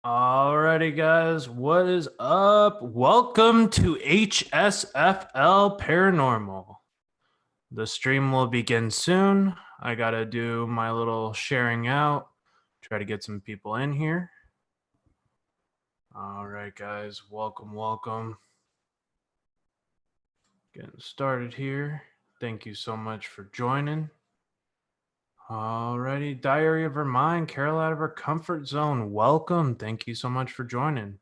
Alrighty, guys, what is up? Welcome to HSFL Paranormal. The stream will begin soon. I gotta do my little sharing out, try to get some people in here. All right, guys, welcome. Getting started here. Thank you so much for joining. Alrighty, Diary of Her Mind, Carol out of her comfort zone. Welcome. Thank you so much for joining.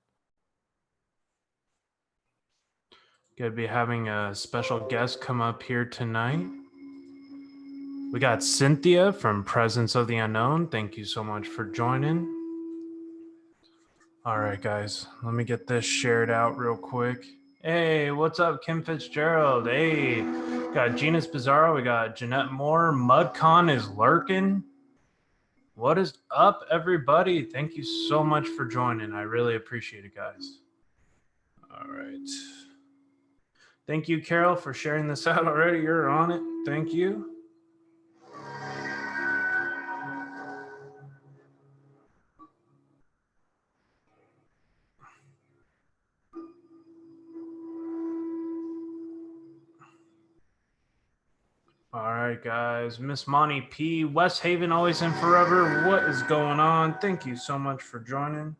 Gonna be having a special guest come up here tonight. We got Cynthia from Presence of the Unknown. Thank you so much for joining. All right, guys, let me get this shared out real quick. Hey, what's up, Kim Fitzgerald? Hey, got Genus Bizarro. We got Jeanette Moore. Mudcon is lurking. What is up, everybody? Thank you so much for joining. I really appreciate it, guys. All right. Thank you, Carol, for sharing this out already. You're on it. Thank you. All right, guys. Miss Monty P. West Haven, always and forever. What is going on? Thank you so much for joining.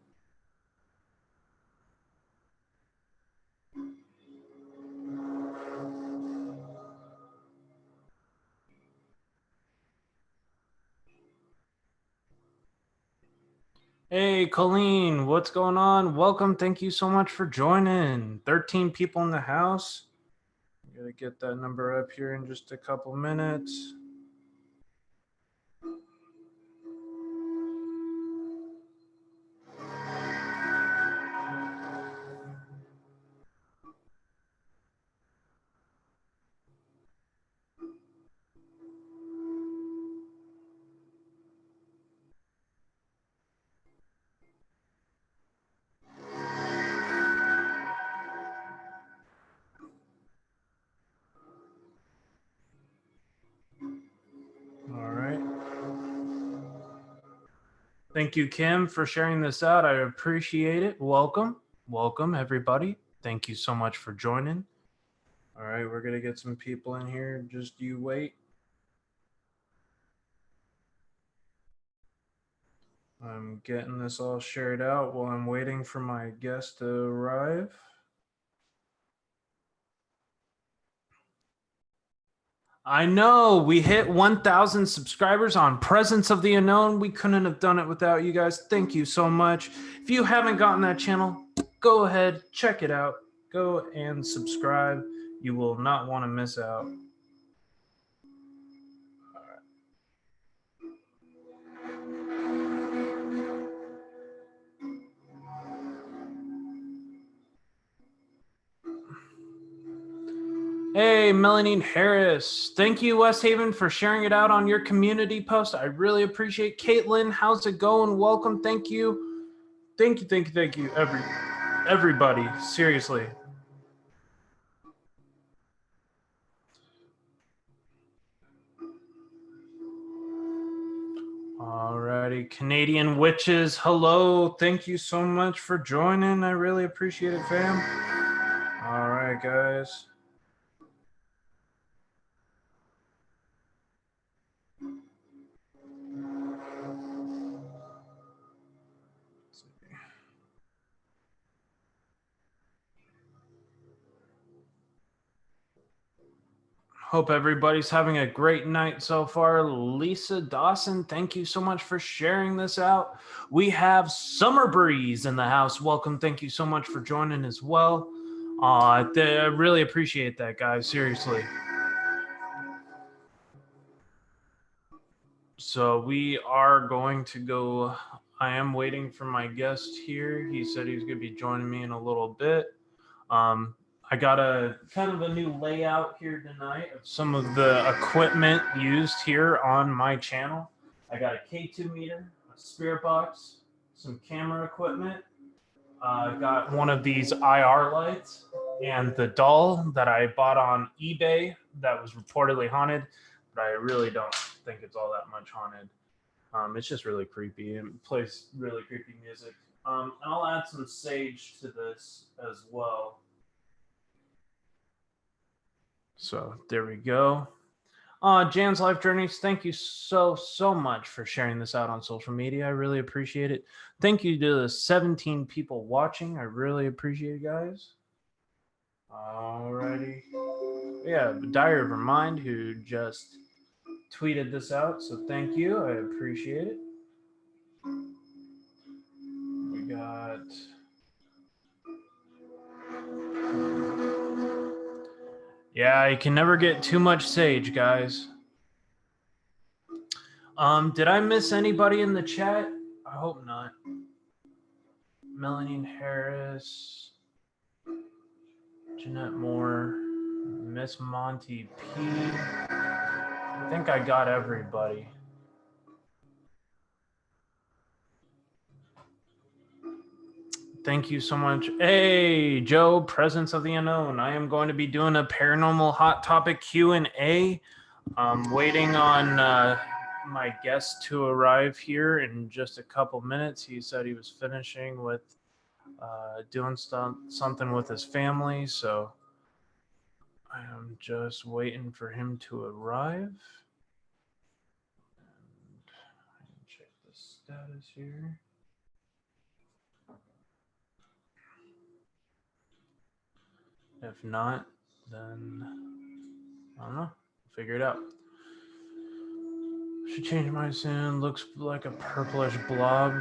Hey, Colleen, what's going on? Welcome. Thank you so much for joining. 13 people in the house. I'm going to get that number up here in just a couple minutes. All right. Thank you, Kim, for sharing this out. I appreciate it. Welcome, everybody. Thank you so much for joining. All right, we're going to get some people in here. Just you wait. I'm getting this all shared out while I'm waiting for my guest to arrive. I know we hit 1,000 subscribers on Presence of the Unknown. We couldn't have done it without you guys. Thank you so much. If you haven't gotten that channel, go ahead, check it out. Go and subscribe. You will not want to miss out. Hey, Melanie Harris. Thank you, West Haven, for sharing it out on your community post. I really appreciate it. Caitlin, how's it going? Welcome. Thank you. Thank you, everybody. Seriously. Alrighty, Canadian Witches, hello. Thank you so much for joining. I really appreciate it, fam. All right, guys. Hope everybody's having a great night so far. Lisa Dawson, thank you so much for sharing this out. We have Summer Breeze in the house. Welcome. Thank you so much for joining as well. I really appreciate that, guys. Seriously. So we are going to go. I am waiting for my guest here. He said he was going to be joining me in a little bit. I got a kind of a new layout here tonight of some of the equipment used here on my channel. I got a K2 meter, a spirit box, some camera equipment. I got one of these IR lights and the doll that I bought on eBay that was reportedly haunted, but I really don't think it's all that much haunted. It's just really creepy and plays really creepy music. And I'll add some sage to this as well. So there we go. Jan's Life Journeys, thank you so much for sharing this out on social media. I really appreciate it. Thank you to the 17 people watching. I really appreciate it, guys. Alrighty. Yeah, Diary of a Mind, who just tweeted this out, so thank you. I appreciate it. We got... Yeah, you can never get too much sage, guys. Did I miss anybody in the chat? I hope not. Melanie Harris, Jeanette Moore, Miss Monty P. I think I got everybody. Thank you so much. Hey, Joe, Presence of the Unknown. I am going to be doing a paranormal hot topic Q&A. I'm waiting on my guest to arrive here in just a couple minutes. He said he was finishing with doing something with his family, so I am just waiting for him to arrive. And check the status here. If not, then I don't know. Figure it out. Should change mine soon. Looks like a purplish blob.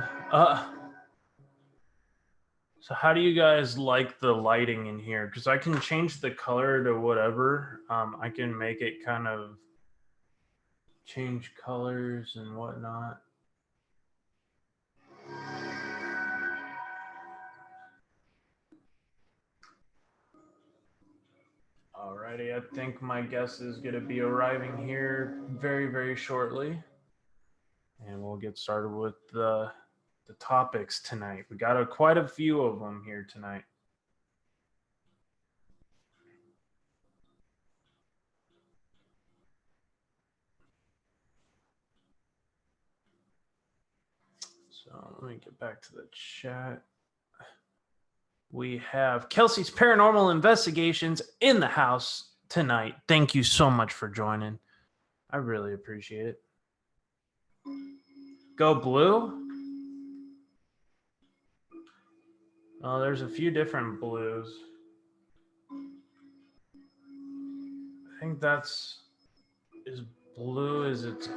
So how do you guys like the lighting in here? Because I can change the color to whatever. I can make it kind of change colors and whatnot. Alrighty, I think my guest is going to be arriving here very, very shortly. And we'll get started with the topics tonight. We got quite a few of them here tonight. So let me get back to the chat. We have Kelsey's Paranormal Investigations in the house tonight. Thank you so much for joining. I really appreciate it. Go blue? Oh, there's a few different blues. I think that's as blue as it's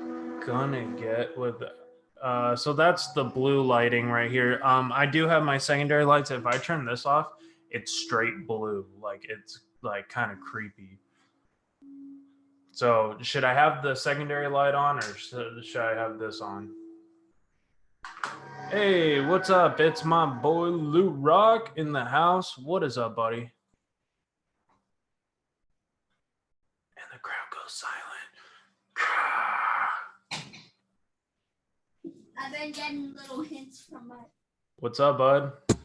gonna get with so that's the blue lighting right here. I do have my secondary lights. If I turn this off, it's straight blue. Like it's like kind of creepy. So should I have the secondary light on or should I have this on? Hey, what's up? It's my boy Lou Rock in the house. What is up, buddy? And the crowd goes silent. I've been getting little hints from my... What's up, bud? What's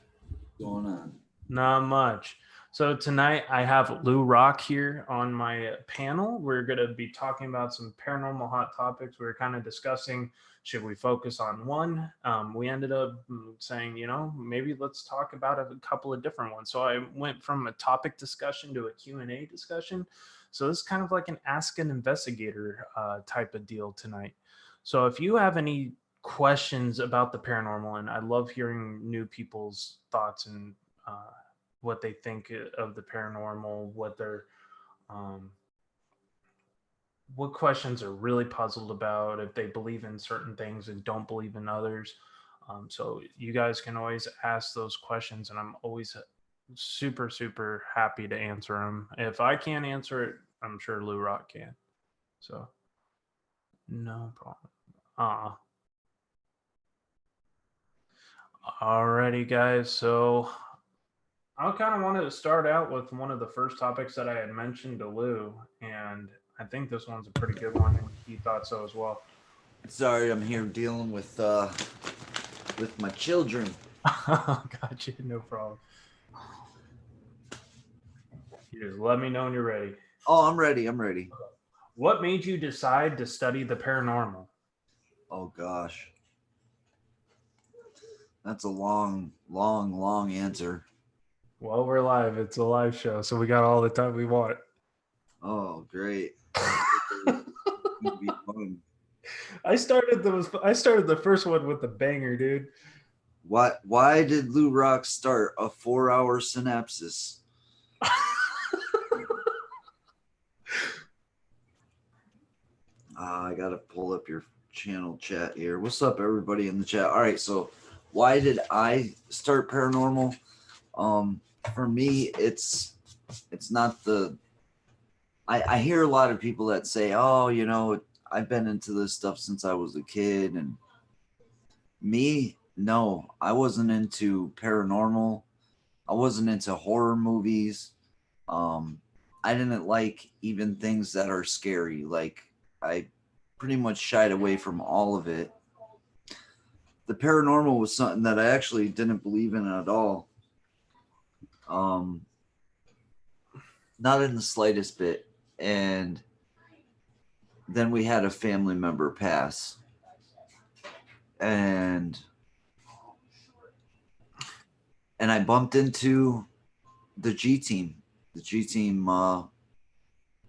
going on? Not much. So tonight I have Lou Rock here on my panel. We're going to be talking about some paranormal hot topics. We were kind of discussing, should we focus on one? We ended up saying, you know, maybe let's talk about a couple of different ones. So I went from a topic discussion to a Q&A discussion. So this is kind of like an Ask an Investigator type of deal tonight. So if you have any questions about the paranormal, and I love hearing new people's thoughts and what they think of the paranormal, what they're what questions are really puzzled about, if they believe in certain things and don't believe in others. So you guys can always ask those questions, and I'm always super happy to answer them. If I can't answer it, I'm sure Lou Rock can. So no problem. Alrighty, guys. So I kind of wanted to start out with one of the first topics that I had mentioned to Lou, and I think this one's a pretty good one, and he thought so as well. Sorry, I'm here dealing with my children. Gotcha, no problem. You just let me know when you're ready. Oh, I'm ready. I'm ready. What made you decide to study the paranormal? Oh gosh. That's a long, long, long answer. Well, we're live. It's a live show, so we got all the time we want. Oh, great. It's gonna be fun. I started the first one with the banger, dude. Why did Lou Rock start a 4-hour synopsis? I gotta pull up your channel chat here. What's up, everybody in the chat? All right, so why did I start paranormal? For me, it's not the. I hear a lot of people that say, "Oh, you know, I've been into this stuff since I was a kid," and me, no, I wasn't into paranormal. I wasn't into horror movies. I didn't like even things that are scary. Like I pretty much shied away from all of it. The paranormal was something that I actually didn't believe in at all. Um, not in the slightest bit. And then we had a family member pass, and I bumped into the G Team,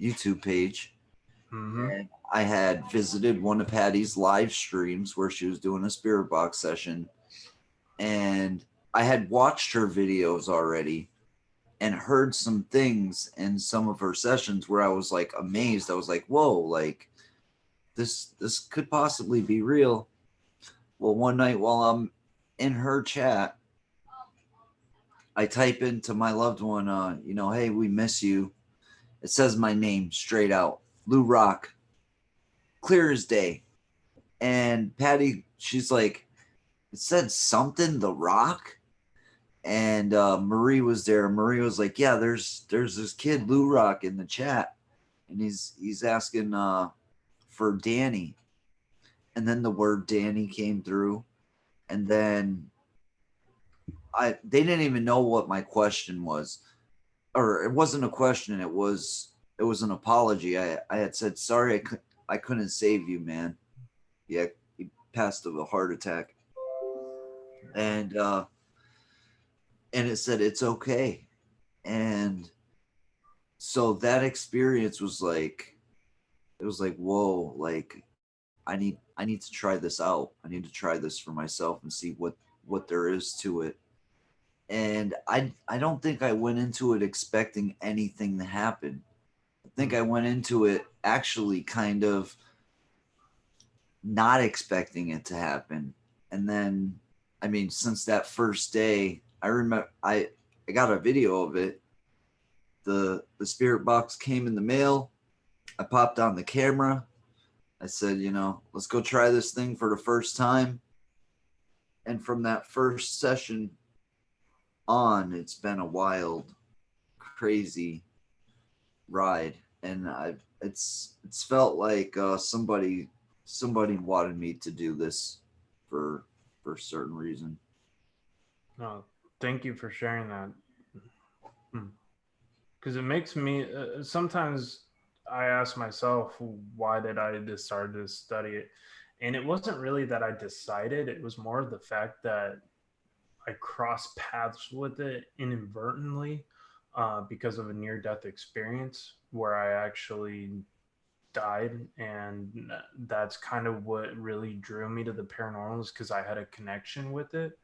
YouTube page. Mm-hmm. And I had visited one of Patty's live streams where she was doing a spirit box session, and I had watched her videos already and heard some things in some of her sessions where I was like amazed. I was like, whoa, like this could possibly be real. Well, one night while I'm in her chat, I type into my loved one, hey, we miss you. It says my name straight out, Lou Rock, clear as day. And Patty, she's like, it said something, The Rock. And Marie was there. Marie was like, yeah, there's this kid, Lou Rock, in the chat. And he's asking for Danny. And then the word Danny came through. And then they didn't even know what my question was. Or it wasn't a question, it was an apology. I had said, sorry, I couldn't save you, man. Yeah, he passed of a heart attack. And it said it's okay. And so that experience was like, it was like, whoa, like I need to try this out. I need to try this for myself and see what there is to it. And I don't think I went into it expecting anything to happen. I think I went into it actually kind of not expecting it to happen. And then, I mean, since that first day, I remember I got a video of it. The spirit box came in the mail. I popped on the camera. I said, let's go try this thing for the first time. And from that first session on, it's been a wild, crazy ride. And it's felt like somebody wanted me to do this for a certain reason. No, thank you for sharing that. Because it makes me sometimes I ask myself, why did I decide to study it? And it wasn't really that I decided, it was more the fact that I crossed paths with it inadvertently because of a near death experience where I actually died. And that's kind of what really drew me to the paranormal, is because I had a connection with it.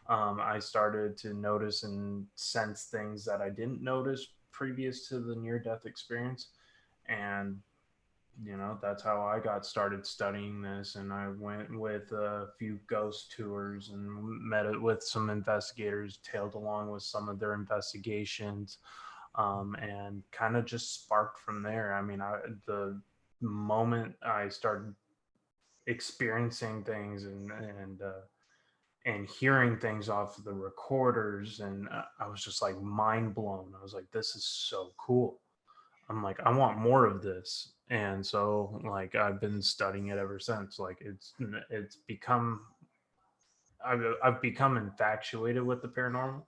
I started to notice and sense things that I didn't notice previous to the near death experience. And that's how I got started studying this. And I went with a few ghost tours and met it with some investigators, tailed along with some of their investigations, and kind of just sparked from there. I mean, the moment I started experiencing things and hearing things off of the recorders, and I was just like mind blown. I was like, this is so cool. I'm like, I want more of this. And so like I've been studying it ever since. Like it's become I've become infatuated with the paranormal.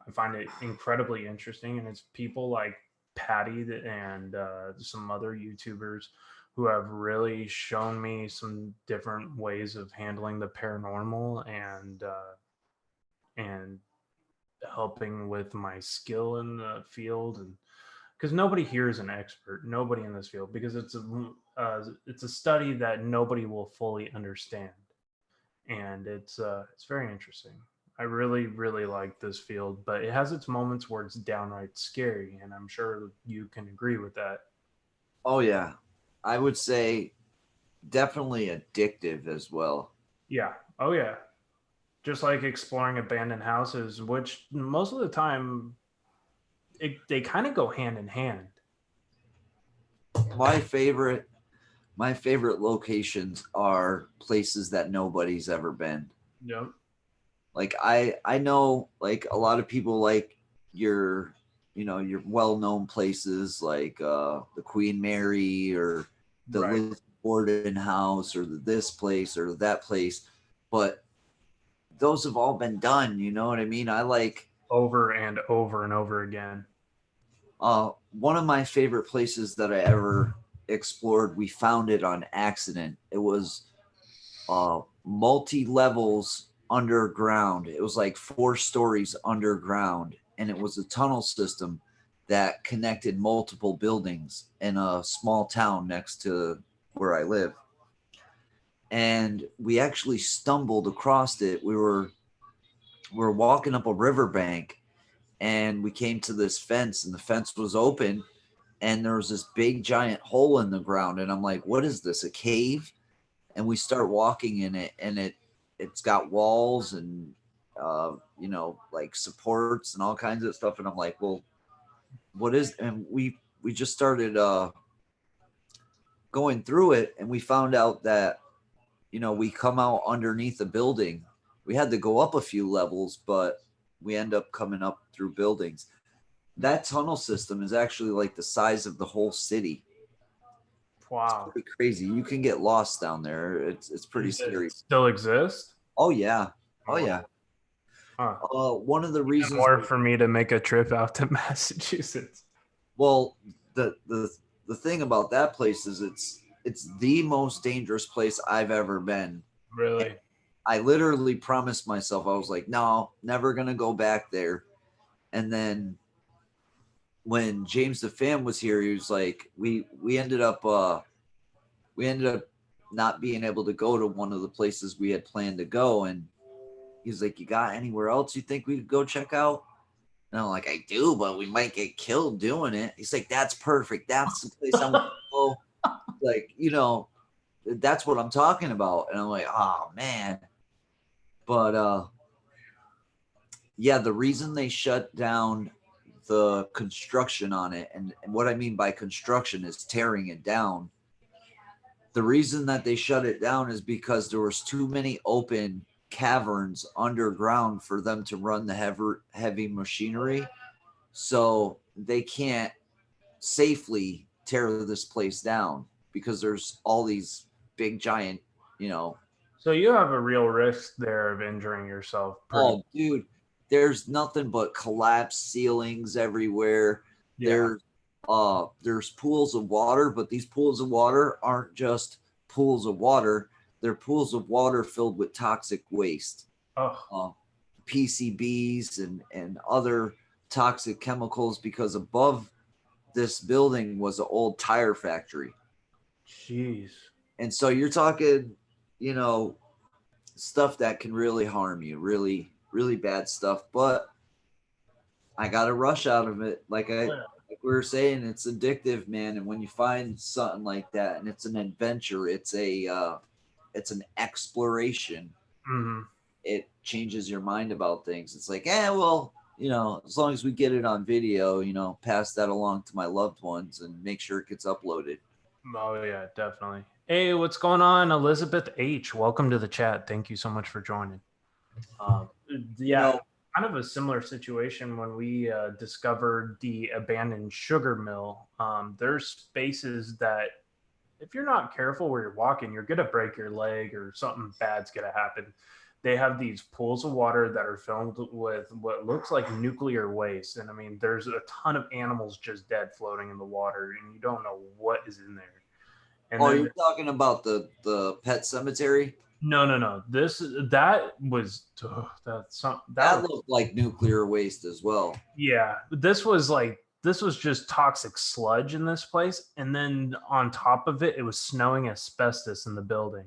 I find it incredibly interesting, and it's people like Patty and some other YouTubers who have really shown me some different ways of handling the paranormal. And and helping with my skill in the field. And because nobody here is an expert, nobody in this field, because it's a study that nobody will fully understand, and it's very interesting. I really, really like this field, but it has its moments where it's downright scary, and I'm sure you can agree with that. Oh yeah, I would say definitely addictive as well. Yeah. Oh yeah. Just like exploring abandoned houses, which most of the time they kind of go hand in hand. My favorite my favorite locations are places that nobody's ever been. Yep. Like I know like a lot of people like your your well-known places like the Queen Mary or the Right. Liz Borden house or the this place or that place, but those have all been done, you know what I mean? I like Over and over and over again. one of my favorite places that I ever explored, we found it on accident. It was multi levels underground. It was like 4 stories underground, and it was a tunnel system that connected multiple buildings in a small town next to where I live. And we actually stumbled across it. We were walking up a riverbank, and we came to this fence, and the fence was open, and there was this big giant hole in the ground, and I'm like, what is this, a cave? And we start walking in it, and it's got walls and like supports and all kinds of stuff, and I'm like, well, what is, and we just started going through it, and we found out that we come out underneath the building. We had to go up a few levels, but we end up coming up through buildings. That tunnel system is actually like the size of the whole city. Wow. Pretty crazy. You can get lost down there. It's pretty Does scary. it still exist? Oh yeah. Oh yeah. Huh. One of the Even reasons. more for me to make a trip out to Massachusetts. Well, the thing about that place is it's the most dangerous place I've ever been. Really? I literally promised myself, I was like, no, never gonna go back there. And then when James the Fam was here, he was like, we ended up not being able to go to one of the places we had planned to go, and he's like, you got anywhere else you think we could go check out? And I'm like, I do, but we might get killed doing it. He's like, that's perfect. That's the place I want to go. Like, that's what I'm talking about. And I'm like, oh man. But yeah, the reason they shut down the construction on it, and what I mean by construction is tearing it down. The reason that they shut it down is because there was too many open caverns underground for them to run the heavy machinery. So they can't safely tear this place down because there's all these big giant, So you have a real risk there of injuring yourself. oh dude, there's nothing but collapsed ceilings everywhere. Yeah. There's pools of water, but these pools of water aren't just pools of water. They're pools of water filled with toxic waste. Oh. PCBs and other toxic chemicals, because above this building was an old tire factory. Jeez. And so you're talking, stuff that can really harm you, really, really bad stuff. But I got a rush out of it. Like we were saying, it's addictive, man. And when you find something like that, and it's an adventure, it's an exploration. Mm-hmm. It changes your mind about things. It's like, well, as long as we get it on video, pass that along to my loved ones and make sure it gets uploaded. Oh yeah, definitely. Hey, what's going on, Elizabeth H? Welcome to the chat. Thank you so much for joining. Yeah, kind of a similar situation when we discovered the abandoned sugar mill. There's spaces that, if you're not careful where you're walking, you're gonna break your leg or something bad's gonna happen. They have these pools of water that are filled with what looks like nuclear waste. And I mean, there's a ton of animals just dead floating in the water, and you don't know what is in there. And you're talking about the pet cemetery? No. That was That looked like nuclear waste as well. yeah. This was just toxic sludge in this place, and then on top of it, it was snowing asbestos in the building.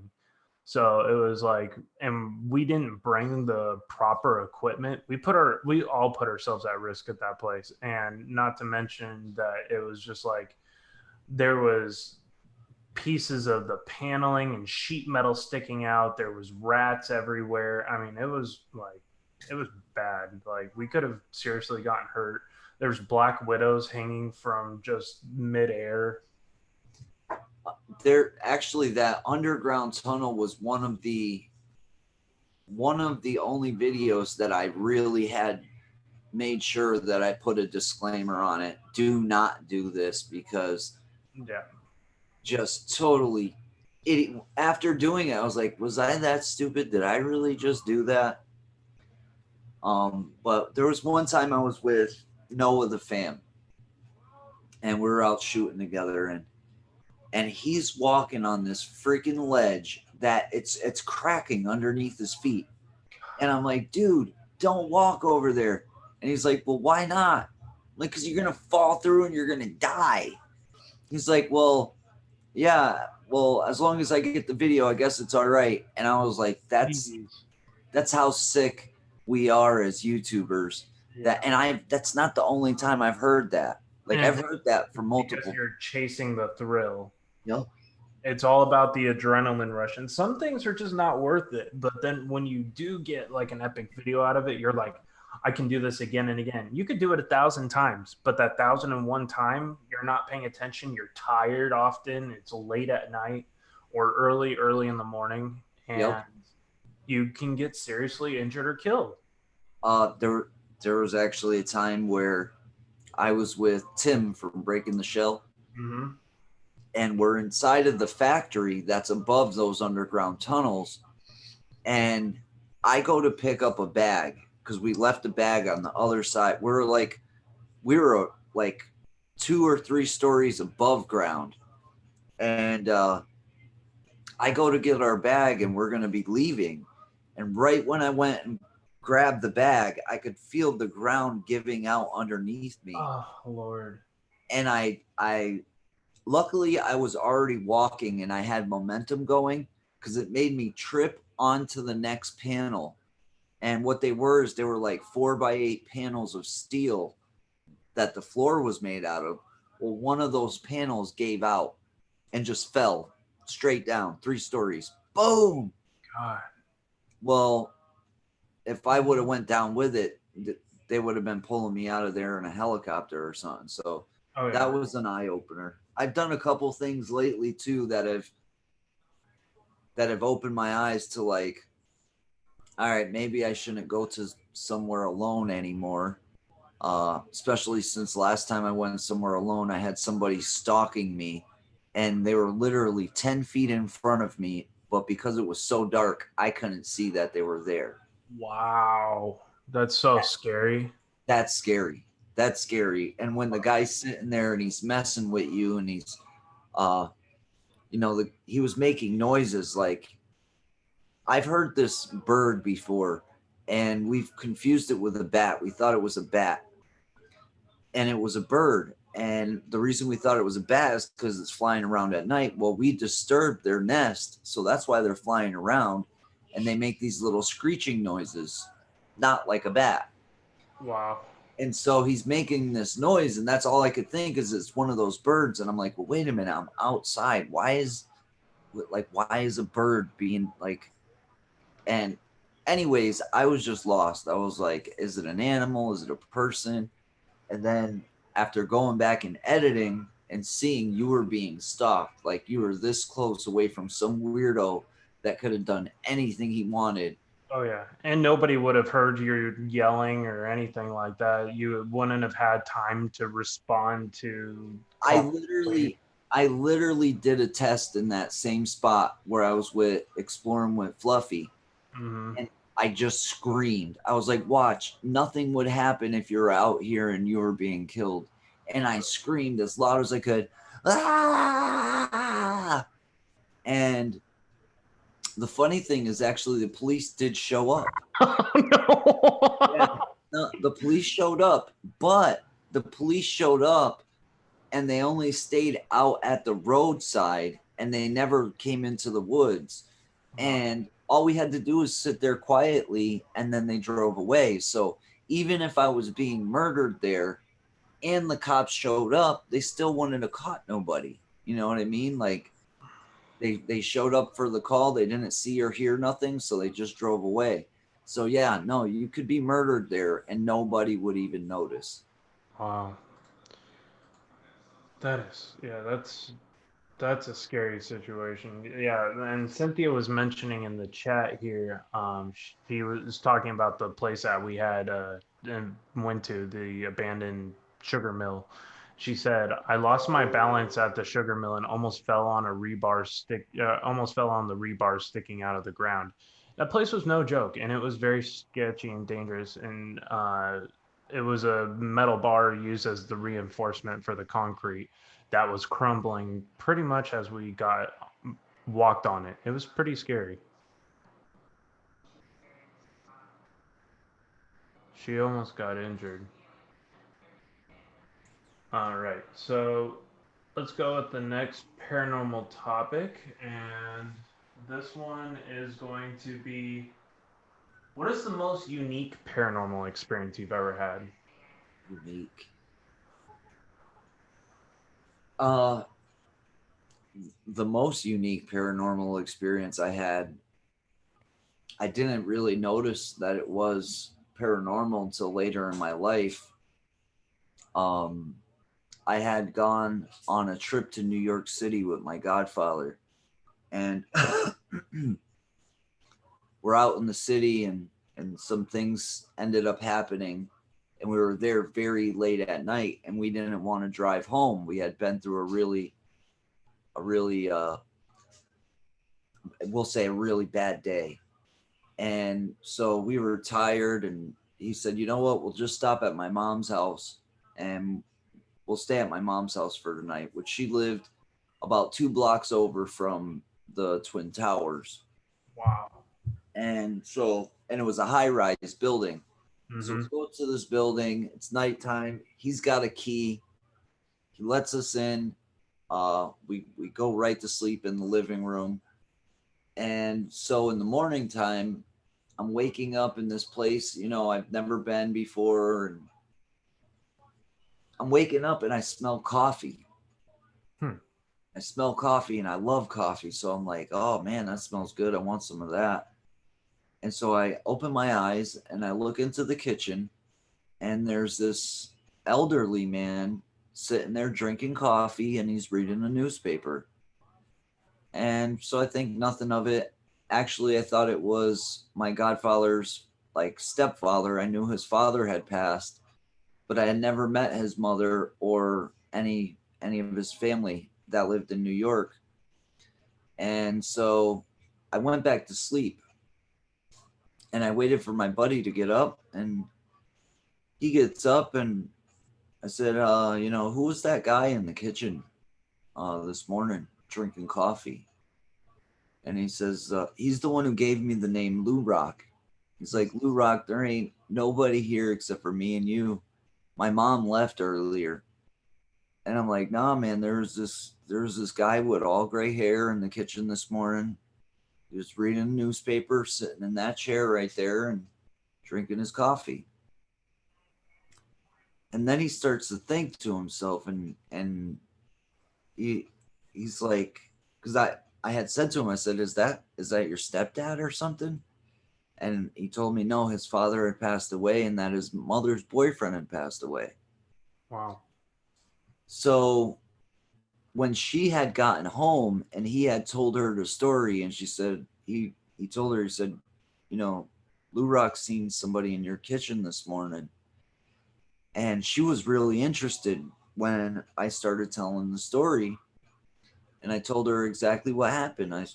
So it was like, and we didn't bring the proper equipment. We all put ourselves at risk at that place, and not to mention that it was just like there was pieces of the paneling and sheet metal sticking out. There was rats everywhere. I mean, it was bad. Like we could have seriously gotten hurt. There's black widows hanging from just midair. There actually, that underground tunnel was one of the only videos that I really had made sure that I put a disclaimer on it. Do not do this, because Yeah. just totally idiot. After doing it, I was like, was I that stupid? Did I really just do that? But there was one time I was with Noah the Fam, and we were out shooting together, and he's walking on this freaking ledge that it's cracking underneath his feet. And I'm like, dude, don't walk over there. And he's like, well, why not? I'm like, because you're going to fall through and you're going to die. He's like, well, yeah, well, as long as I get the video, I guess it's all right. And I was like, that's how sick we are as YouTubers. Yeah. That's not the only time I've heard that. Like, I've heard that from multiple. Because you're chasing the thrill. Yep. It's all about the adrenaline rush, and some things are just not worth it. But then when you do get like an epic video out of it, you're like, I can do this again and again. You could do it 1,000 times, but that 1,001 time, you're not paying attention. You're tired often. It's late at night or early in the morning, and you can get seriously injured or killed. There was actually a time where I was with Tim from Breaking the Shell. Mm-hmm. And we're inside of the factory that's above those underground tunnels. And I go to pick up a bag because we left a bag on the other side. We were like 2 or 3 stories above ground. And I go to get our bag, and we're going to be leaving. And right when I went and grabbed the bag, I could feel the ground giving out underneath me. Oh, Lord. And I luckily, I was already walking and I had momentum going, because it made me trip onto the next panel. And what they were is they were like 4x8 panels of steel that the floor was made out of. Well, one of those panels gave out and just fell straight down 3 stories. Boom. God. Well, if I would have went down with it, they would have been pulling me out of there in a helicopter or something. So that was an eye opener. I've done a couple things lately too that have opened my eyes to, like, all right, maybe I shouldn't go to somewhere alone anymore. Especially since last time I went somewhere alone, I had somebody stalking me, and they were literally 10 feet in front of me. But because it was so dark, I couldn't see that they were there. Wow. That's so scary. That's scary. That's scary. And when the guy's sitting there and he's messing with you, and he's, he was making noises like, I've heard this bird before, and we've confused it with a bat. We thought it was a bat, and it was a bird. And the reason we thought it was a bat is because it's flying around at night. Well, we disturbed their nest, so that's why they're flying around, and they make these little screeching noises, not like a bat. Wow. And so he's making this noise, and that's all I could think is it's one of those birds. And I'm like, well, wait a minute, I'm outside. Why is a bird being like, and anyways, I was just lost. I was like, is it an animal? Is it a person? And then after going back and editing and seeing you were being stalked, like you were this close away from some weirdo that could have done anything he wanted. Oh, yeah. And nobody would have heard you yelling or anything like that. You wouldn't have had time to respond to. I literally did a test in that same spot where I was exploring with Fluffy. Mm-hmm. And I just screamed. I was like, watch, nothing would happen if you're out here and you were being killed. And I screamed as loud as I could. Ah! And The funny thing is, actually, the police did show up. Oh no. Yeah. No, the police showed up, but the police showed up and they only stayed out at the roadside and they never came into the woods. And all we had to do was sit there quietly and then they drove away. So even if I was being murdered there and the cops showed up, they still wouldn't have caught nobody. You know what I mean? Like they showed up for the call, they didn't see or hear nothing, so they just drove away. So yeah, no, you could be murdered there and nobody would even notice. Wow. That's a scary situation. Yeah, and Cynthia was mentioning in the chat here, she was talking about the place that we had and went to, the abandoned sugar mill. She said, "I lost my balance at the sugar mill and almost fell on almost fell on the rebar sticking out of the ground. That place was no joke, and it was very sketchy and dangerous. And it was a metal bar used as the reinforcement for the concrete that was crumbling pretty much as we walked on it. It was pretty scary." She almost got injured. All right, so let's go with the next paranormal topic, and this one is going to be, what is the most unique paranormal experience you've ever had? Unique. The most unique paranormal experience I had, I didn't really notice that it was paranormal until later in my life. I had gone on a trip to New York City with my godfather, and we're out in the city, and some things ended up happening, and we were there very late at night, and we didn't want to drive home. We had been through a really we'll say a really bad day. And so we were tired, and he said, you know what, we'll just stop at my mom's house and we'll stay at my mom's house for tonight, which she lived about 2 blocks over from the Twin Towers. Wow. And it was a high-rise building. So we go to this building, it's nighttime, he's got a key, he lets us in, we go right to sleep in the living room. And so in the morning time, I'm waking up in this place, I've never been before. And I'm waking up and I smell coffee. I smell coffee and I love coffee. So I'm like, oh man, that smells good. I want some of that. And so I open my eyes and I look into the kitchen, and there's this elderly man sitting there drinking coffee and he's reading a newspaper. And so I think nothing of it. Actually, I thought it was my godfather's stepfather. I knew his father had passed, but I had never met his mother or any of his family that lived in New York. And so I went back to sleep, and I waited for my buddy to get up, and he gets up, and I said, who was that guy in the kitchen this morning drinking coffee? And he says, he's the one who gave me the name Lou Rock. He's like, Lou Rock, there ain't nobody here except for me and you. My mom left earlier. And I'm like, nah, man, there's this guy with all gray hair in the kitchen this morning. He was reading a newspaper, sitting in that chair right there and drinking his coffee. And then he starts to think to himself, and he's like, because I had said to him, I said, is that your stepdad or something? And he told me, no, his father had passed away and that his mother's boyfriend had passed away. Wow. So when she had gotten home and he had told her the story, and she said, he told her, he said, Lou Rock seen somebody in your kitchen this morning. And she was really interested when I started telling the story. And I told her exactly what happened. I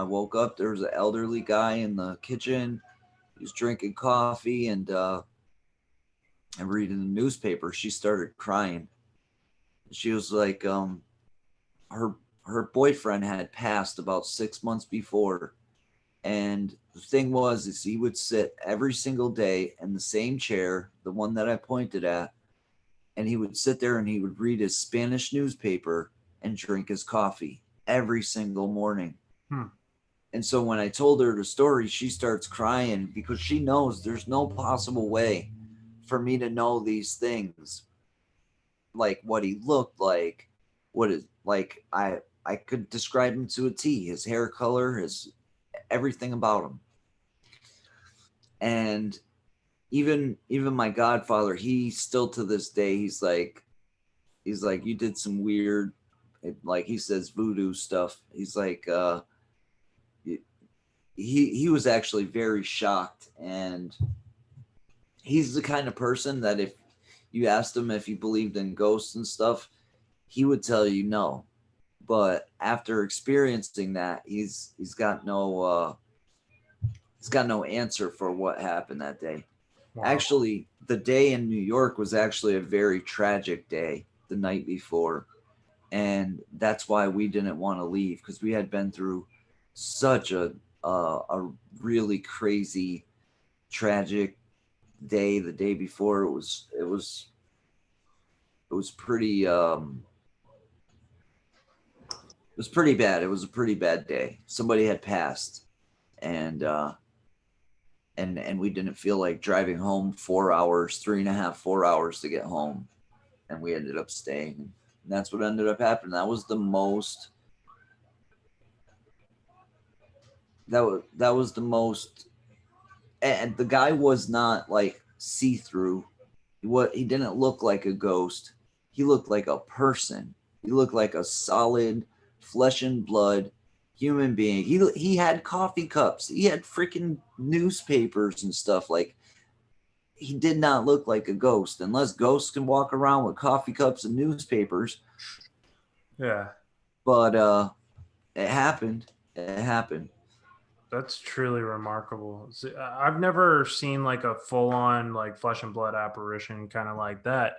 woke up, there was an elderly guy in the kitchen. He was drinking coffee and reading the newspaper. She started crying. She was like, her boyfriend had passed about 6 months before. And the thing was, is he would sit every single day in the same chair, the one that I pointed at, and he would sit there and he would read his Spanish newspaper and drink his coffee every single morning. And so when I told her the story, she starts crying because she knows there's no possible way for me to know these things, like what he looked like, what is like I could describe him to a T, his hair color, his everything about him. And even my godfather, he still to this day, he's like you did some weird, like he says, voodoo stuff. He's like he was actually very shocked, and he's the kind of person that if you asked him if he believed in ghosts and stuff, he would tell you no. But after experiencing that, he's got no answer for what happened that day. Wow. Actually, the day in New York was actually a very tragic day the night before. And that's why we didn't want to leave, because we had been through such a really crazy, tragic day the day before. It was pretty it was pretty bad. It was a pretty bad day. Somebody had passed, and we didn't feel like driving home 4 hours, 3.5, 4 hours to get home, and we ended up staying. And that's what ended up happening. That was the most. That was the most. And the guy was not like see-through. He didn't look like a ghost. He looked like a person. He looked like a solid flesh and blood human being. He had coffee cups. He had freaking newspapers and stuff. Like, he did not look like a ghost, unless ghosts can walk around with coffee cups and newspapers. Yeah. But it happened. It happened. That's truly remarkable. I've never seen like a full-on like flesh and blood apparition kind of like that.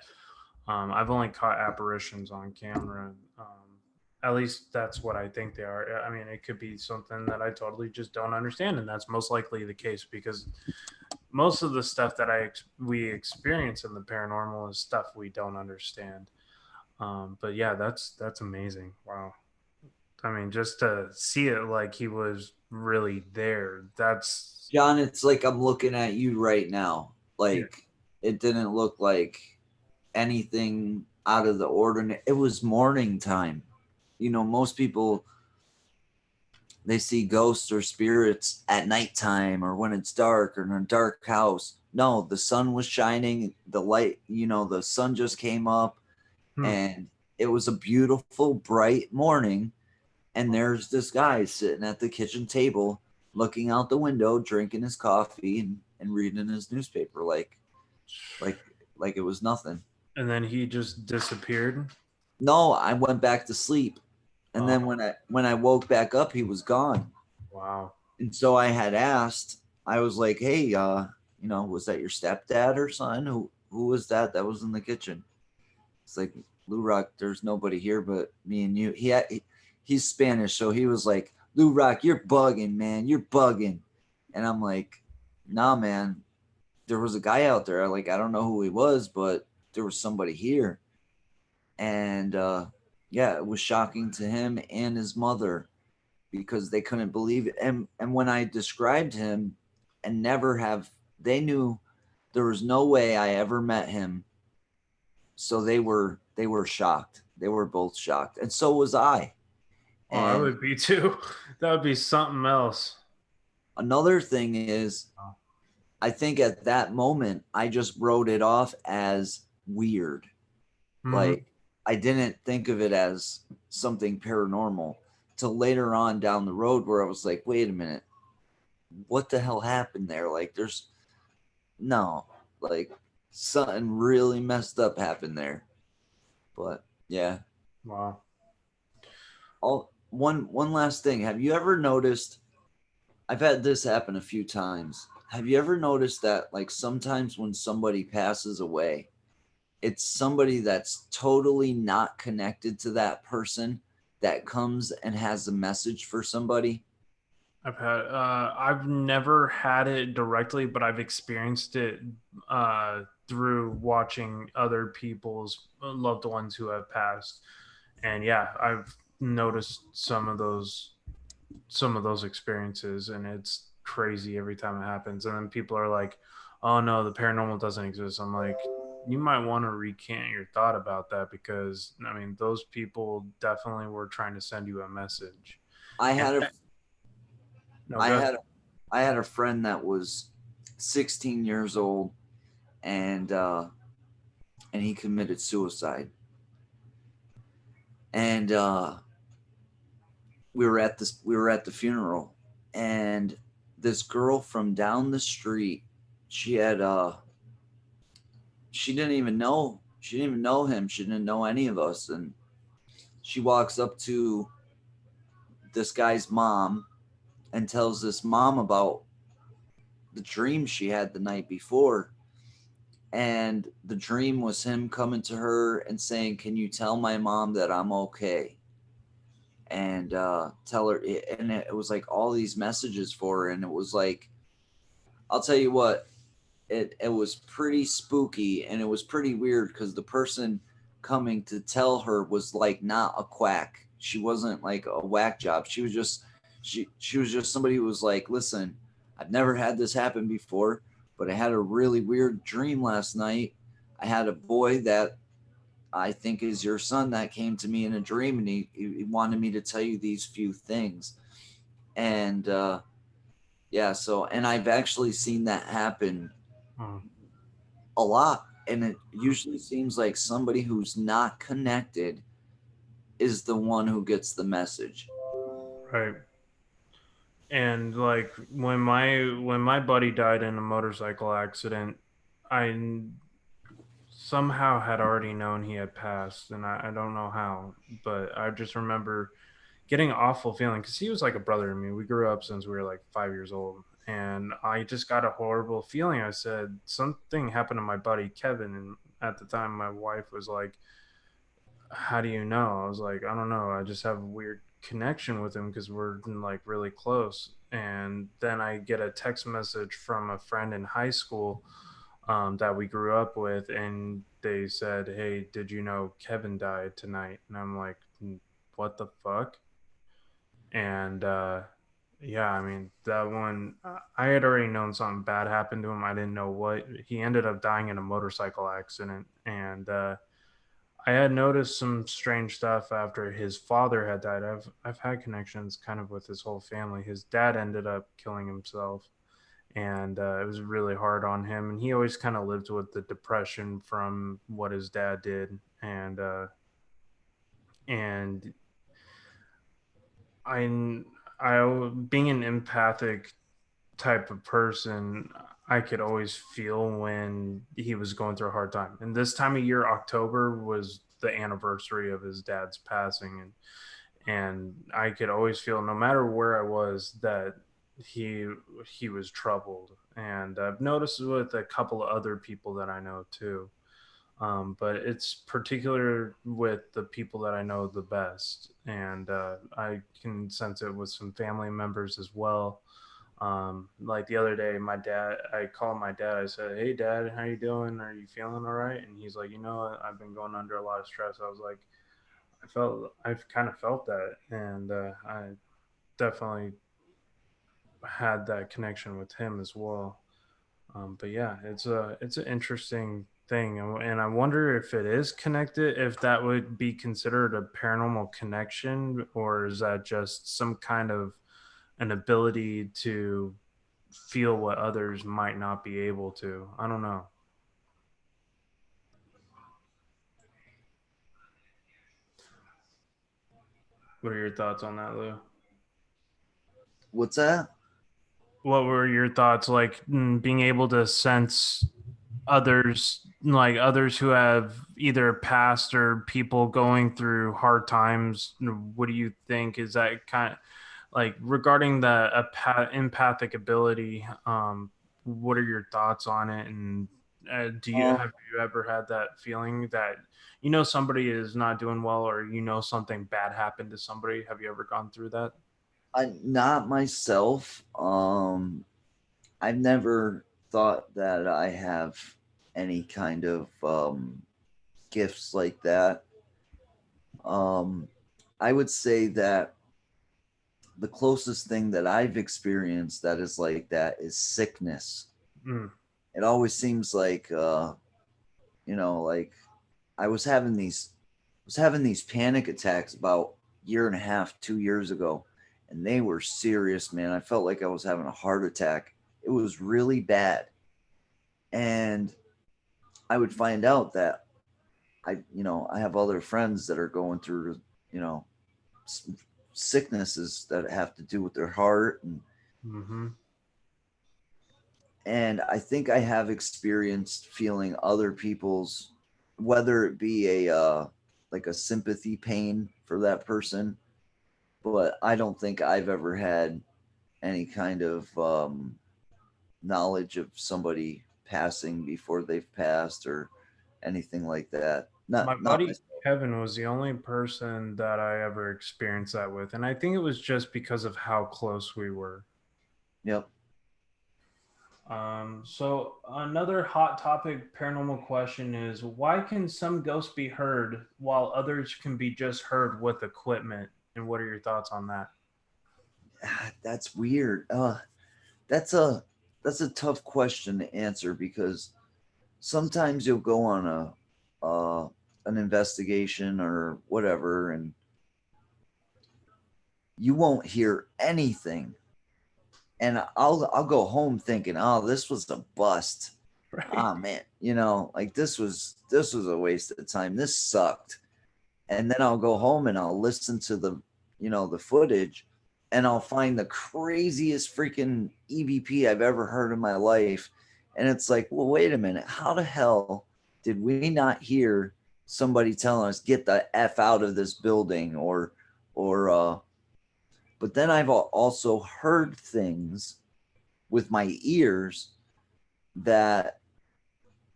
I've only caught apparitions on camera. At least that's what I think they are. I mean, it could be something that I totally just don't understand, and that's most likely the case, because most of the stuff that we experience in the paranormal is stuff we don't understand. But yeah, that's amazing. Wow. I mean, just to see it like he was really there, that's... John, it's like I'm looking at you right now. Like, yeah. It didn't look like anything out of the ordinary. It was morning time. You know, most people, they see ghosts or spirits at nighttime or when it's dark or in a dark house. No, the sun was shining, the light, you know, the sun just came up, and it was a beautiful, bright morning. And there's this guy sitting at the kitchen table, looking out the window, drinking his coffee and reading his newspaper like it was nothing. And then he just disappeared? No, I went back to sleep. And then when I woke back up, he was gone. Wow. And so I had asked, I was like, hey, you know, was that your stepdad or son? Who was that was in the kitchen? It's like, Lou Rock, there's nobody here but me and you. He's Spanish, so he was like, Lou Rock, you're bugging, man. You're bugging. And I'm like, nah, man. There was a guy out there. Like, I don't know who he was, but there was somebody here. And yeah, it was shocking to him and his mother, because they couldn't believe it. And when I described him, and they knew there was no way I ever met him. So they were shocked. They were both shocked. And so was I. Oh, I would be too. That would be something else. Another thing is, I think at that moment, I just wrote it off as weird. Mm-hmm. Like, I didn't think of it as something paranormal till later on down the road, where I was like, wait a minute, what the hell happened there? Like, like something really messed up happened there. But yeah. Wow. One last thing. Have you ever noticed, I've had this happen a few times. Have you ever noticed that, like, sometimes when somebody passes away, it's somebody that's totally not connected to that person that comes and has a message for somebody? I've never had it directly, but I've experienced it through watching other people's loved ones who have passed. And yeah, I've noticed some of those experiences, and it's crazy every time it happens. And then people are like, "Oh no, the paranormal doesn't exist." I'm like, you might want to recant your thought about that, because I mean, those people definitely were trying to send you a message. I And had a no, I go had ahead. a, I had a friend that was 16 years old, and he committed suicide. And we were at the funeral, and this girl from down the street, she had she didn't even know him, she didn't know any of us, and she walks up to this guy's mom and tells this mom about the dream she had the night before. And the dream was him coming to her and saying, "Can you tell my mom that I'm okay?" And tell her. And it was like all these messages for her. And it was like, I'll tell you what, it was pretty spooky, and it was pretty weird because the person coming to tell her was like not a quack. She wasn't like a whack job. She was just somebody who was like, "Listen, I've never had this happen before, but I had a really weird dream last night. I had a boy that I think is your son that came to me in a dream, and he wanted me to tell you these few things." And yeah, so, and I've actually seen that happen Hmm. a lot. And it usually seems like somebody who's not connected is the one who gets the message. Right. And like when my buddy died in a motorcycle accident, I somehow had already known he had passed, and I don't know how, but I just remember getting an awful feeling, because he was like a brother to me. We grew up since we were like 5 years old, and I just got a horrible feeling. I said something happened to my buddy Kevin, and at the time my wife was like, "How do you know?" I was like, "I don't know. I just have a weird connection with him because we're like really close." And then I get a text message from a friend in high school that we grew up with, and they said, "Hey, did you know Kevin died tonight?" And I'm like, "What the fuck?" And yeah, I mean, that one, I had already known something bad happened to him. I didn't know what. He ended up dying in a motorcycle accident, and I had noticed some strange stuff after his father had died. I've had connections kind of with his whole family. His dad ended up killing himself, and it was really hard on him. And he always kind of lived with the depression from what his dad did, and I being an empathic type of person, I could always feel when he was going through a hard time. And this time of year, October, was the anniversary of his dad's passing, and I could always feel, no matter where I was, that he he was troubled. And I've noticed with a couple of other people that I know too. But it's particular with the people that I know the best, and I can sense it with some family members as well. Like the other day, I called my dad. I said, "Hey, Dad, how you doing? Are you feeling all right?" And he's like, "You know what? I've been going under a lot of stress." I was like, I've kind of felt that, and I definitely had that connection with him as well. But yeah, it's an interesting thing, and I wonder if it is connected, if that would be considered a paranormal connection, or is that just some kind of an ability to feel what others might not be able to. I don't know. What are your thoughts on that, Lou? What's that? What were your thoughts, like, being able to sense others, like others who have either passed or people going through hard times? What do you think is that kind of like regarding the empathic ability? What are your thoughts on it? And do you Um, have you ever had that feeling that somebody is not doing well, or something bad happened to somebody? Have you ever gone through that? Not myself. I've never thought that I have any kind of gifts like that. Um, I would say that the closest thing that I've experienced that is like that is sickness. Mm. It always seems like like I was having these panic attacks about year and a half, 2 years ago, and they were serious, man. I felt like I was having a heart attack. It was really bad. And I would find out that I have other friends that are going through, you know, sicknesses that have to do with their heart, Mm-hmm. and I think I have experienced feeling other people's, whether it be a like a sympathy pain for that person, but I don't think I've ever had any kind of knowledge of somebody passing before they've passed or anything like that. My Not buddy myself. Kevin was the only person that I ever experienced that with, and I think it was just because of how close we were. Yep. So another hot topic paranormal question is, why can some ghosts be heard while others can be just heard with equipment? And what are your thoughts on that? That's weird. That's a that's a tough question to answer because sometimes you'll go on an investigation or whatever, and you won't hear anything. And I'll go home thinking, oh, this was a bust. Right. Ah, man, like this was a waste of time. This sucked. And then I'll go home and I'll listen to the footage, and I'll find the craziest freaking EVP I've ever heard in my life. And it's like, well, wait a minute, how the hell did we not hear somebody telling us get the F out of this building, or but then I've also heard things with my ears that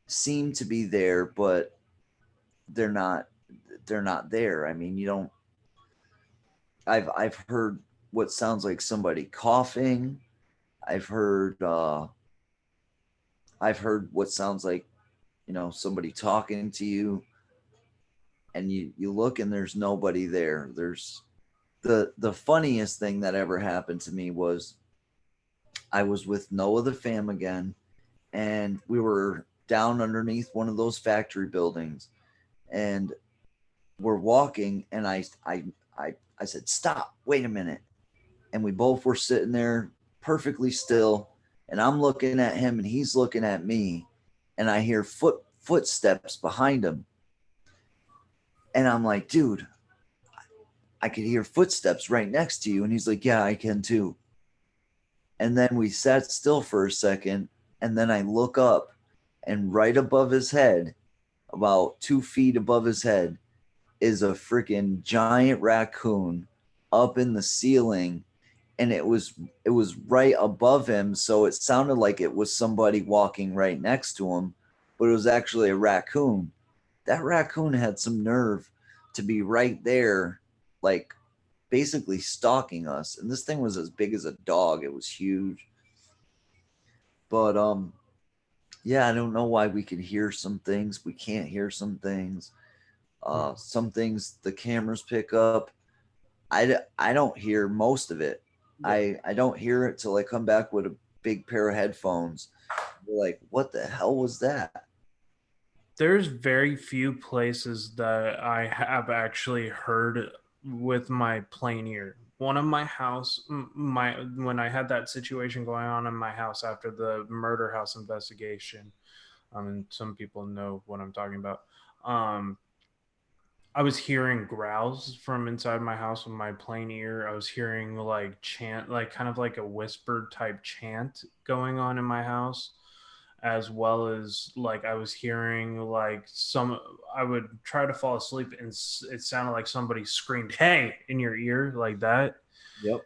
seem to be there, but they're not they're not there. I mean, you don't I've heard what sounds like somebody coughing. I've heard uh I've heard what sounds like, somebody talking to you, and you look and there's nobody there. There's the funniest thing that ever happened to me was I was with Noah the fam again, and we were down underneath one of those factory buildings, and we're walking, and I said, "Stop, wait a minute." And we both were sitting there perfectly still, and I'm looking at him and he's looking at me, and I hear footsteps behind him, and I'm like, "Dude, I could hear footsteps right next to you." And he's like, "Yeah, I can too." And then we sat still for a second, and then I look up, and right above his head, about 2 feet above his head, is a freaking giant raccoon up in the ceiling, and it was right above him, so it sounded like it was somebody walking right next to him, but it was actually a raccoon. That raccoon had some nerve to be right there, like basically stalking us, and this thing was as big as a dog. It was huge. But yeah, I don't know why we can hear some things, we can't hear some things. Some things the cameras pick up. I don't hear most of it. Yeah. I don't hear it till I come back with a big pair of headphones. You're like, what the hell was that? There's very few places that I have actually heard with my plain ear. One of my house, my when I had that situation going on in my house after the murder house investigation, and some people know what I'm talking about. Um, I was hearing growls from inside my house with my plain ear. I was hearing like chant, like kind of like a whispered type chant going on in my house, as well as like I was hearing like I would try to fall asleep and it sounded like somebody screamed, "Hey," in your ear like that. Yep.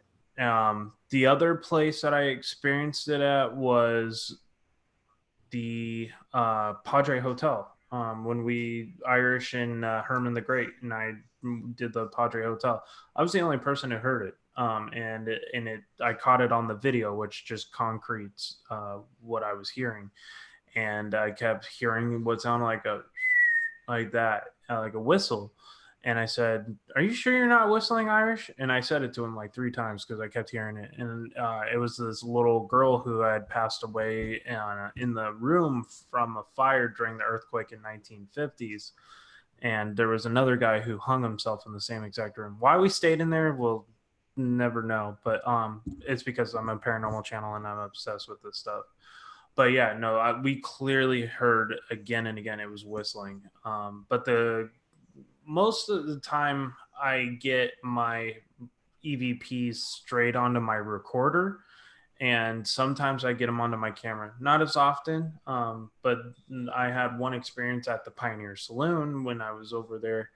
The other place that I experienced it at was the Padre Hotel, when we Irish and Herman the Great, and I did the Padre Hotel. I was the only person who heard it. I caught it on the video, which just concretes what I was hearing, and I kept hearing what sounded like that, like a whistle. And I said, "Are you sure you're not whistling, Irish?" And I said it to him like 3 times because I kept hearing it. And it was this little girl who had passed away in the room from a fire during the earthquake in 1950s. And there was another guy who hung himself in the same exact room. Why we stayed in there, we'll never know. But it's because I'm a paranormal channel and I'm obsessed with this stuff. But yeah, no, we clearly heard again and again it was whistling. But most of the time I get my EVPs straight onto my recorder, and sometimes I get them onto my camera. Not as often, but I had one experience at the Pioneer Saloon when I was over there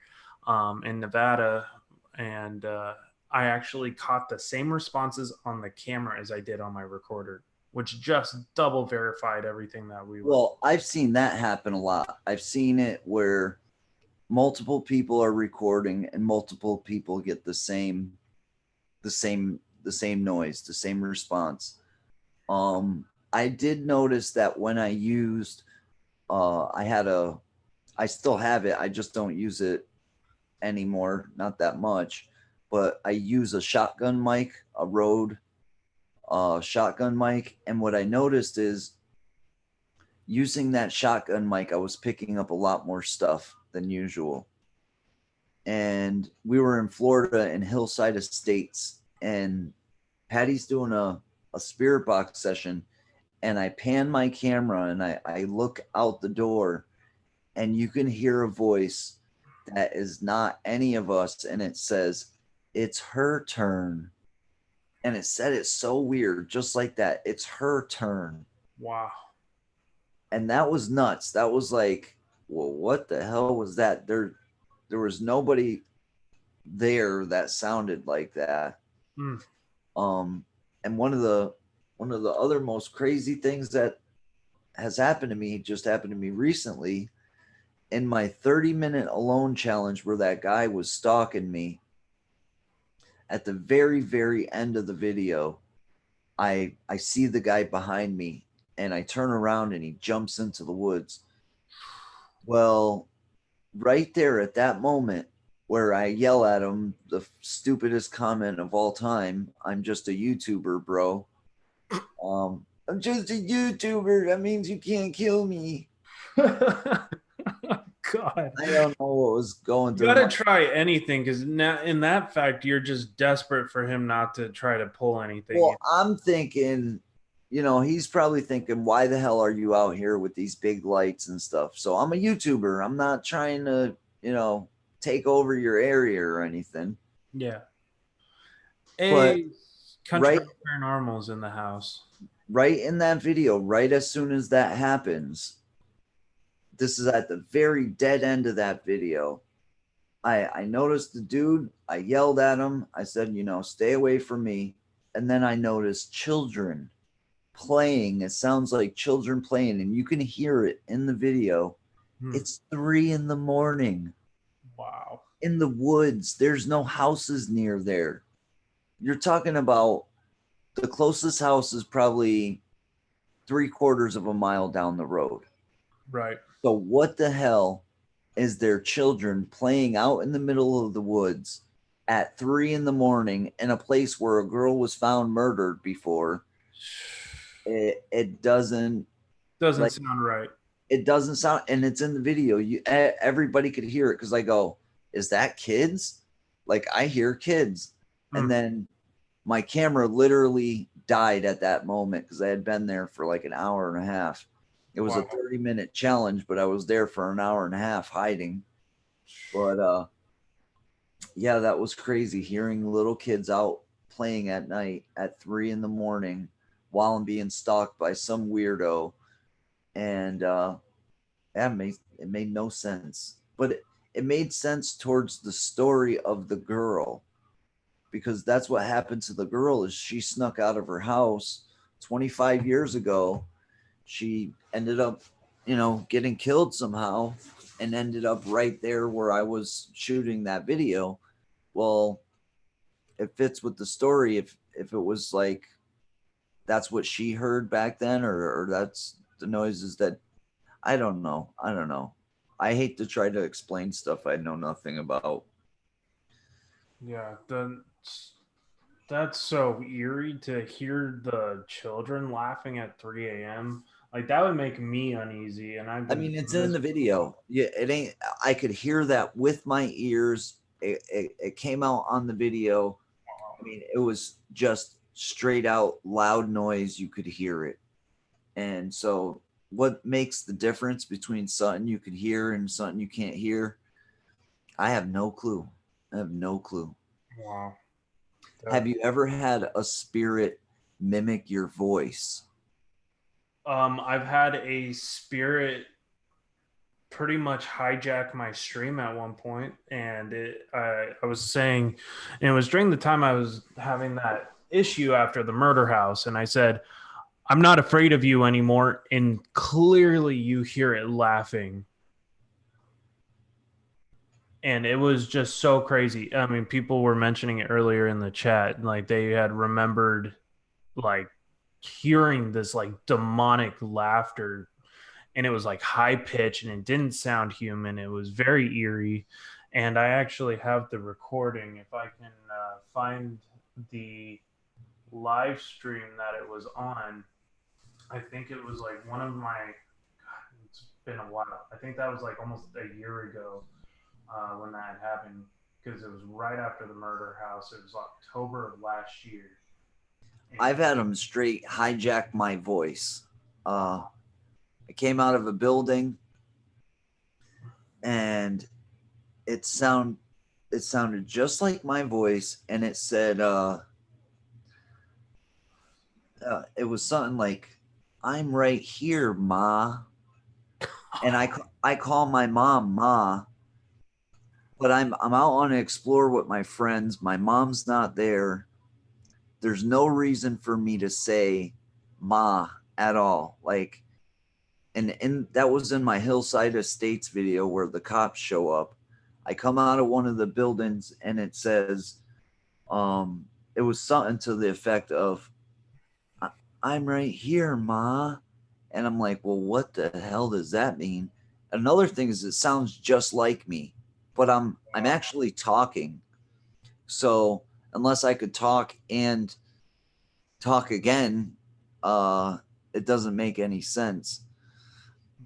in Nevada, and I actually caught the same responses on the camera as I did on my recorder, which just double verified everything that we were. Well, I've seen that happen a lot. I've seen it where multiple people are recording and multiple people get the same noise, the same response. I did notice that when I used I still have it, I just don't use it anymore, not that much, but I use a shotgun mic, a Rode shotgun mic, and what I noticed is using that shotgun mic, I was picking up a lot more stuff than usual. And we were in Florida in Hillside Estates, and Patty's doing a spirit box session, and I pan my camera and I look out the door, and you can hear a voice that is not any of us, and it says, "It's her turn." And it said it so weird, just like that. It's her turn. Wow. And that was nuts. That was like, well, what the hell was that? There was nobody there that sounded like that. And one of the other most crazy things that has happened to me just happened to me recently in my 30-minute alone challenge, where that guy was stalking me. At the very, very end of the video, I see the guy behind me, and I turn around and he jumps into the woods. Well, right there at that moment where I yell at him the stupidest comment of all time, "I'm just a YouTuber, bro." I'm just a YouTuber. That means you can't kill me. God, I don't know what was going you through. gotta try anything, because now in that fact you're just desperate for him not to try to pull anything. Well, I'm thinking, he's probably thinking, why the hell are you out here with these big lights and stuff? So I'm a YouTuber. I'm not trying to, take over your area or anything. Yeah. But Country Paranormal's in the house. Right in that video, right as soon as that happens, this is at the very dead end of that video. I noticed the dude. I yelled at him. I said, stay away from me. And then I noticed children playing. It sounds like children playing, and you can hear it in the video. It's 3 a.m. Wow. In the woods. There's no houses near there. You're talking about the closest house is probably 3/4 of a mile down the road. Right. So what the hell is their children playing out in the middle of the woods at 3 a.m. in a place where a girl was found murdered before? It doesn't sound right. It doesn't sound, and it's in the video. Everybody could hear it, because I go, is that kids? Like, I hear kids. And then my camera literally died at that moment, because I had been there for like an hour and a half. It was a 30-minute challenge, but I was there for an hour and a half hiding. But yeah, that was crazy, hearing little kids out playing at night at 3 a.m. while I'm being stalked by some weirdo. And it made no sense. But it made sense towards the story of the girl, because that's what happened to the girl. Is she snuck out of her house 25 years ago. She ended up, getting killed somehow, and ended up right there where I was shooting that video. Well, it fits with the story. If it was like that's what she heard back then, or that's the noises that I don't know. I don't know. I hate to try to explain stuff I know nothing about. Yeah, that's so eerie to hear the children laughing at 3 a.m. Like that would make me uneasy, and I've I been mean, it's through in this the video. Yeah, it ain't. I could hear that with my ears. It came out on the video. I mean, it was just straight out loud noise. You could hear it. And so, what makes the difference between something you could hear and something you can't hear? I have no clue. I have no clue. Wow. Have you ever had a spirit mimic your voice? I've had a spirit pretty much hijack my stream at one point, and I was saying, and it was during the time I was having that issue after the murder house, and I said, I'm not afraid of you anymore, and clearly you hear it laughing. And it was just so crazy. I mean, people were mentioning it earlier in the chat, like they had remembered like hearing this like demonic laughter, and it was like high pitch and it didn't sound human. It was very eerie. And I actually have the recording. If I can find the live stream that it was on, I think it was like one of my, God, it's been a while. I think that was like almost a year ago when that happened, because it was right after the murder house. It was October of last year. And I've had them straight hijack my voice. I came out of a building, and it sounded just like my voice, and it said it was something like, "I'm right here, Ma," and I call my mom Ma, but I'm out on an explore with my friends. My mom's not there. There's no reason for me to say Ma at all. Like, and that was in my Hillside Estates video where the cops show up. I come out of one of the buildings and it says, it was something to the effect of, "I'm right here, Ma." And I'm like, well, what the hell does that mean? Another thing is it sounds just like me, but I'm actually talking. So unless I could talk and talk again, it doesn't make any sense.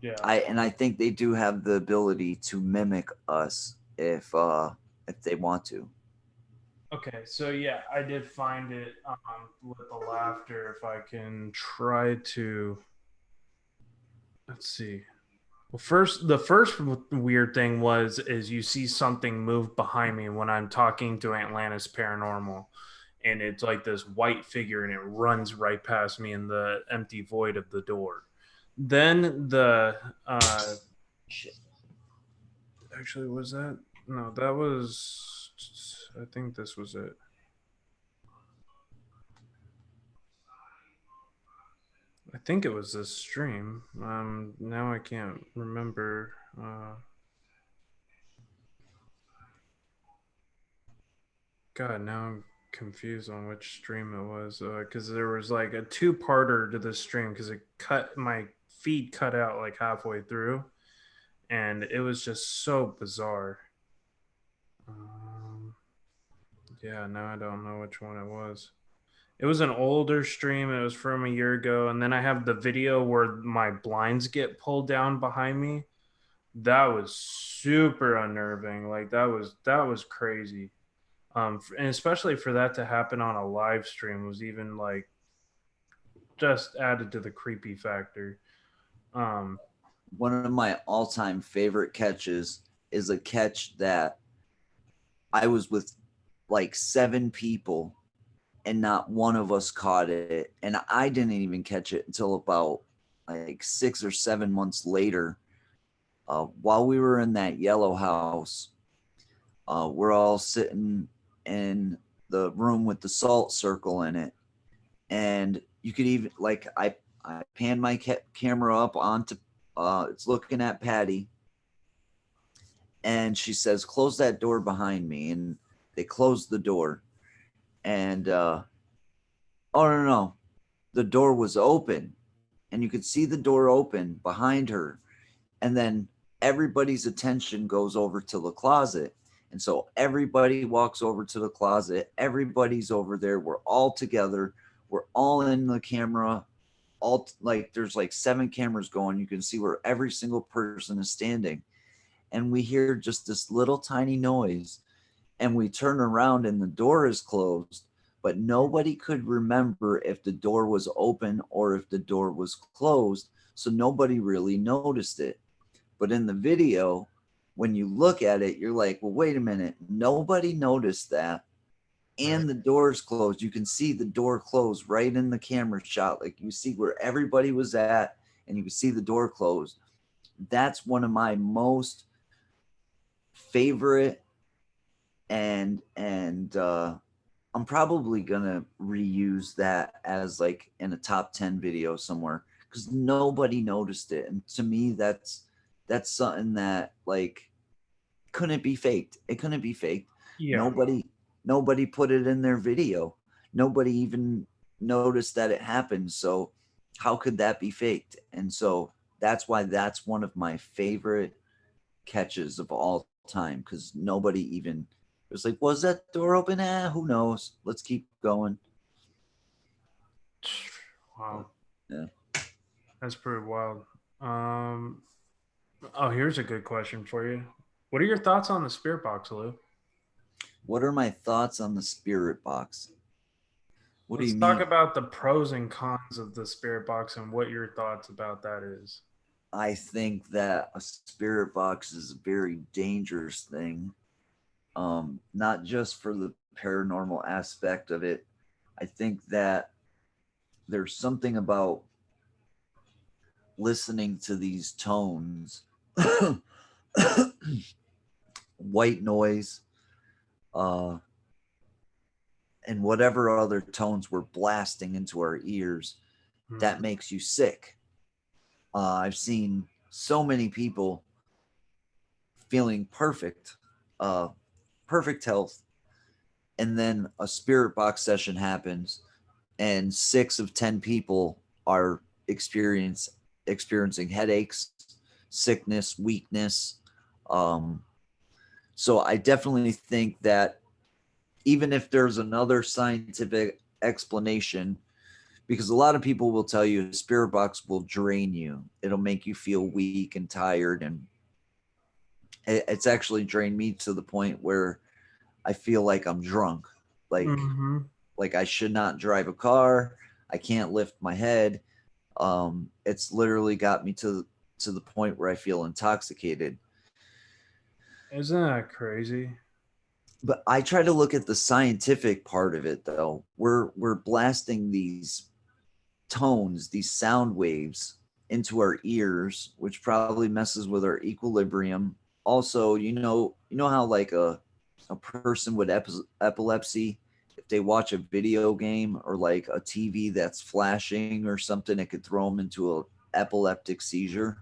yeah. I think they do have the ability to mimic us if they want to. Okay, so yeah, I did find it with the laughter. If I can try to, let's see. Well, the first weird thing is you see something move behind me when I'm talking to Atlantis Paranormal, and it's like this white figure, and it runs right past me in the empty void of the door. Then the Shit. actually, was that, no, that was, I think this was it. I think it was this stream. Now I can't remember. God, now I'm confused on which stream it was, because there was like a two-parter to the stream, because it cut, my feed cut out like halfway through, and it was just so bizarre. Yeah, now I don't know which one it was. It was an older stream. It was from a year ago, and then I have the video where my blinds get pulled down behind me. That was super unnerving. Like that was crazy. And especially for that to happen on a live stream was even like just added to the creepy factor. One of my all-time favorite catches is a catch that I was with like 7 people and not one of us caught it. And I didn't even catch it until about like 6 or 7 months later. While we were in that yellow house, we're all sitting in the room with the salt circle in it. And you could even, like, I panned my camera up onto, it's looking at Patty. And she says, "Close that door behind me." And they closed the door. And oh no, the door was open, and you could see the door open behind her, and then everybody's attention goes over to the closet. And so everybody walks over to the closet. Everybody's over there. We're all together. We're all in the camera. All like there's like 7 cameras going. You can see where every single person is standing. And we hear just this little tiny noise. And we turn around and the door is closed. But nobody could remember if the door was open or if the door was closed. So nobody really noticed it. But in the video, when you look at it, you're like, well, wait a minute. Nobody noticed that. And the door's closed. You can see the door closed right in the camera shot. Like you see where everybody was at and you can see the door closed. That's one of my most favorite and I'm probably gonna reuse that as like in a top 10 video somewhere because nobody noticed it. And to me, that's something that like couldn't be faked. It couldn't be faked. Yeah. Nobody put it in their video. Nobody even noticed that it happened. So how could that be faked? And so that's why that's one of my favorite catches of all time because nobody even was like, was that door open? Who knows? Let's keep going. Wow. Yeah. That's pretty wild. Oh, here's a good question for you. What are your thoughts on the spirit box, Lou? What are my thoughts on the spirit box? What do Let's you talk mean? about the pros and cons of the spirit box and what your thoughts about that is. I think that a spirit box is a very dangerous thing. Not just for the paranormal aspect of it. I think that there's something about listening to these tones, white noise, and whatever other tones we're blasting into our ears, that makes you sick. I've seen so many people feeling perfect, perfect health, and then a spirit box session happens, and 6 of 10 people are experiencing headaches, sickness, weakness. So I definitely think that even if there's another scientific explanation, because a lot of people will tell you a spirit box will drain you. It'll make you feel weak and tired. And it's actually drained me to the point where I feel like I'm drunk. Like I should not drive a car. I can't lift my head. It's literally got me to the point where I feel intoxicated. Isn't that crazy? But I try to look at the scientific part of it though. We're blasting these tones, these sound waves into our ears, which probably messes with our equilibrium. Also, you know how like a person with epilepsy, if they watch a video game or like a TV that's flashing or something, it could throw them into an epileptic seizure.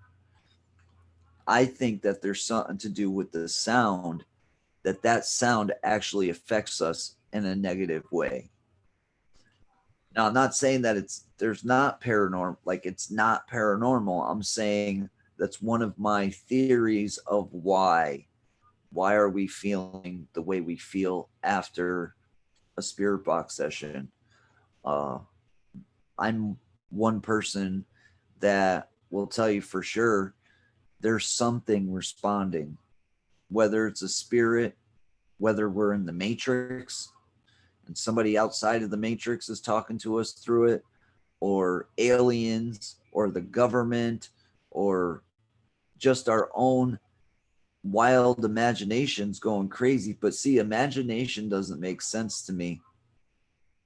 I think that there's something to do with the sound, that sound actually affects us in a negative way. Now, I'm not saying that there's not paranormal, like it's not paranormal. I'm saying that's one of my theories of why. Why are we feeling the way we feel after a spirit box session? I'm one person that will tell you for sure there's something responding, whether it's a spirit, whether we're in the matrix and somebody outside of the matrix is talking to us through it, or aliens, or the government, or just our own wild imaginations going crazy. But see, imagination doesn't make sense to me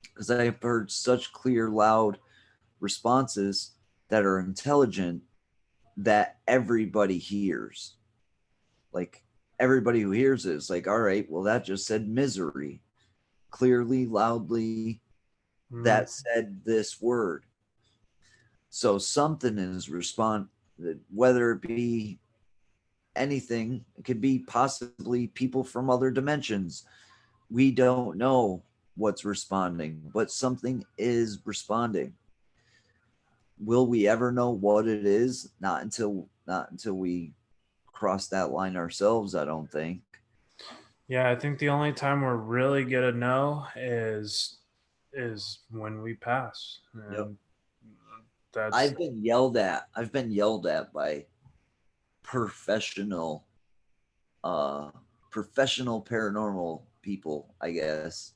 because I've heard such clear, loud responses that are intelligent that everybody hears. Like everybody who hears it is like, all right, well, that just said misery. Clearly, loudly, that said this word. So something is whether it be anything, it could be possibly people from other dimensions. We don't know what's responding, but something is responding. Will we ever know what it is? Not until we cross that line ourselves, I don't think. Yeah, I think the only time we're really gonna know is when we pass. And Yep. that's I've been yelled at by professional professional paranormal people, I guess.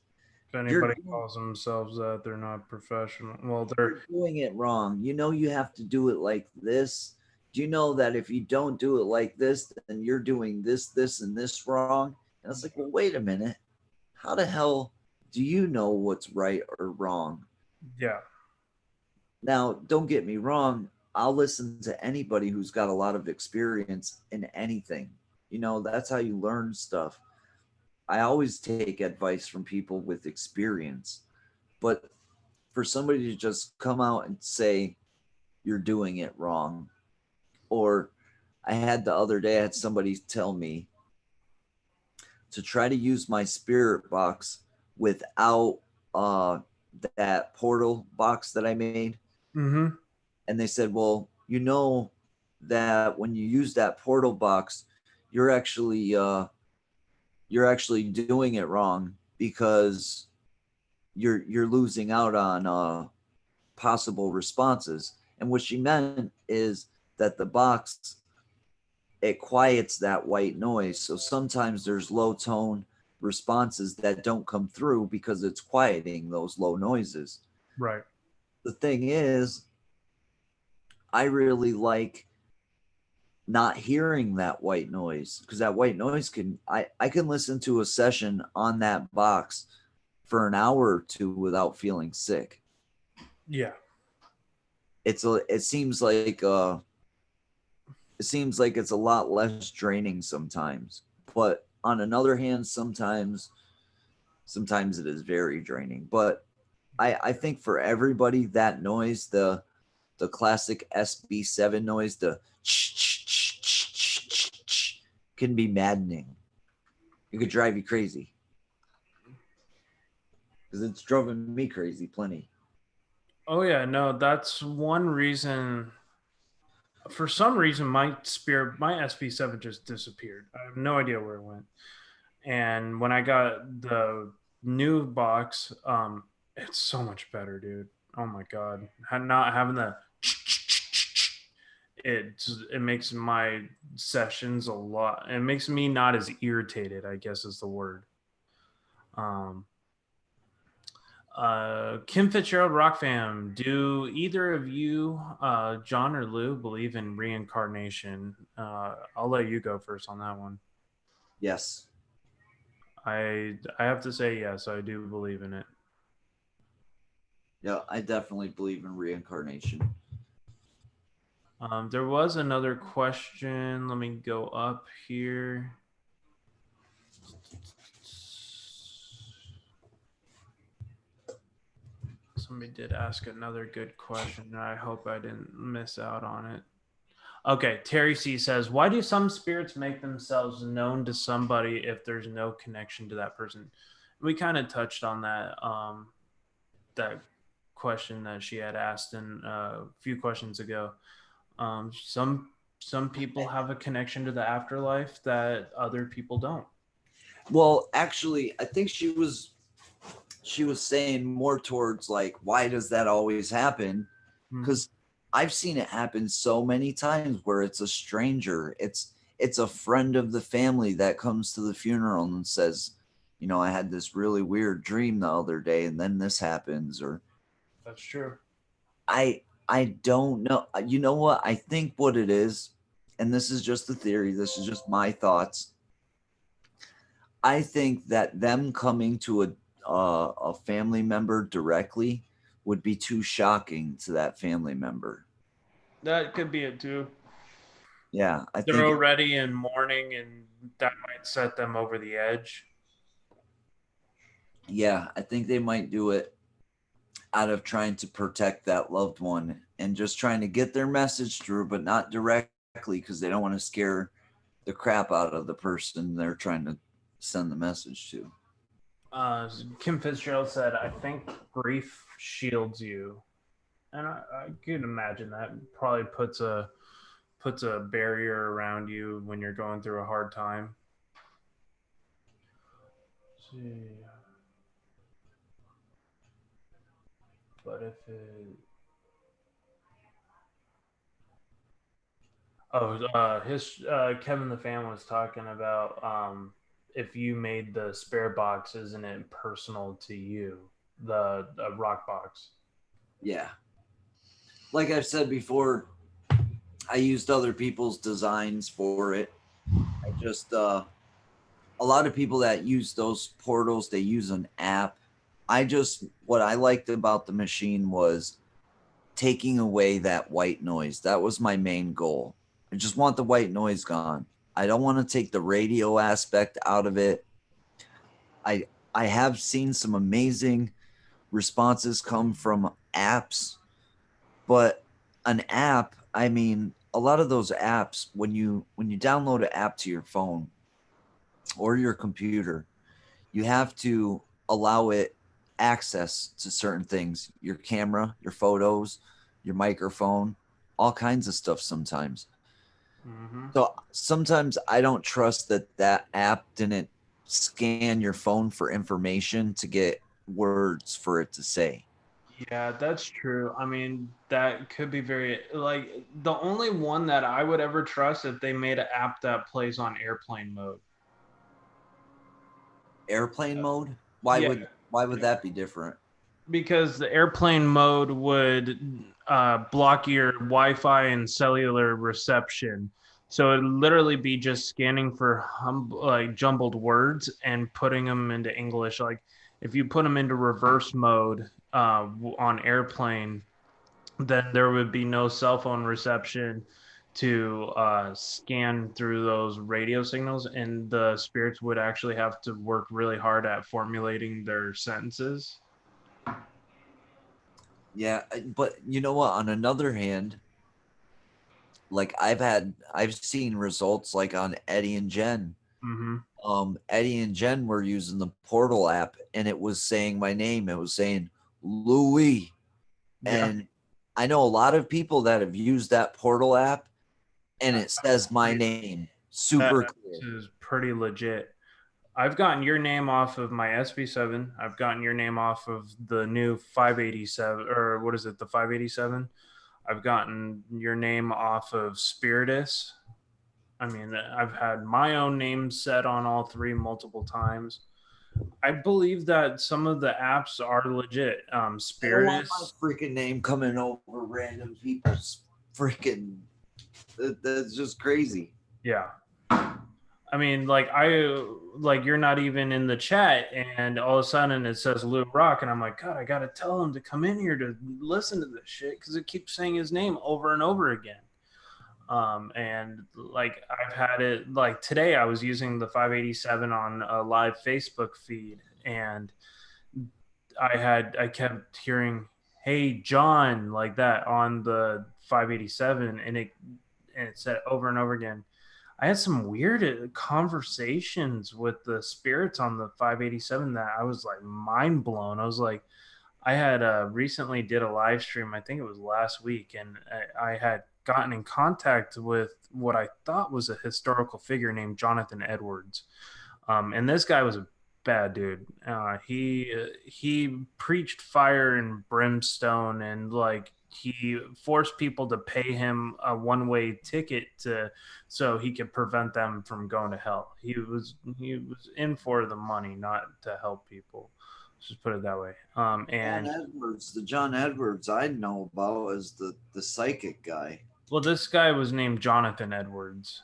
if anybody calls themselves that, they're not professional. Well, they're You're doing it wrong. You know you have to do it like this. Do you know that if you don't do it like this, then you're doing this, this, and this wrong? And it's like, well, wait a minute. How the hell do you know what's right or wrong? yeah. Now, don't get me wrong. I'll listen to anybody who's got a lot of experience in anything. You know, that's how you learn stuff. I always take advice from people with experience. But for somebody to just come out and say you're doing it wrong, or I had the other day, I had somebody tell me to try to use my spirit box without that portal box that I made. Mm-hmm. And they said, well, you know that when you use that portal box, you're actually doing it wrong because you're losing out on possible responses. And what she meant is that the box, it quiets that white noise. So sometimes there's low tone responses that don't come through because it's quieting those low noises. Right. The thing is, I really like not hearing that white noise, because that white noise I can listen to a session on that box for an hour or two without feeling sick. Yeah. It seems like it's a lot less draining sometimes, but on another hand, sometimes it is very draining. But I think for everybody, that noise, the classic SB7 noise, the can be maddening. It could drive you crazy, because it's driven me crazy plenty. Oh yeah, no, that's one reason. For some reason, my SP7 just disappeared. I have no idea where it went. And when I got the new box, it's so much better, dude. Oh my god, not having the it makes my sessions a lot. It makes me not as irritated, I guess is the word. Um, Kim Fitzgerald Rock Fam, do either of you, John or Lou, believe in reincarnation? I'll let you go first on that one. Yes. I have to say yes, I do believe in it. Yeah, I definitely believe in reincarnation. There was another question. Let me go up here. Somebody did ask another good question. I hope I didn't miss out on it. Okay, Terry C says, why do some spirits make themselves known to somebody if there's no connection to that person? We kind of touched on that question that she had asked in a few questions ago. Some people have a connection to the afterlife that other people don't. Well, actually, I think she was saying more towards like, why does that always happen? Because I've seen it happen so many times where it's a stranger, it's a friend of the family that comes to the funeral and says, you know, I had this really weird dream the other day, and then this happens. Or That's true. I don't know. You know what? I think what it is, and this is just a theory, this is just my thoughts. I think that them coming to a family member directly would be too shocking to that family member. That could be it too. Yeah, I They're think already in mourning, and that might set them over the edge. yeah, I think they might do it out of trying to protect that loved one and just trying to get their message through, but not directly, because they don't want to scare the crap out of the person they're trying to send the message to. Kim Fitzgerald said, "I think grief shields you," and I could imagine that probably puts a barrier around you when you're going through a hard time. Let's see, but if it his Kevin the Fan was talking about if you made the spare box, isn't it personal to you? The rock box. Yeah. Like I've said before, I used other people's designs for it. I just a lot of people that use those portals, they use an app. What I liked about the machine was taking away that white noise. That was my main goal. I just want the white noise gone. I don't want to take the radio aspect out of it. I have seen some amazing responses come from apps, but an app, I mean, a lot of those apps, when you download an app to your phone or your computer, you have to allow it access to certain things, your camera, your photos, your microphone, all kinds of stuff sometimes. Mm-hmm. So sometimes I don't trust that app didn't scan your phone for information to get words for it to say. Yeah, that's true. I mean, that could be very like the only one that I would ever trust if they made an app that plays on airplane mode. Airplane mode? Yeah, Why would that be different? because the airplane mode would block your Wi-Fi and cellular reception. So it'd literally be just scanning for like jumbled words and putting them into English. Like if you put them into reverse mode on airplane, then there would be no cell phone reception to scan through those radio signals, and the spirits would actually have to work really hard at formulating their sentences. Yeah, but you know what? On another hand, like I've seen results like on Eddie and Jen. Mm-hmm. Eddie and Jen were using the Portal app, and it was saying my name. It was saying Louis, Yeah, and I know a lot of people that have used that Portal app, and it says my name that super clear. is pretty legit. I've gotten your name off of my SB7. I've gotten your name off of the new 587, or what is it, the 587? I've gotten your name off of Spiritus. I mean, I've had my own name set on all three multiple times. I believe that some of the apps are legit. I don't want my Spiritus, freaking name coming over random people's freaking. That's just crazy. yeah. I mean, like you're not even in the chat, and all of a sudden it says Lou Rock, and I'm like, God, I gotta tell him to come in here to listen to this shit because it keeps saying his name over and over again. And like I've had it like today, I was using the 587 on a live Facebook feed, and I kept hearing, "Hey John," like that on the 587, and it said over and over again. I had some weird conversations with the spirits on the 587 that I was like mind blown. I was like, I had recently did a live stream, I think it was last week, and I had gotten in contact with what I thought was a historical figure named Jonathan Edwards. And this guy was a bad dude. He preached fire and brimstone, and like he forced people to pay him a one-way ticket to so he could prevent them from going to hell. He was in for the money, not to help people. Let's just put it that way. And The John Edwards I know about is the psychic guy. well, this guy was named Jonathan Edwards.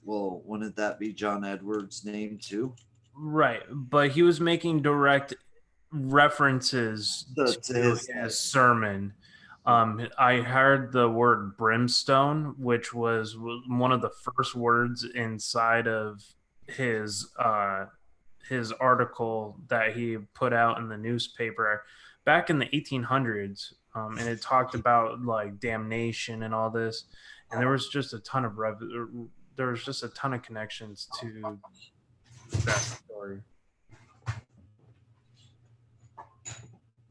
Well, wouldn't that be John Edwards' name too? Right, but he was making direct references To to his his sermon. I heard the word brimstone, which was one of the first words inside of his his article that he put out in the newspaper back in the 1800s, and it talked about like damnation and all this, and there was just a ton of there was just a ton of connections to that story.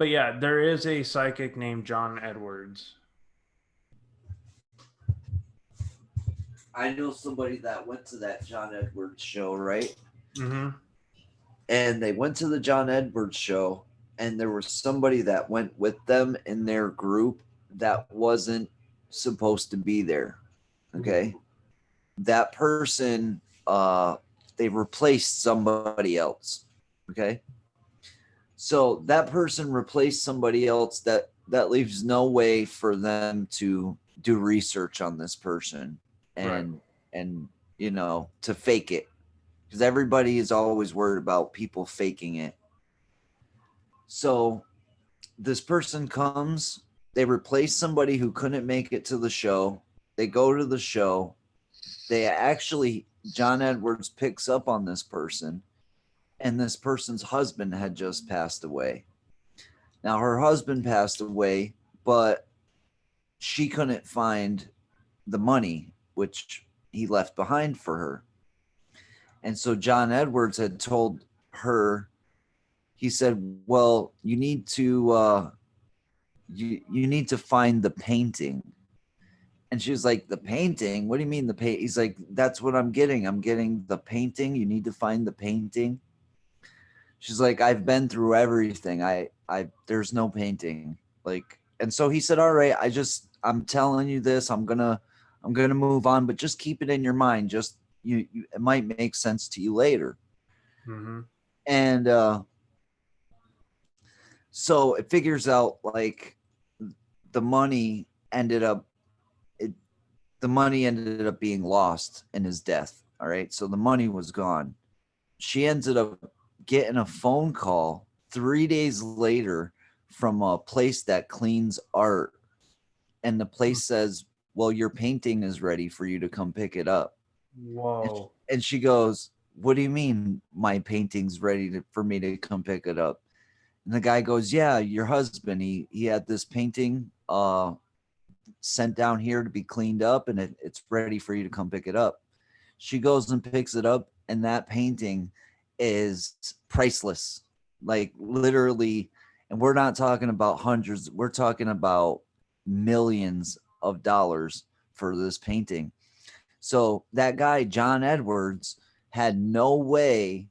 But yeah, there is a psychic named John Edwards. I know somebody that went to that John Edwards show, right? Mm-hmm. And they went to the John Edwards show, and there was somebody that went with them in their group that wasn't supposed to be there. Okay. That person, they replaced somebody else. Okay. So that person replaced somebody else that leaves no way for them to do research on this person and Right. and you know, to fake it, because everybody is always worried about people faking it. So this person comes, they replace somebody who couldn't make it to the show. They go to the show. They actually, John Edwards picks up on this person, and this person's husband had just passed away. Now, her husband passed away, but she couldn't find the money, which he left behind for her. And so John Edwards had told her, he said, well, you need to you need to find the painting. And she was like, the painting? What do you mean the paint? He's like, that's what I'm getting. I'm getting the painting. You need to find the painting. She's like, I've been through everything. There's no painting. Like, and so he said, all right, I'm telling you this. I'm gonna move on, but just keep it in your mind. Just it might make sense to you later. Mm-hmm. And so it figures out like the money ended up being lost in his death. All right. So the money was gone. She ended up getting a phone call 3 days later from a place that cleans art. And the place says, well, your painting is ready for you to come pick it up. Whoa. And she goes, what do you mean my painting's ready for me to come pick it up? And the guy goes, yeah, your husband, he had this painting sent down here to be cleaned up, and it's ready for you to come pick it up. She goes and picks it up, and that painting is priceless, like literally. And we're not talking about hundreds, we're talking about millions of dollars for this painting. So that guy, John Edwards, had no way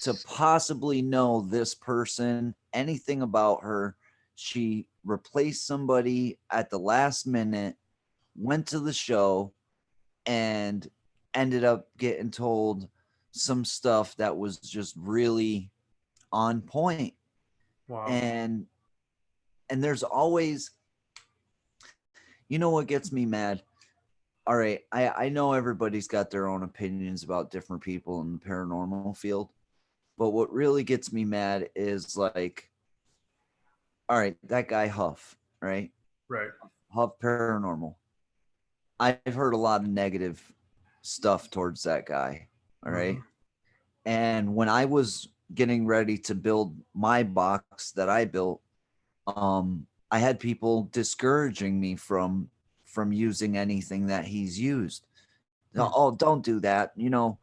to possibly know this person, anything about her. She replaced somebody at the last minute, went to the show, and ended up getting told some stuff that was just really on point. Wow. And there's always, you know what gets me mad? All right, I know everybody's got their own opinions about different people in the paranormal field, but what really gets me mad is like, all right, that guy Huff, right? Right. Huff Paranormal. I've heard a lot of negative stuff towards that guy. All right. Mm-hmm. And when I was getting ready to build my box that I built, I had people discouraging me from using anything that he's used. Oh, don't do that, you know.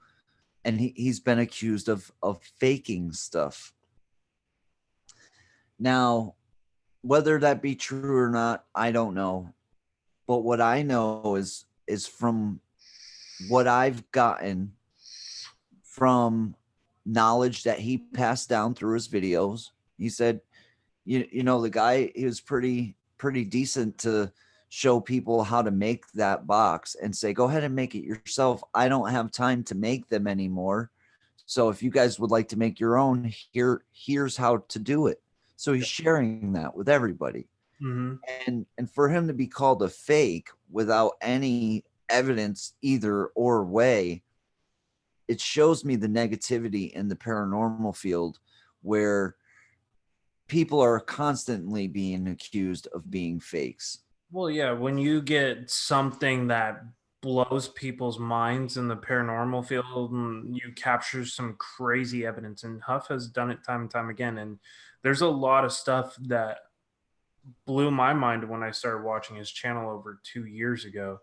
And he's been accused of faking stuff. Now, whether that be true or not, I don't know. But what I know is from what I've gotten from knowledge that he passed down through his videos. He said, you know, the guy, he was pretty decent to show people how to make that box and say, go ahead and make it yourself. I don't have time to make them anymore. So if you guys would like to make your own, here's how to do it. So he's sharing that with everybody. Mm-hmm. And for him to be called a fake without any evidence either or way, it shows me the negativity in the paranormal field, where people are constantly being accused of being fakes. Well, yeah, when you get something that blows people's minds in the paranormal field and you capture some crazy evidence, and Huff has done it time and time again. And there's a lot of stuff that blew my mind when I started watching his channel over 2 years ago.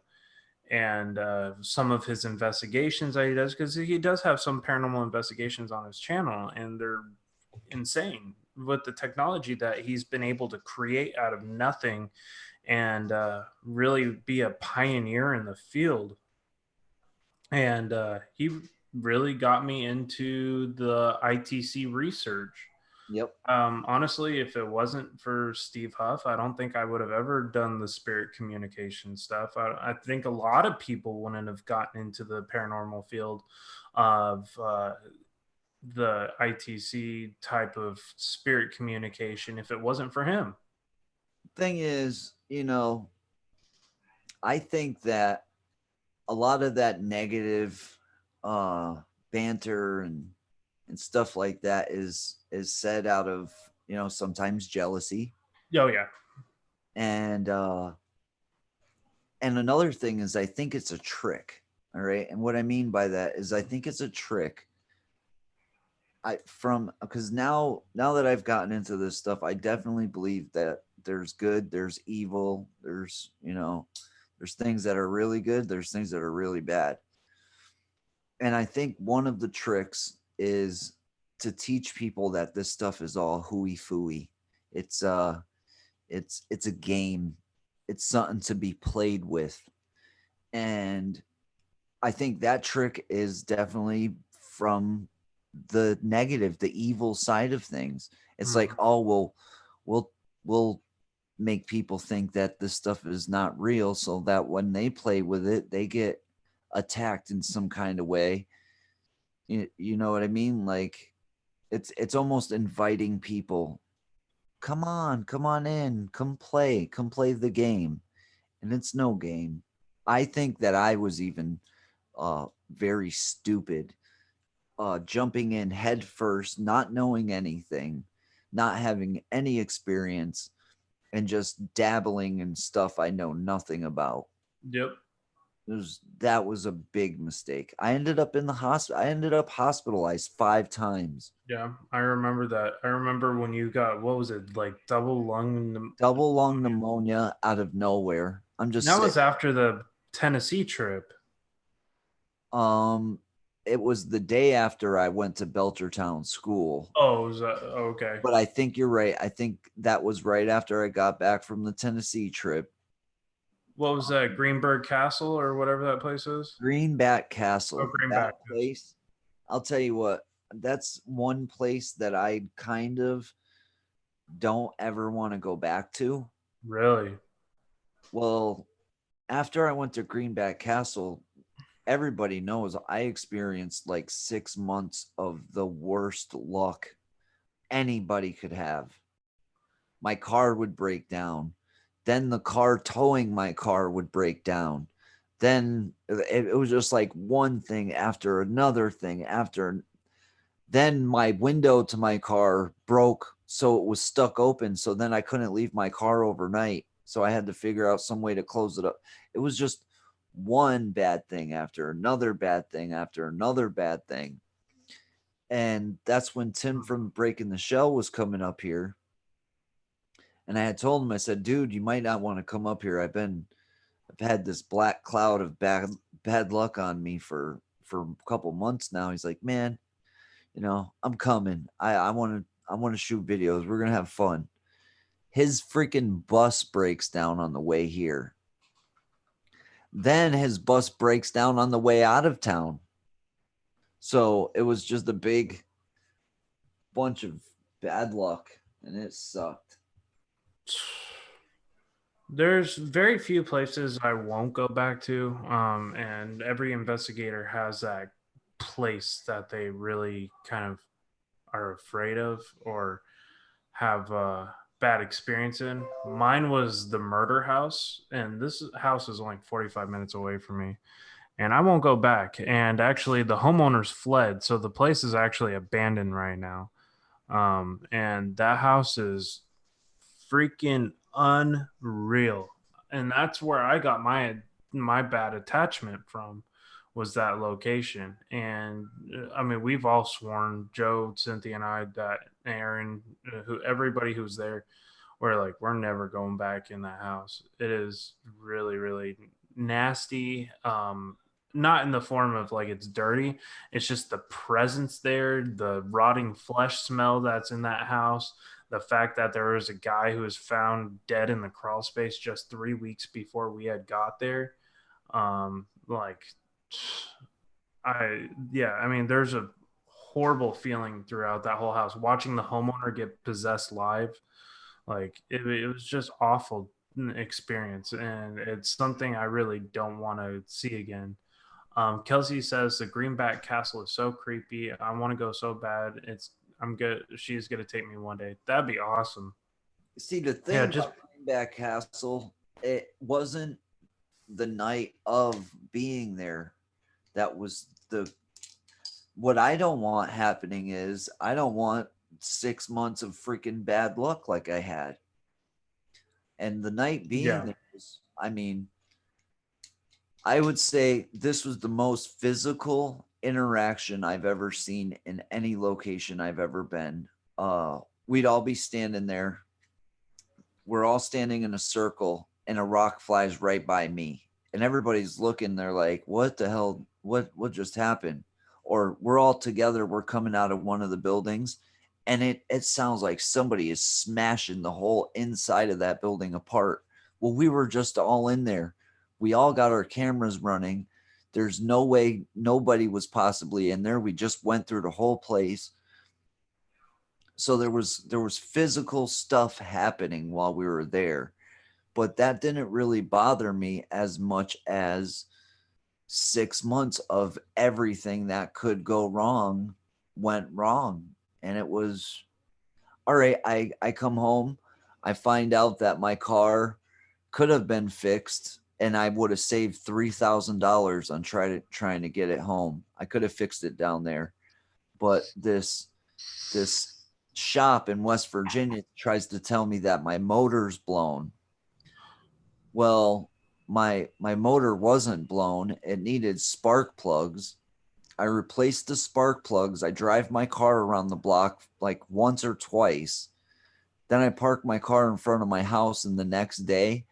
And some of his investigations that he does, because he does have some paranormal investigations on his channel, and they're insane. with the technology that he's been able to create out of nothing and really be a pioneer in the field. And he really got me into the ITC research. Yep. Honestly, if it wasn't for Steve Huff, I don't think I would have ever done the spirit communication stuff. I think a lot of people wouldn't have gotten into the paranormal field of the ITC type of spirit communication if it wasn't for him. Thing is, I think that a lot of that negative banter and stuff like that is said out of, sometimes jealousy. Oh yeah. And another thing is, I think it's a trick. All right. And what I mean by that is, I think it's a trick. Because now that I've gotten into this stuff, I definitely believe that there's good, there's evil, there's things that are really good, there's things that are really bad. And I think one of the tricks is to teach people that this stuff is all hooey fooey. It's a game. It's something to be played with. And I think that trick is definitely from the negative, the evil side of things. It's like, oh, we'll make people think that this stuff is not real, so that when they play with it, they get attacked in some kind of way. You know what I mean? Like, it's almost inviting people, come on in, come play the game. And it's no game. I think that I was even very stupid, jumping in head first, not knowing anything, not having any experience, and just dabbling in stuff I know nothing about. Yep. That was a big mistake. I ended up in the hospital. I ended up hospitalized 5 times. Yeah, I remember that. I remember when you got, what was it, like double lung Pneumonia out of nowhere. I'm just that sick. was after the Tennessee trip. It was the day after I went to Belchertown School. Oh, was that okay? But I think you're right. I think that was right after I got back from the Tennessee trip. What was that, Greenberg Castle or whatever that place is? Greenback Oh, Castle. Greenback. That place, I'll tell you what, that's one place that I kind of don't ever want to go back to. Really? Well, after I went to Greenback Castle, everybody knows I experienced like 6 months of the worst luck anybody could have. My car would break down. Then the car towing my car would break down. Then it was just like one thing after another thing after. Then my window to my car broke, so it was stuck open. So then I couldn't leave my car overnight. So I had to figure out some way to close it up. It was just one bad thing after another bad thing after another bad thing. And that's when Tim from Breaking the Shell was coming up here. And I had told him, I said, dude, you might not want to come up here. I've had this black cloud of bad luck on me for a couple months now. He's like, man, I'm coming. I want to shoot videos. We're going to have fun. His freaking bus breaks down on the way here. Then his bus breaks down on the way out of town. So it was just a big bunch of bad luck, and it sucked. There's very few places I won't go back to, and every investigator has that place that they really kind of are afraid of or have a bad experience in. Mine was the murder house, and this house is only 45 minutes away from me, and I won't go back. And actually, the homeowners fled, so the place is actually abandoned right now. And that house is freaking unreal, and that's where I got my bad attachment from, was that location. And I mean, we've all sworn, Joe, Cynthia, and I, that Aaron, who everybody who's there, we're like, we're never going back in that house. It is really, really nasty. not in the form of like it's dirty. It's just the presence there, the rotting flesh smell that's in that house, the fact that there was a guy who was found dead in the crawl space just 3 weeks before we had got there. Like I mean, there's a horrible feeling throughout that whole house. Watching the homeowner get possessed live, like it was just awful experience, and it's something I really don't want to see again. Kelsey says the Greenback Castle is so creepy. I want to go so bad. I'm good. She's gonna take me one day. That'd be awesome. See, the Yeah, thing just about Greenback Castle, it wasn't the night of being there. That was the what I don't want happening is I don't want 6 months of freaking bad luck like I had. And the night being yeah. there was, I mean, I would say this was the most physical interaction I've ever seen in any location I've ever been. We'd all be standing there. We're all standing in a circle, and a rock flies right by me, and everybody's looking. They're like, "What the hell? What just happened?" Or we're all together. We're coming out of one of the buildings, and it sounds like somebody is smashing the whole inside of that building apart. Well, we were just all in there. We all got our cameras running. There's no way nobody was possibly in there. We just went through the whole place. So there was physical stuff happening while we were there, but that didn't really bother me as much as 6 months of everything that could go wrong went wrong. And it was all right. I come home, I find out that my car could have been fixed, and I would have saved $3,000 on trying to get it home. I could have fixed it down there, but this shop in West Virginia tries to tell me that my motor's blown. Well, my motor wasn't blown. It needed spark plugs. I replaced the spark plugs. I drive my car around the block like once or twice. Then I park my car in front of my house, and the next day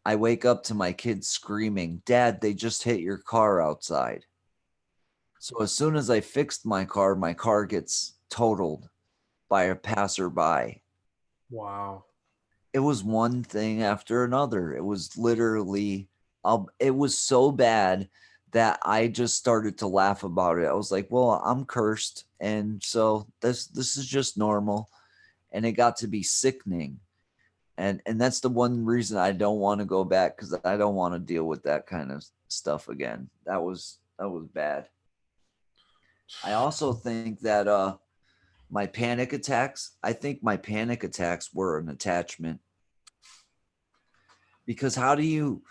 I wake up to my kids screaming, "Dad, they just hit your car outside." So as soon as I fixed my car gets totaled by a passerby. Wow. It was one thing after another. It was literally, it was so bad that I just started to laugh about it. I was like, well, I'm cursed. And so this is just normal. And it got to be sickening. And that's the one reason I don't want to go back, because I don't want to deal with that kind of stuff again. That was bad. I also think that my panic attacks, I think my panic attacks were an attachment, because how do you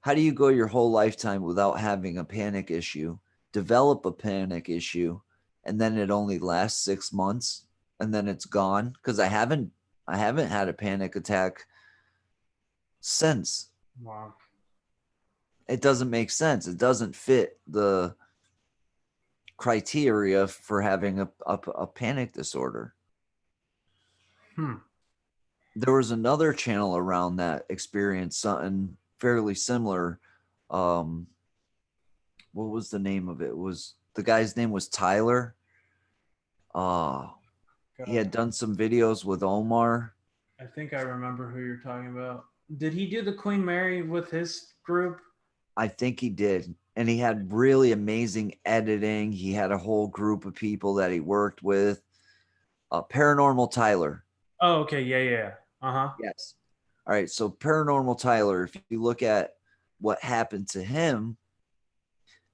go your whole lifetime without having a panic issue, develop a panic issue, and then it only lasts 6 months and then it's gone? Because I haven't had a panic attack since. Wow. It doesn't make sense. It doesn't fit the criteria for having a panic disorder. Hmm. There was another channel around that experienced something fairly similar. Um, what was the name of it? The guy's name was Tyler. Uh, he had done some videos with Omar. I think I remember who you're talking about. Did he do the Queen Mary with his group? I think he did. And he had really amazing editing. He had a whole group of people that he worked with. Paranormal Tyler. Oh, okay. Yeah, yeah. Uh-huh. Yes. All right. So Paranormal Tyler, if you look at what happened to him,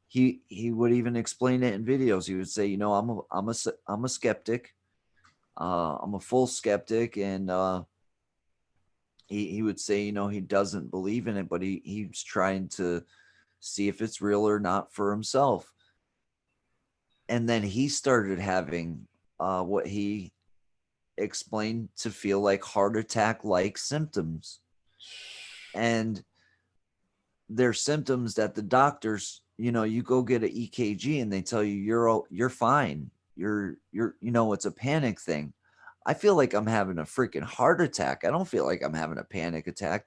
he would even explain it in videos. He would say, I'm a skeptic. I'm a full skeptic, and he would say, he doesn't believe in it, but he's trying to see if it's real or not for himself. And then he started having what he explained to feel like heart attack like symptoms. And they're symptoms that the doctors, you go get an EKG and they tell you you're fine. It's a panic thing. I feel like I'm having a freaking heart attack. I don't feel like I'm having a panic attack.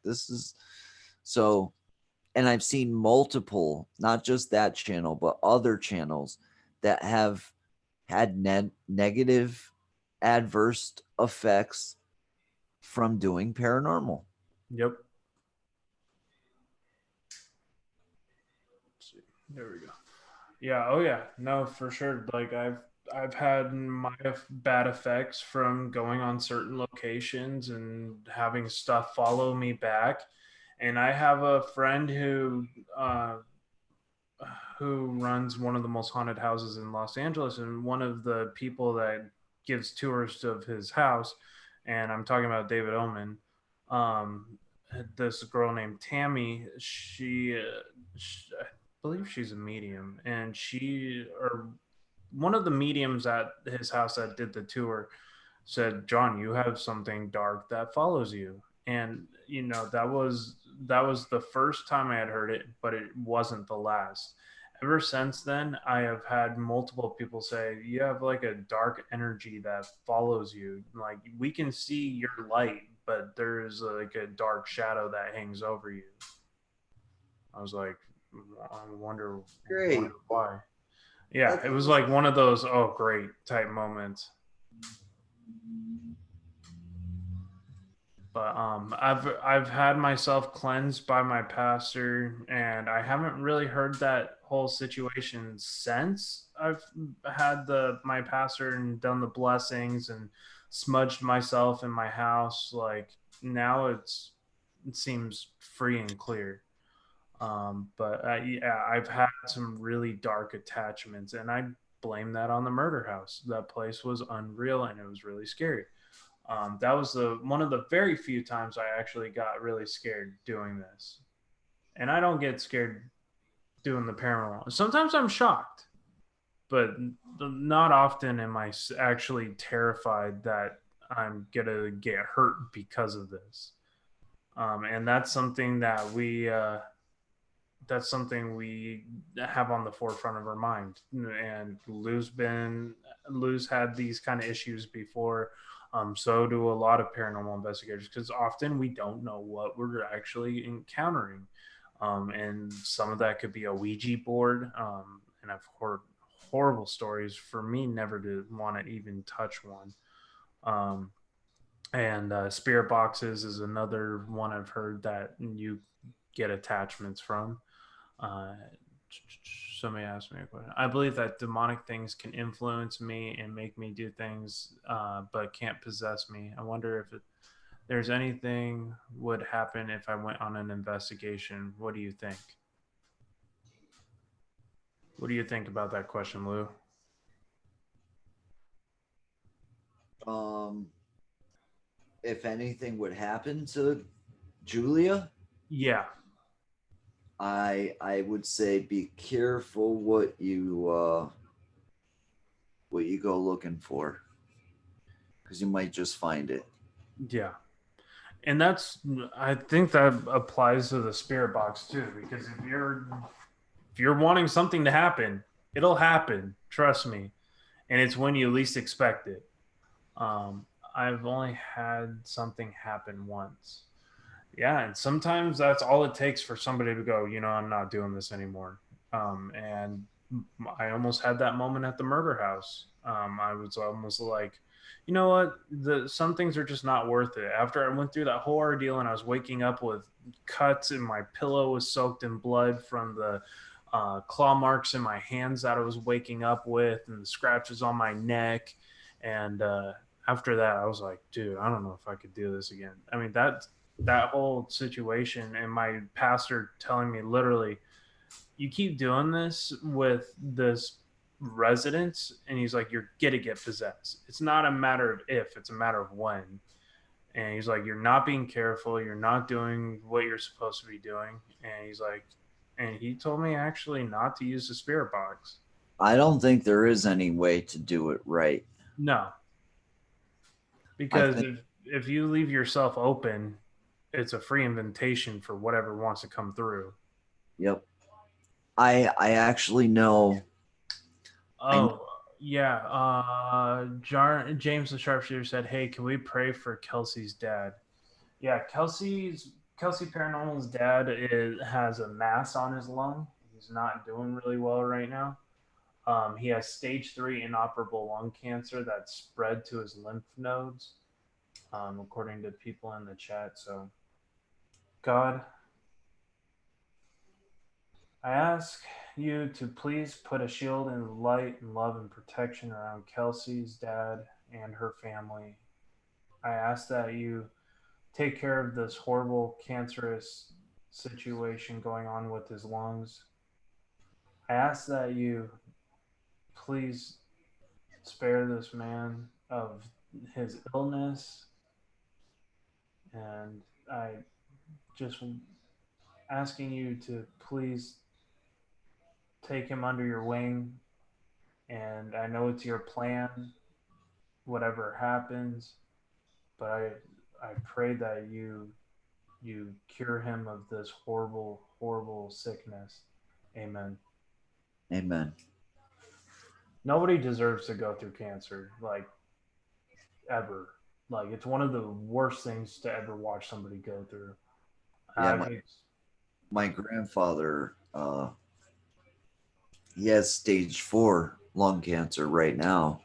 So And I've seen multiple, not just that channel, but other channels that have had negative adverse effects from doing paranormal. Yep. Let's see. There we go. Yeah. Oh yeah. No, for sure. Like I've had my bad effects from going on certain locations and having stuff follow me back. And I have a friend who runs one of the most haunted houses in Los Angeles, and one of the people that gives tours of his house, and I'm talking about David Oman. Um, this girl named Tammy, I believe she's a medium, and she or one of the mediums at his house that did the tour said, "John, you have something dark that follows you." And that was the first time I had heard it, but it wasn't the last. Ever since then, I have had multiple people say, "You have like a dark energy that follows you. Like we can see your light, but there is like a dark shadow that hangs over you." I was like, I wonder Great. why. Yeah, That's it was like one of those "oh great" type moments. But I've had myself cleansed by my pastor, and I haven't really heard that whole situation since I've had the my pastor and done the blessings and smudged myself in my house. Like now it seems free and clear. But yeah, I've had some really dark attachments, and I blame that on the murder house. That place was unreal, and it was really scary. That was the one of the very few times I actually got really scared doing this. And I don't get scared doing the paranormal. Sometimes I'm shocked, but not often am I actually terrified that I'm gonna get hurt because of this. And that's something we have on the forefront of our mind. And Lou's had these kind of issues before. So do a lot of paranormal investigators, because often we don't know what we're actually encountering. And some of that could be a Ouija board. And I've heard horrible stories for me never to want to even touch one. Um, and spirit boxes is another one I've heard that you get attachments from. Uh, Somebody asked me a question. I believe that demonic things can influence me and make me do things, but can't possess me. I wonder if there's anything would happen if I went on an investigation. What do you think? What do you think about that question, Lou? um if anything would happen to Julia, Yeah, I would say be careful what you go looking for, because you might just find it. yeah. And I think that applies to the spirit box too, because if you're wanting something to happen, it'll happen. Trust me. And it's when you least expect it. Um, I've only had something happen once. Yeah, and sometimes that's all it takes for somebody to go, I'm not doing this anymore. And I almost had that moment at the murder house. I was almost like, you know what? Some things are just not worth it. After I went through that whole ordeal and I was waking up with cuts and my pillow was soaked in blood from the claw marks in my hands that I was waking up with, and the scratches on my neck. And after that, I was like, dude, I don't know if I could do this again. I mean, that whole situation, and my pastor telling me literally, you keep doing this with this residence, and he's like, you're gonna get possessed. It's not a matter of if, it's a matter of when. And he's like, you're not being careful, you're not doing what you're supposed to be doing. And he's like, and he told me actually not to use the spirit box. I don't think there is any way to do it right. No, I because think, if you leave yourself open, it's a free invitation for whatever wants to come through. yep. I actually know. Oh, yeah. James the sharpshooter said, "Hey, can we pray for Kelsey's dad?" Yeah, Kelsey Paranormal's dad has a mass on his lung. He's not doing really well right now. He has stage 3 inoperable lung cancer that's spread to his lymph nodes, according to people in the chat. So, God, I ask you to please put a shield and light and love and protection around Kelsey's dad and her family. I ask that you take care of this horrible cancerous situation going on with his lungs. I ask that you please spare this man of his illness, and I just asking you to please take him under your wing. And I know it's your plan, whatever happens, but I pray that you cure him of this horrible sickness. Amen. Amen. Nobody deserves to go through cancer, like, ever. Like, it's one of the worst things to ever watch somebody go through. Yeah, my grandfather, he has stage 4 lung cancer right now.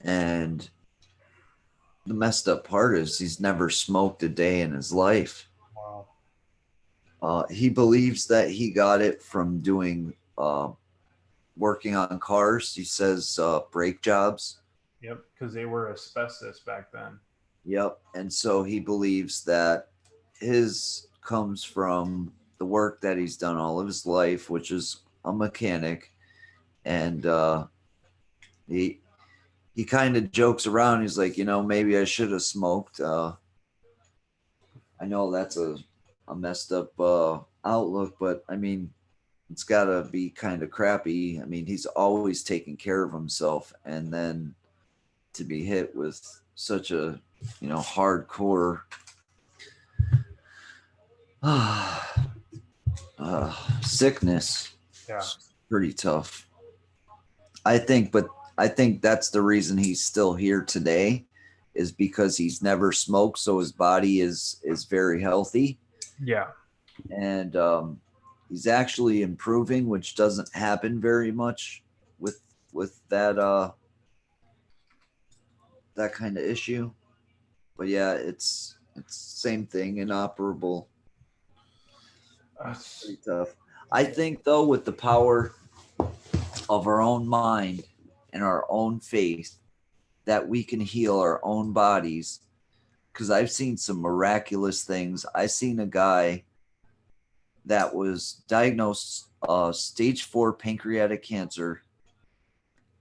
And the messed up part is he's never smoked a day in his life. Wow. He believes that he got it from doing working on cars. He says brake jobs. Yep, because they were asbestos back then. Yep. And so he believes that his comes from the work that he's done all of his life, which is a mechanic. And he kind of jokes around. He's like, maybe I should have smoked. I know that's a messed up outlook, but I mean, it's got to be kind of crappy. I mean, he's always taking care of himself, and then to be hit with such a, hardcore sickness. Yeah. Pretty tough. I think that's the reason he's still here today, is because he's never smoked, so his body is very healthy. Yeah. And he's actually improving, which doesn't happen very much with that that kind of issue. But yeah, it's same thing, inoperable. Pretty tough. I think though, with the power of our own mind and our own faith, that we can heal our own bodies. Because I've seen some miraculous things. I seen a guy that was diagnosed stage 4 pancreatic cancer,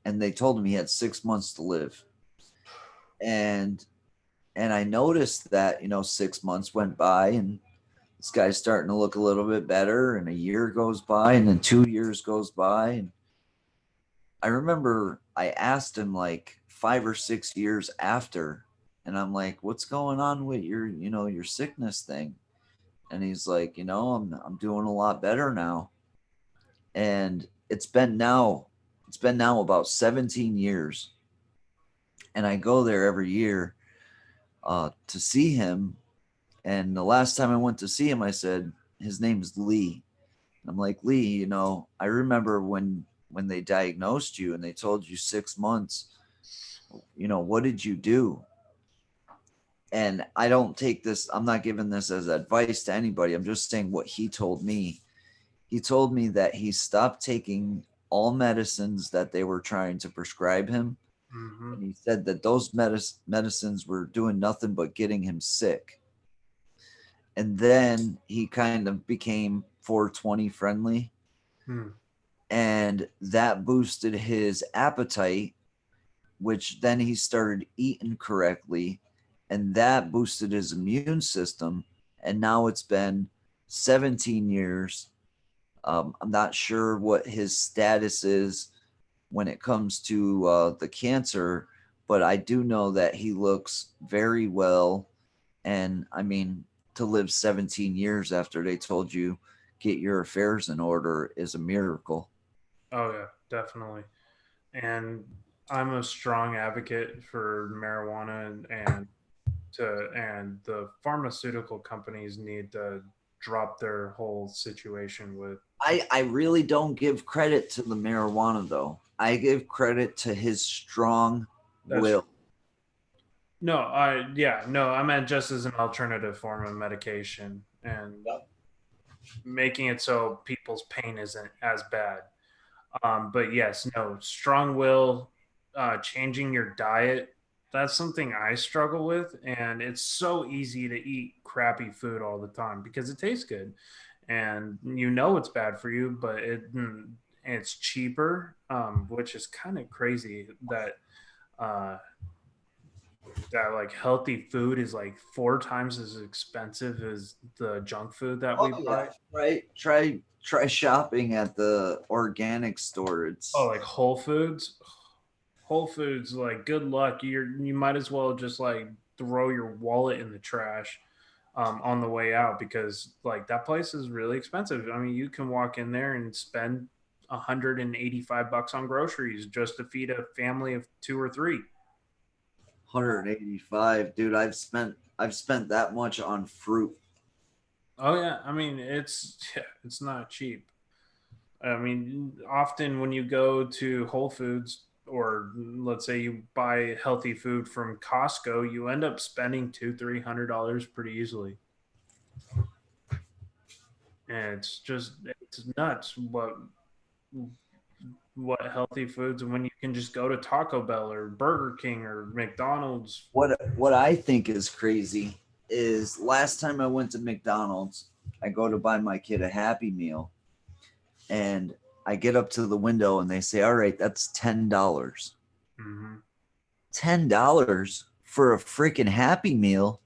and they told him he had 6 months to live. And I noticed that 6 months went by, and this guy's starting to look a little bit better, and a year goes by, and then 2 years goes by. And I remember I asked him like 5 or 6 years after, and I'm like, what's going on with your your sickness thing? And he's like, I'm doing a lot better now. And it's been now about 17 years. And I go there every year to see him. And the last time I went to see him, I said, his name's Lee. I'm like, Lee, I remember when they diagnosed you and they told you 6 months, what did you do? And I don't take this, I'm not giving this as advice to anybody. I'm just saying what he told me. He told me that he stopped taking all medicines that they were trying to prescribe him. Mm-hmm. And he said that those medicines were doing nothing but getting him sick. And then he kind of became 420 friendly. And that boosted his appetite, which then he started eating correctly. And that boosted his immune system. And now it's been 17 years. I'm not sure what his status is when it comes to the cancer, but I do know that he looks very well. And I mean, to live 17 years after they told you get your affairs in order is a miracle. Oh yeah, definitely. And I'm a strong advocate for marijuana and and the pharmaceutical companies need to drop their whole situation with. I really don't give credit to the marijuana though. I give credit to his strong will. No, I meant just as an alternative form of medication and making it so people's pain isn't as bad. But yes, no, strong will, changing your diet, that's something I struggle with. And it's so easy to eat crappy food all the time because it tastes good. And you know it's bad for you, but it's cheaper, which is kind of crazy uh, that like healthy food is like 4 times as expensive as the junk food that we buy. Right. Try shopping at the organic store. Oh, It's like Whole Foods. Whole Foods, like good luck. You might as well just like throw your wallet in the trash on the way out because like that place is really expensive. I mean, you can walk in there and spend $185 on groceries just to feed a family of 2 or 3. 185, dude. I've spent that much on fruit. Oh yeah, I mean it's not cheap. I mean, often when you go to Whole Foods or let's say you buy healthy food from Costco, you end up spending $200-300 pretty easily. And it's nuts what healthy foods and when you can just go to Taco Bell or Burger King or McDonald's. What I think is crazy is last time I went to McDonald's, I go to buy my kid a Happy Meal, and I get up to the window and they say, "All right, that's $10." Mm-hmm. $10 for a freaking Happy Meal.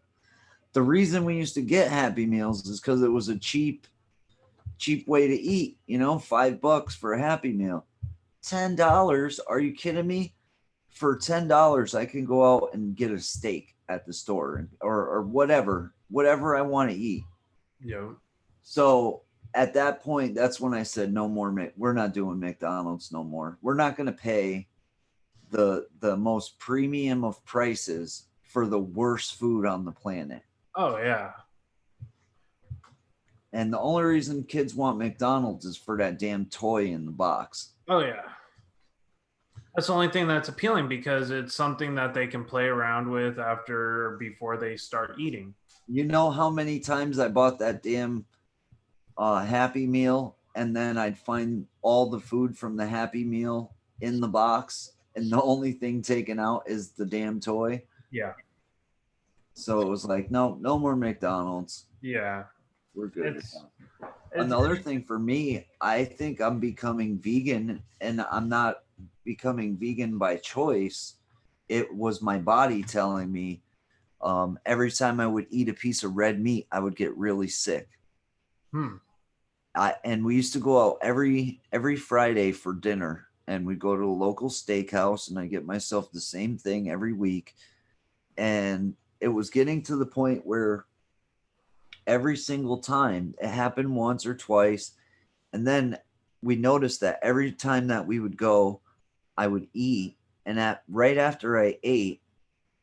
The reason we used to get Happy Meals is because it was a cheap way to eat. $5 for a Happy Meal. $10? Are you kidding me? For $10, I can go out and get a steak at the store or whatever I want to eat. Yo, So at that point, that's when I said, no more. We're not doing McDonald's no more. We're not going to pay the most premium of prices for the worst food on the planet. oh yeah, And the only reason kids want McDonald's is for that damn toy in the box. oh yeah. That's the only thing that's appealing because it's something that they can play around with after or before they start eating. You know how many times I bought that damn Happy Meal, and then I'd find all the food from the Happy Meal in the box, and the only thing taken out is the damn toy. Yeah, So it was like, no more McDonald's. yeah. We're good with It's, that. it's Another thing for me, I think I'm becoming vegan, and I'm not becoming vegan by choice. It was my body telling me every time I would eat a piece of red meat, I would get really sick. hmm. And we used to go out every Friday for dinner, and we'd go to a local steakhouse, and I get myself the same thing every week. And it was getting to the point where every single time it happened once or twice, and then we noticed that every time that we would go, I would eat, and right after I ate,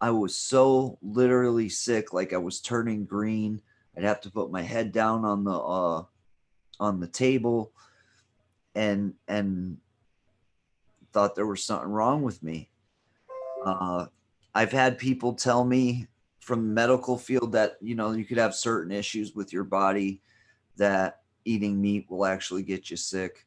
I was so literally sick, like I was turning green. I'd have to put my head down on the table, and thought there was something wrong with me. I've had people tell me from the medical field that you could have certain issues with your body that eating meat will actually get you sick.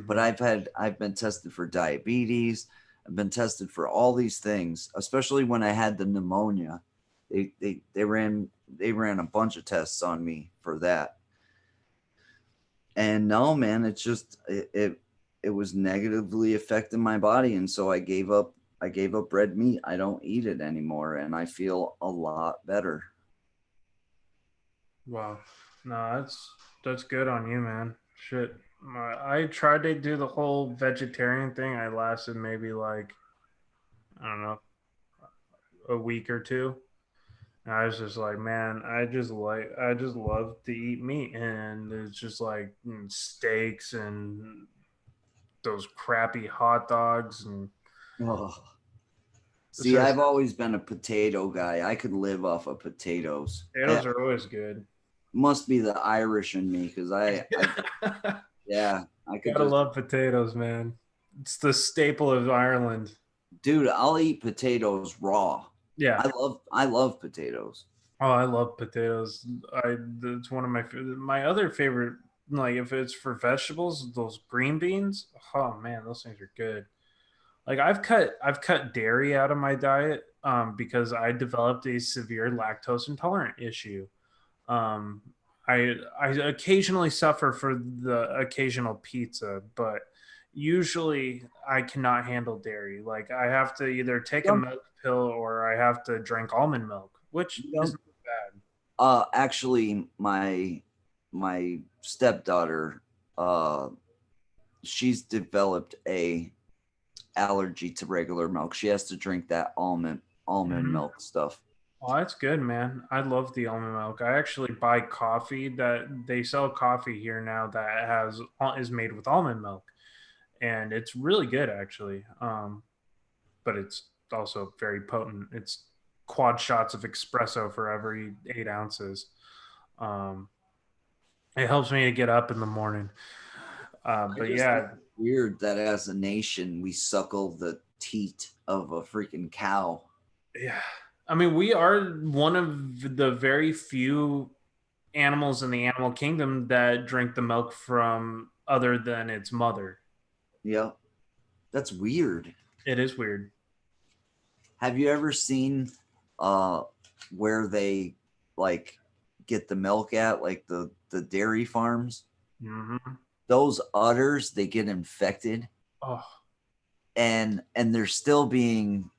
But I've been tested for diabetes. I've been tested for all these things, especially when I had the pneumonia. They ran a bunch of tests on me for that. And no, man, it's just it was negatively affecting my body, and so I gave up red meat. I don't eat it anymore, and I feel a lot better. Wow. No, that's good on you, man. Shit. I tried to do the whole vegetarian thing. I lasted maybe like I don't know, a week or two. And I was just like, man, I just love to eat meat and it's just like steaks and those crappy hot dogs and Oh. See, I've always been a potato guy. I could live off of potatoes. Potatoes are always good. Must be the Irish in me because yeah, I could Gotta just, love potatoes, man. It's the staple of Ireland. dude, I'll eat potatoes raw. Yeah. I love potatoes. Oh, I love potatoes. It's one of my other favorite. Like if it's for vegetables, those green beans. Oh man, those things are good. Like I've cut dairy out of my diet because I developed a severe lactose intolerant issue. Um, I occasionally suffer for the occasional pizza, but usually I cannot handle dairy. Like I have to either take a milk pill or I have to drink almond milk, which isn't bad. Actually, my stepdaughter, she's developed a allergy to regular milk. She has to drink that almond milk stuff. Oh, that's good, man. I love the almond milk. I actually buy coffee that they sell coffee here now that is made with almond milk, and it's really good actually. But it's also very potent. It's quad shots of espresso for every 8 ounces. Um, it helps me to get up in the morning. But yeah, Weird that as a nation we suckle the teat of a freaking cow. yeah. I mean, we are one of the very few animals in the animal kingdom that drink the milk from other than its mother. Yeah, that's weird. It is weird. Have you ever seen where they like get the milk at, like the dairy farms? Mm-hmm. Those udders, they get infected. Oh, and they're still being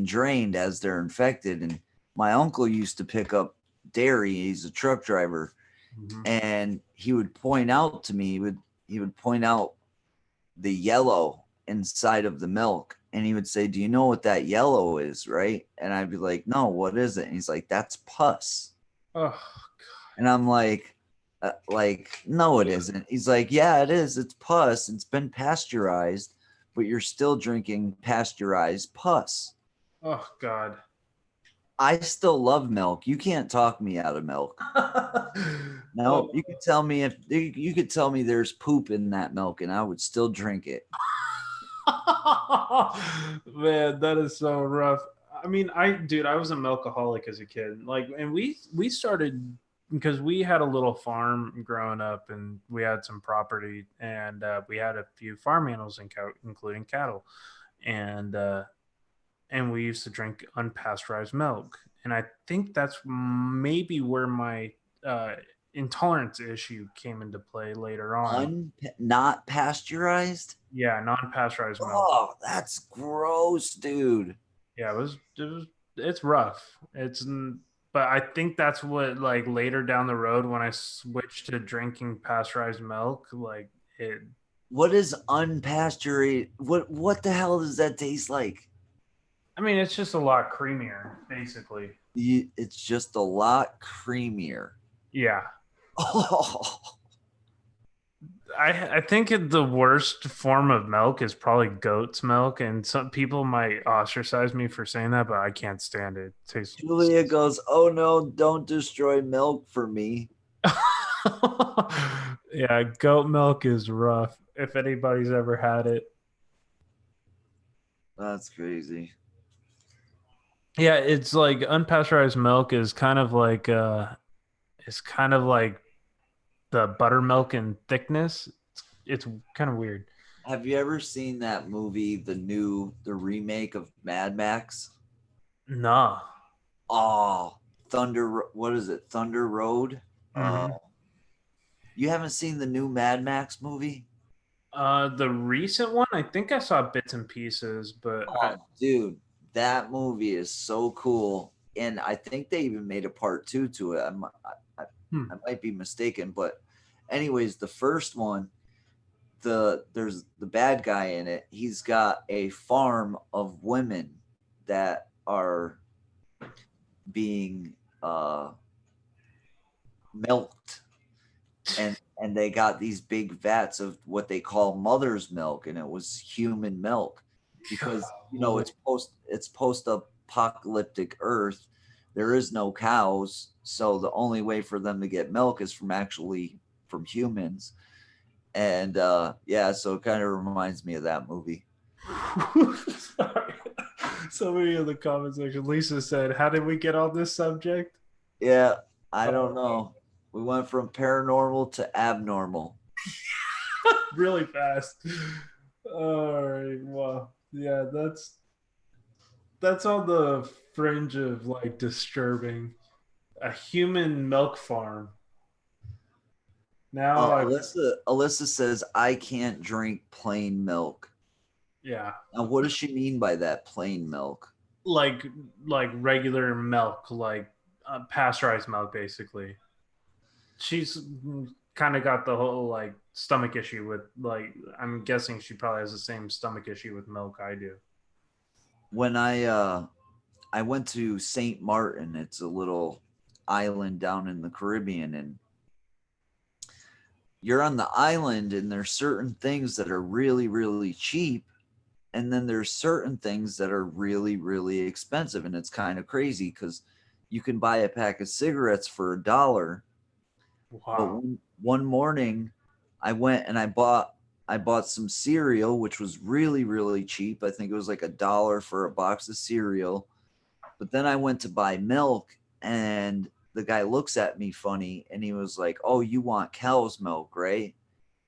drained as they're infected. And my uncle used to pick up dairy. He's a truck driver. mm-hmm. And he would point out to me, he would point out the yellow inside of the milk. And he would say, "Do you know what that yellow is?" Right. And I'd be like, "No, what is it?" And he's like, "That's pus." Oh, And I'm like, no, it isn't. He's like, "Yeah, it is. It's pus. It's been pasteurized, but you're still drinking pasteurized pus." oh God. I still love milk. You can't talk me out of milk. No, Oh. you could tell me there's poop in that milk and I would still drink it. Man, that is so rough. I mean, I was a milkaholic as a kid. Like, and we started because we had a little farm growing up, and we had some property, and we had a few farm animals, including cattle, and we used to drink unpasteurized milk, and I think that's maybe where my intolerance issue came into play later on. Not pasteurized? Yeah, non-pasteurized milk. Oh, that's gross, dude. Yeah, it's rough. But I think that's what, like, later down the road when I switched to drinking pasteurized milk, like it. What is unpasteurized? What the hell does that taste like? I mean, it's just a lot creamier, basically. It's just a lot creamier. Yeah. Oh. I think the worst form of milk is probably goat's milk, and some people might ostracize me for saying that, but I can't stand it. It tastes. Julia goes, "Oh no, don't destroy milk for me." Yeah, goat milk is rough. If anybody's ever had it. That's crazy. Yeah, it's like unpasteurized milk is kind of like it's kind of like the buttermilk in thickness. It's kind of weird. Have you ever seen that movie, the remake of Mad Max? Nah. Oh, what is it? Thunder Road? Mm-hmm. You haven't seen the new Mad Max movie? The recent one, I think I saw bits and pieces, but Dude, that movie is so cool. And I think they even made a part 2 to it. I might be mistaken, but anyways, the first one, there's the bad guy in it. He's got a farm of women that are being milked, and they got these big vats of what they call mother's milk, and it was human milk. because it's post-apocalyptic Earth. There is no cows, so the only way for them to get milk is from humans. And yeah, so it kind of reminds me of that movie. Sorry. Somebody in the comment section, Lisa said, "How did we get on this subject?" Yeah, I don't know. We went from paranormal to abnormal. Really fast. All right. Well, yeah, that's on the fringe of like disturbing. A human milk farm. Now Alyssa says I can't drink plain milk. yeah, Now, what does she mean by that, plain milk? like regular milk, like pasteurized milk, basically. She's kind of got the whole like stomach issue with like. I'm guessing she probably has the same stomach issue with milk I do. When I went to St. Martin, it's a little island down in the Caribbean, and you're on the island, and there's certain things that are really, really cheap, and then there's certain things that are really, really expensive. And it's kind of crazy because you can buy a pack of cigarettes for $1. But Wow. one morning I went and I bought some cereal, which was really, really cheap. I think it was like $1 for a box of cereal. But then I went to buy milk, and the guy looks at me funny, and he was like, "Oh, you want cow's milk, right?"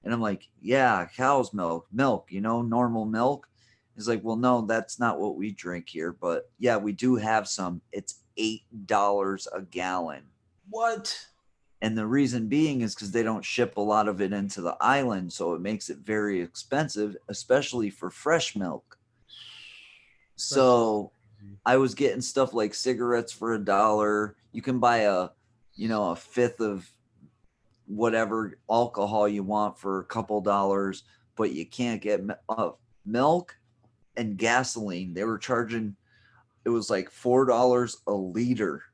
And I'm like, "Yeah, cow's milk, normal milk." He's like, "Well, no, that's not what we drink here, but yeah, we do have some. It's $8 a gallon." What? And the reason being is because they don't ship a lot of it into the island, so it makes it very expensive, especially for fresh milk. That's So I was getting stuff like cigarettes for $1. You can buy a fifth of whatever alcohol you want for a couple dollars, but you can't get milk and gasoline. They were charging, it was like $4 a liter.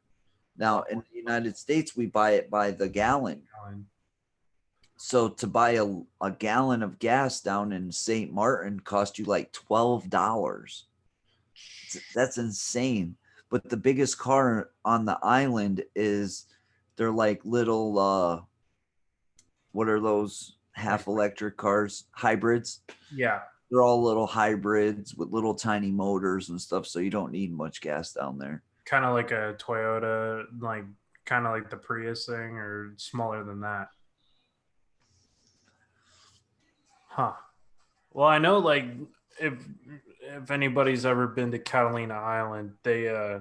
Now in the United States, we buy it by the gallon. So to buy a gallon of gas down in St. Martin cost you like $12. That's insane. But the biggest car on the island is they're like little what are those half electric cars? Hybrids. Yeah. They're all little hybrids with little tiny motors and stuff, so you don't need much gas down there. Kind of like a Toyota, like kind of like the Prius thing, or smaller than that. Huh. Well, I know like if if anybody's ever been to Catalina Island, they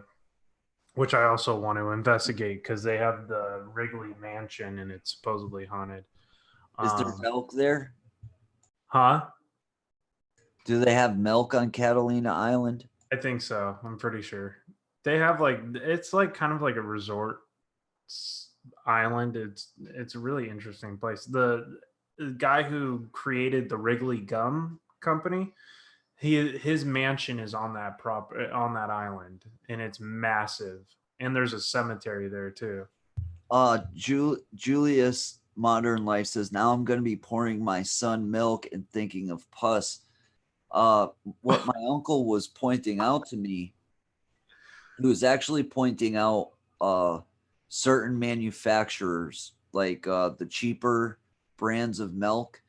which I also want to investigate because they have the Wrigley Mansion and it's supposedly haunted. Is there milk there? Huh? Do they have milk on Catalina Island? I think so. I'm pretty sure. They have like it's like kind of like a resort island. It's a really interesting place. The guy who created the Wrigley Gum Company, his mansion is on that island, and it's massive. And there's a cemetery there too. Julius Modern Life says, now I'm going to be pouring my son milk and thinking of pus. What my uncle was pointing out to me, he was actually pointing out certain manufacturers, like the cheaper brands of milk.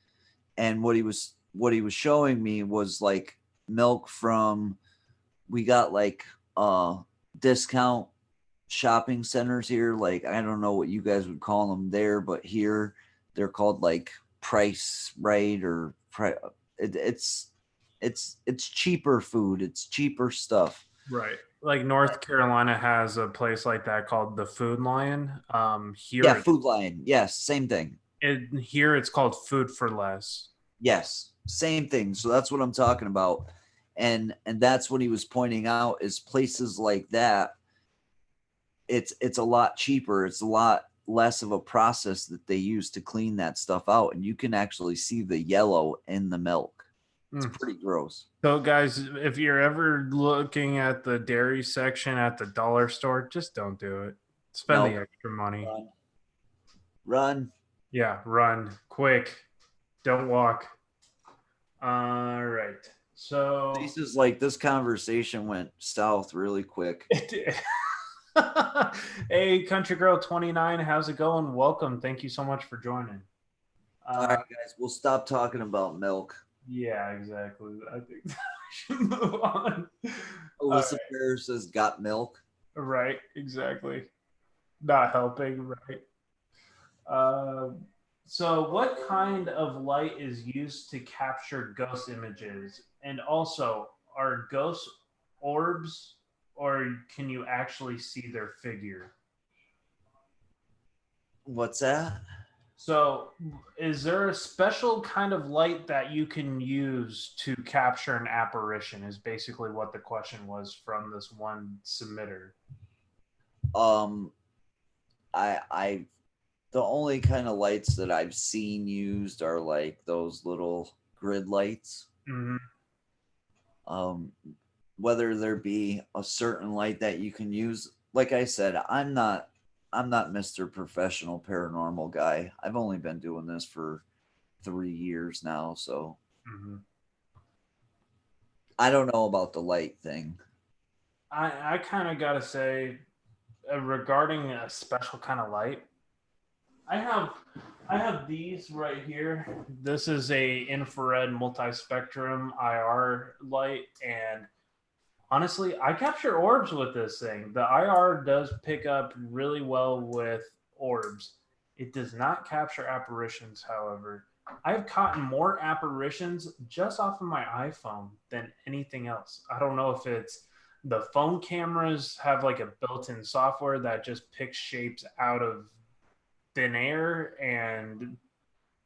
And what he was showing me was like milk from, we got like discount shopping centers here. Like, I don't know what you guys would call them there, but here they're called like Price Right, or it's cheaper food. It's cheaper stuff. Right. Like North Carolina has a place like that called the Food Lion. Here, Yeah, Food Lion. Yes, same thing. here it's called Food for Less. Yes, same thing. So that's what I'm talking about. And that's what he was pointing out, is places like that, it's a lot cheaper. It's a lot less of a process that they use to clean that stuff out, and you can actually see the yellow in the milk. It's pretty gross. So guys, if you're ever looking at the dairy section at the dollar store, just don't do it. Spend the extra money. Run. Yeah, run quick. Don't walk. All right. So This is like this conversation went south really quick. it did. Hey, Country Girl 29, how's it going? Welcome. Thank you so much for joining. All right, guys, we'll stop talking about milk. Yeah, exactly. I think we should move on. Alyssa Fair says, "Got milk." Right, exactly. Not helping, right? So, what kind of light is used to capture ghost images? And also, are ghosts orbs, or can you actually see their figure? What's that? So, is there a special kind of light that you can use to capture an apparition? Is basically what the question was from this one submitter. I the only kind of lights that I've seen used are like those little grid lights. Mm-hmm. Whether there be a certain light that you can use, like I said, I'm not Mr. Professional Paranormal guy. I've only been doing this for 3 years now, so Mm-hmm. I don't know about the light thing. I kind of gotta say, regarding a special kind of light, I have these right here. This is a infrared multispectrum IR light, and honestly, I capture orbs with this thing. The IR does pick up really well with orbs. It does not capture apparitions, however. I've caught more apparitions just off of my iPhone than anything else. I don't know if it's the phone cameras have like a built-in software that just picks shapes out of thin air and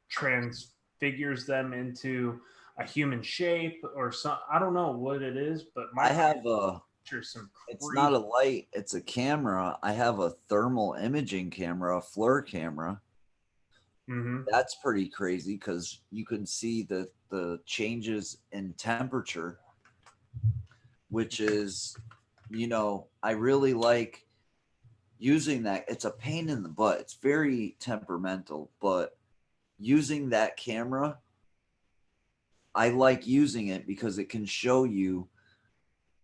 transfigures them into a human shape or some. I don't know what it is, but my I have a some it's creep. not a light, it's a camera. I have a thermal imaging camera, a FLIR camera. Mm-hmm. That's pretty crazy because you can see the changes in temperature, which is, I really like using that. It's a pain in the butt. It's very temperamental, but using that camera, I like using it because it can show you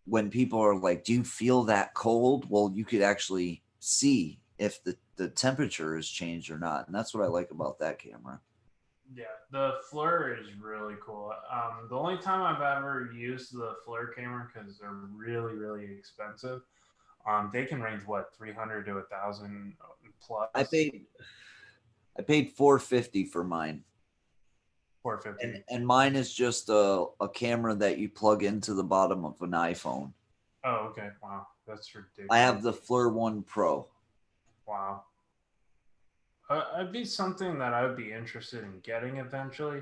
when people are like, "Do you feel that cold?" Well, you could actually see if the temperature has changed or not. And that's what I like about that camera. Yeah, the FLIR is really cool. The only time I've ever used the FLIR camera, because they're really, really expensive. They can range what, 300 to 1,000 plus. I paid $450 for mine. 450. And mine is just a camera that you plug into the bottom of an iPhone. Oh, okay. Wow, that's ridiculous. I have the FLIR 1 Pro. Wow. It'd be something that I would be interested in getting eventually.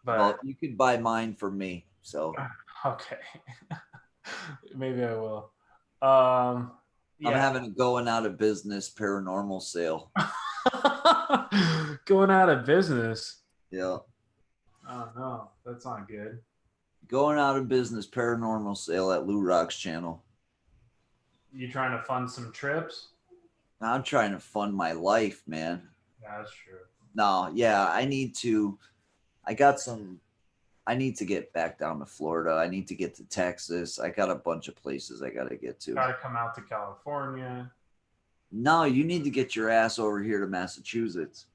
But Well, you could buy mine from me. So okay, maybe I will. Yeah. I'm having a going out of business paranormal sale. Going out of business. Yeah. Oh no, that's not good. Going out of business paranormal sale at Lou Rock's channel. You trying to fund some trips? I'm trying to fund my life, man. Yeah, that's true. No, yeah, I need to get back down to Florida. I need to get to Texas. I got a bunch of places I got to get to. Got to come out to California. No, you need to get your ass over here to Massachusetts.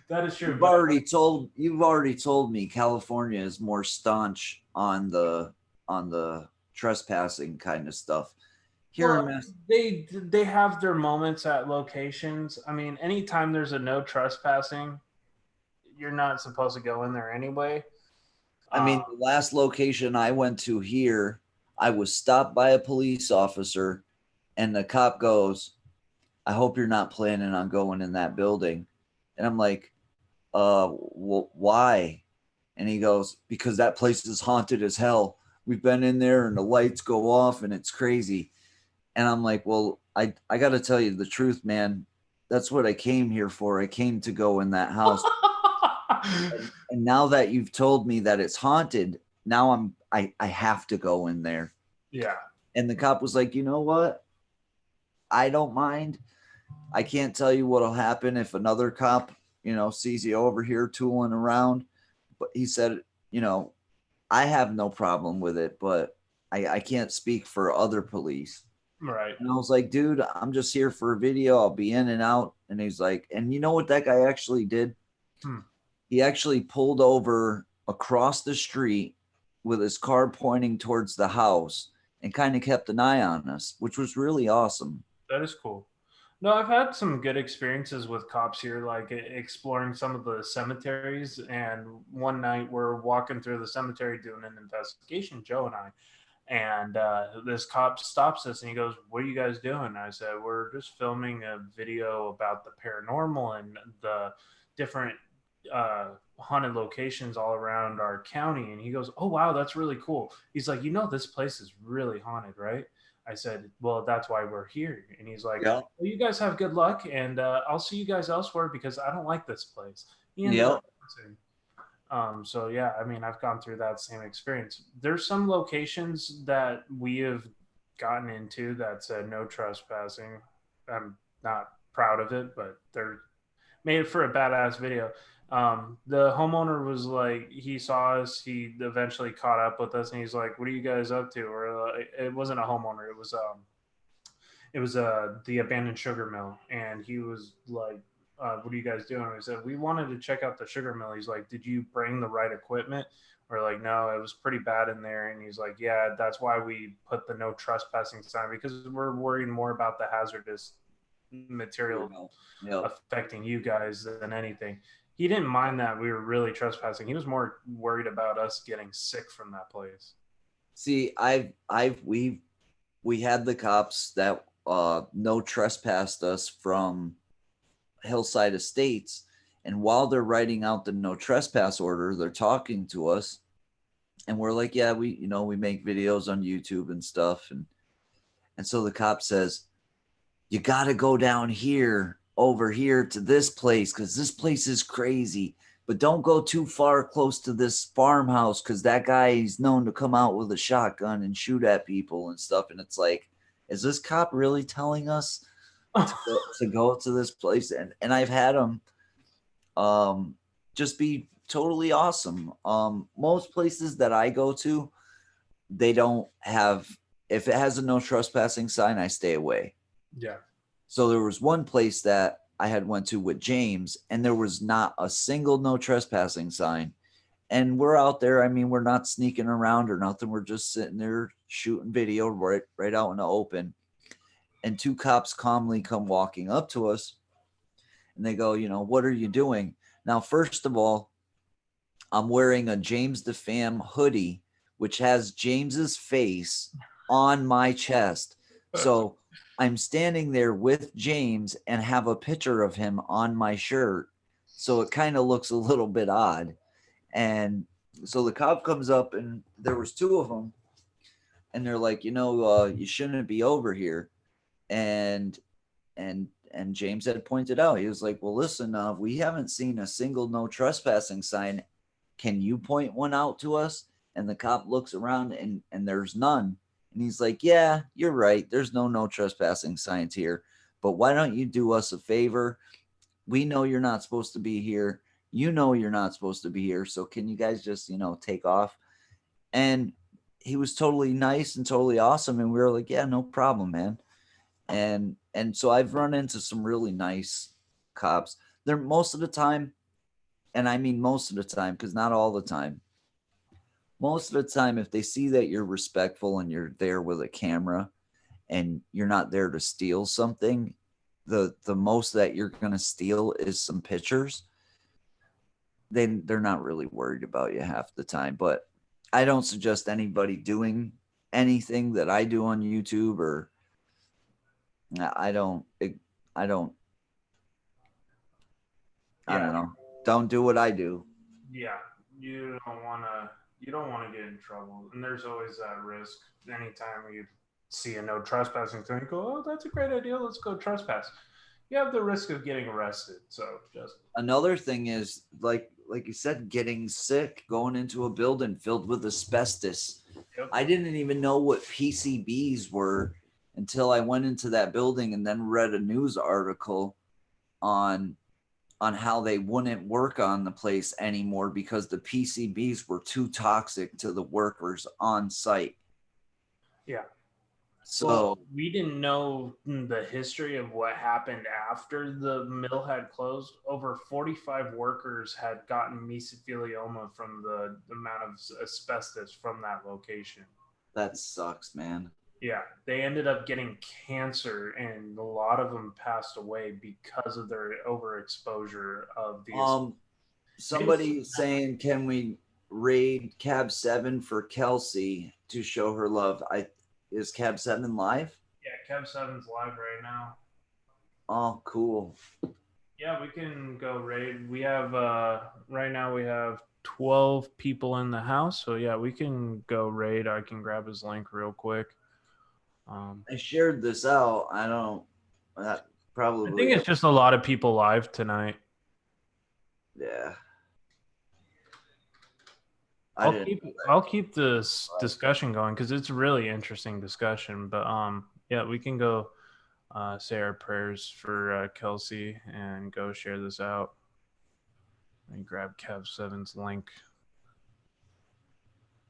That is true. You've already told me California is more staunch on the trespassing kind of stuff. They have their moments at locations. I mean, anytime there's a no trespassing, you're not supposed to go in there anyway. I mean, the last location I went to here, I was stopped by a police officer, and the cop goes, "I hope you're not planning on going in that building." And I'm like, why? And he goes, "Because that place is haunted as hell. We've been in there and the lights go off and it's crazy." And I'm like, "Well, I got to tell you the truth, man. That's what I came here for. I came to go in that house." and now that you've told me that it's haunted, now I have to go in there. Yeah. And the cop was like, "You know what? I don't mind. I can't tell you what'll happen if another cop, sees you over here tooling around." But he said, I have no problem with it, but I can't speak for other police. Right. And I was like, dude, I'm just here for a video. I'll be in and out. And he's like, and you know what that guy actually did? Hmm. He actually pulled over across the street with his car pointing towards the house and kind of kept an eye on us, which was really awesome. That is cool. No, I've had some good experiences with cops here, like exploring some of the cemeteries. And one night we're walking through the cemetery doing an investigation, Joe and I. And this cop stops us and he goes, "What are you guys doing?" I said, "We're just filming a video about the paranormal and the different haunted locations all around our county." And he goes, "Oh, wow, that's really cool." He's like, "This place is really haunted, right?" I said, "Well, that's why we're here." And he's like, Yeah. "Well, you guys have good luck, and I'll see you guys elsewhere because I don't like this place." He ended Yep. up so yeah, I mean, I've gone through that same experience. There's some locations that we have gotten into that said no trespassing. I'm not proud of it, but they're made it for a badass video. The homeowner was like, he saw us, he eventually caught up with us, and he's like, "What are you guys up to?" Or it wasn't a homeowner, it was the abandoned sugar mill, and he was like, "What are you guys doing?" We said, "We wanted to check out the sugar mill." He's like, "Did you bring the right equipment?" We're like, "No, it was pretty bad in there." And he's like, "Yeah, that's why we put the no trespassing sign, because we're worried more about the hazardous material Yep. affecting you guys than anything." He didn't mind that we were really trespassing. He was more worried about us getting sick from that place. See, we had the cops that no trespassed us from Hillside Estates, and while they're writing out the no trespass order, they're talking to us, and we're like, yeah, we make videos on YouTube and stuff, and so the cop says, you got to go down here over here to this place because this place is crazy, but don't go too far close to this farmhouse because that guy is known to come out with a shotgun and shoot at people and stuff. And it's like, is this cop really telling us to go to this place? And I've had him just be totally awesome. Most places that I go to, they don't have, if it has a no trespassing sign, I stay away. Yeah. So there was one place that I had went to with James, and there was not a single no trespassing sign. And we're out there. I mean, we're not sneaking around or nothing. We're just sitting there shooting video right out in the open. And two cops calmly come walking up to us, and they go, "What are you doing?" Now, first of all, I'm wearing a James the Fam hoodie, which has James's face on my chest. So I'm standing there with James and have a picture of him on my shirt. So it kind of looks a little bit odd. And so the cop comes up, and there was two of them, and they're like, you shouldn't be over here. And and James had pointed out, he was like, well, listen, we haven't seen a single no trespassing sign. Can you point one out to us? And the cop looks around, and there's none. And he's like, yeah, you're right. There's no trespassing signs here. But why don't you do us a favor? We know you're not supposed to be here. You know you're not supposed to be here. So can you guys just, take off? And he was totally nice and totally awesome. And we were like, yeah, no problem, man. And so I've run into some really nice cops. They're most of the time, and I mean most of the time, because not all the time. Most of the time, if they see that you're respectful and you're there with a camera and you're not there to steal something, the most that you're gonna steal is some pictures. They're not really worried about you half the time. But I don't suggest anybody doing anything that I do on YouTube, or I don't I don't I don't know. Don't do what I do. Yeah, you don't want to get in trouble, and there's always that risk. Anytime you see a no trespassing thing, you go, "Oh, that's a great idea. Let's go trespass." You have the risk of getting arrested. So just Another thing is like you said, getting sick, going into a building filled with asbestos. yep. I didn't even know what PCBs were until I went into that building and then read a news article on on how they wouldn't work on the place anymore because the PCBs were too toxic to the workers on site. Yeah. So well, we didn't know the history of what happened after the mill had closed. Over 45 workers had gotten mesothelioma from the amount of asbestos from that location. that sucks, man. Yeah, they ended up getting cancer, and a lot of them passed away because of their overexposure of the. Somebody saying, can we raid Cab 7 for Kelsey to show her love? Is Cab 7 live? Yeah, Cab 7's live right now. Oh, cool. Yeah, we can go raid. We have right now we have 12 people in the house, so yeah, we can go raid. I can grab his link real quick. I shared this out. I don't. That probably. I think it's just a lot of people live tonight. Yeah. I'll keep this discussion going because it's a really interesting discussion. But yeah, we can go say our prayers for Kelsey and go share this out. And grab Kev7's link.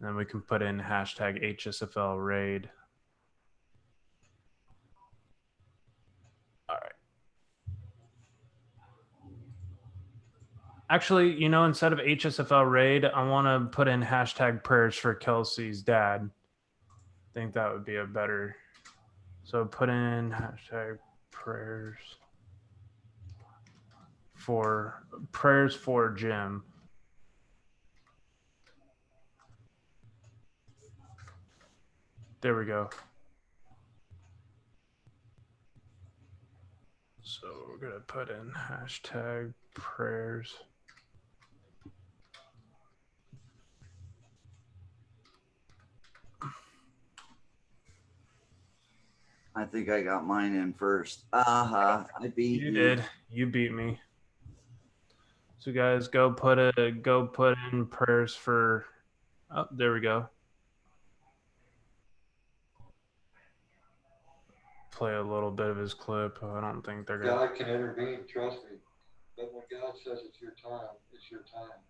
And then we can put in hashtag HSFL raid. All right. Actually, you know, instead of HSFL raid, I want to put in hashtag prayers for Kelsey's dad. I think that would be a better. So put in hashtag prayers for Jim. There we go. So we're going to put in hashtag prayers. I think I got mine in first. I beat you. You did. You beat me. So guys, go put in prayers for. Oh, there we go. Play a little bit of his clip. I don't think they're gonna. God can intervene, trust me. But when God says it's your time, it's your time.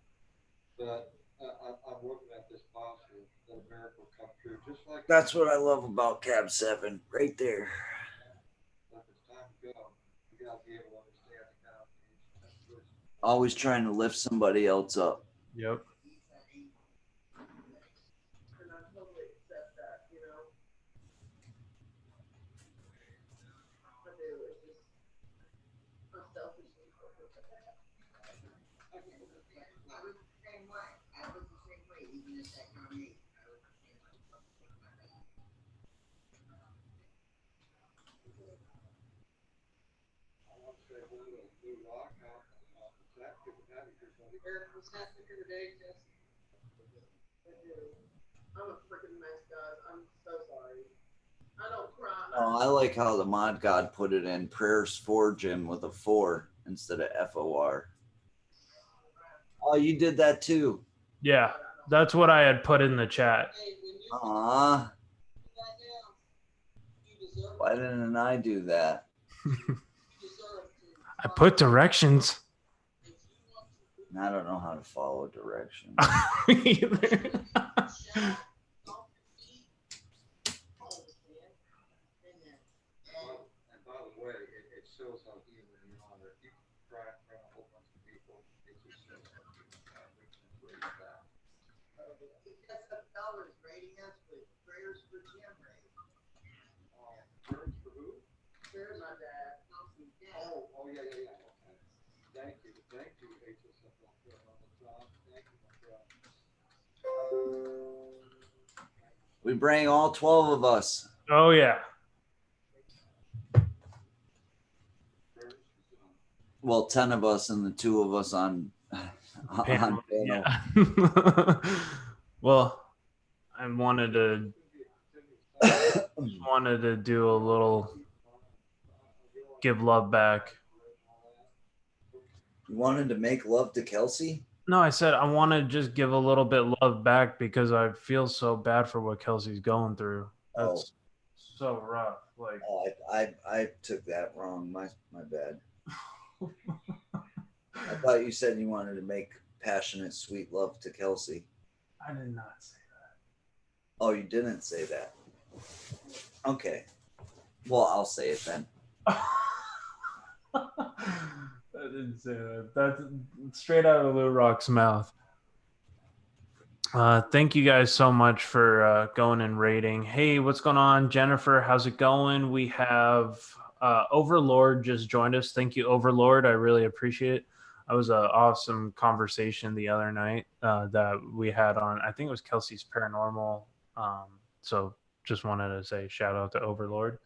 But I'm looking at this posture that a miracle come true, just like That's what I love about Cab 7, right there. if it's time to go, you gotta be able to understand the connotation. Always trying to lift somebody else up. Yep. And I totally accept that, you know. I do. It's just I'm selfish. I was the same way. I was the same way, even at that young age. I was the same way. I want to say hello to Blue Rock. That good to have you here, buddy. Eric, was that the day, Jesse? I do. I'm a freaking mess, guys. I'm so sorry. I don't cry. Oh, I like how the mod god put it in prayers for Jim with a 4 instead of FOR. Oh, you did that too. Yeah, that's what I had put in the chat. Hey, when you Aw, put that down, you deserve why didn't I do that? you deserve to. I put directions. If you want to I don't know how to follow directions. Either. shout off your feet, home, man. And then, And by the way, it shows how human you are. If you cry in front of a whole bunch of people, it just shows how human you are. We can bring it back. He got some dollars rating us with prayers for Jim Ray. Prayers for who? there's my dad. Kelsey's dad. Oh, yeah. Okay. Thank you, HSFL. Thank you, my friend. We bring all 12 of us. Oh yeah. Well, 10 of us and the 2 of us on Panel. panel. Yeah. Well, I wanted to do a little give love back. You wanted to make love to Kelsey? No, I said I want to just give a little bit love back because I feel so bad for what Kelsey's going through. That's so rough. Like, Oh, I took that wrong. My bad. I thought you said you wanted to make passionate, sweet love to Kelsey. I did not say Oh, you didn't say that. Okay. Well, I'll say it then. that. I didn't say that. That's straight out of Lou Rock's mouth. Thank you guys so much for going and rating. Hey, what's going on, Jennifer? How's it going? We have Overlord just joined us. Thank you, Overlord. I really appreciate it. That was an awesome conversation the other night that we had on, I think it was Kelsey's Paranormal. So just wanted to say shout out to Overlord.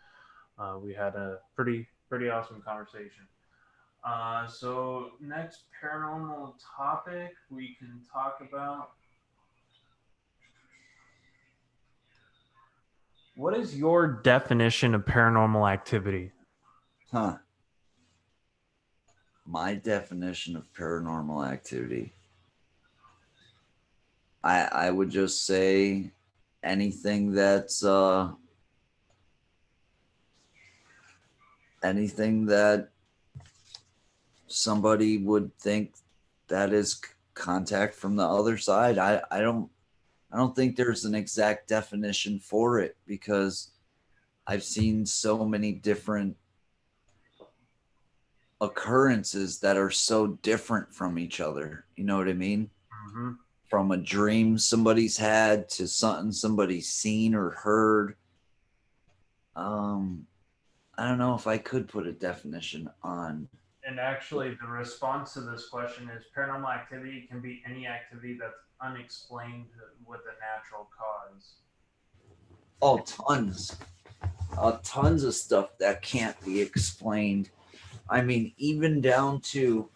We had a pretty awesome conversation. So next paranormal topic we can talk about. What is your definition of paranormal activity? Huh. My definition of paranormal activity. I would just say anything that's anything that somebody would think that is contact from the other side. I don't think there's an exact definition for it because I've seen so many different occurrences that are so different from each other. You know what I mean? Mm-hmm. From a dream somebody's had to something somebody's seen or heard. I don't know if I could put a definition on. And actually, the response to this question is paranormal activity can be any activity that's unexplained with a natural cause. Oh, tons of stuff that can't be explained. I mean, even down to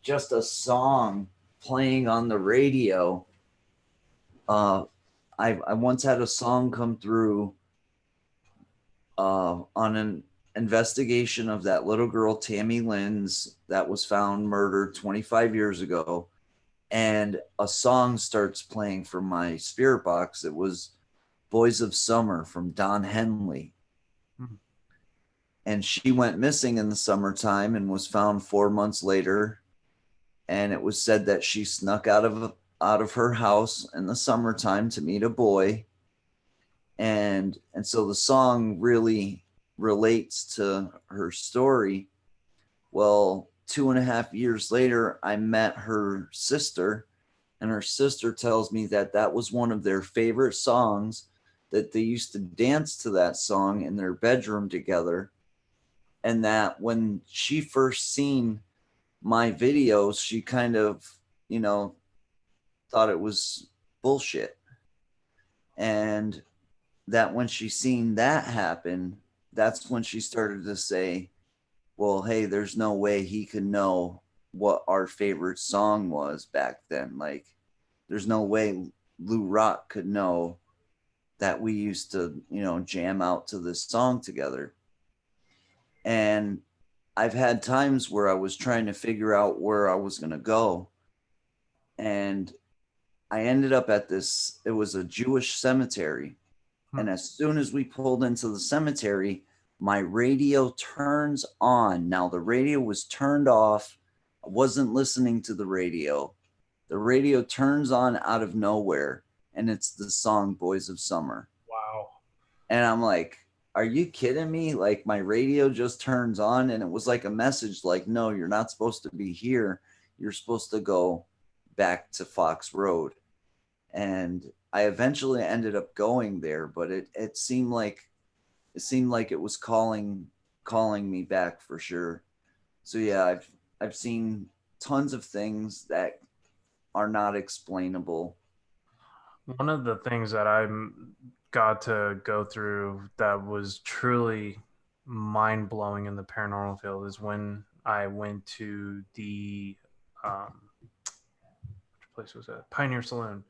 just a song playing on the radio. I once had a song come through on an investigation of that little girl, Tammy Lynn's, that was found murdered 25 years ago. And a song starts playing from my spirit box. It was Boys of Summer from Don Henley. And she went missing in the summertime and was found 4 months later. And it was said that she snuck out of her house in the summertime to meet a boy. And so the song really relates to her story. Well, 2.5 years later, I met her sister, and her sister tells me that that was one of their favorite songs, that they used to dance to that song in their bedroom together. And that when she first seen my videos, she kind of, thought it was bullshit. And that when she seen that happen, that's when she started to say, well, hey, there's no way he could know what our favorite song was back then. Like, there's no way Lou Rock could know that we used to, jam out to this song together. And I've had times where I was trying to figure out where I was going to go. And I ended up at this, it was a Jewish cemetery. And as soon as we pulled into the cemetery, my radio turns on. Now, the radio was turned off. I wasn't listening to the radio. The radio turns on out of nowhere, and it's the song Boys of Summer. Wow. And I'm like, are you kidding me? Like, my radio just turns on, and it was like a message like, no, you're not supposed to be here. You're supposed to go back to Fox Road. And I eventually ended up going there, but it seemed like it was calling me back for sure. So yeah, I've seen tons of things that are not explainable. One of the things that I got to go through that was truly mind-blowing in the paranormal field is when I went to the which place was that? Pioneer Saloon.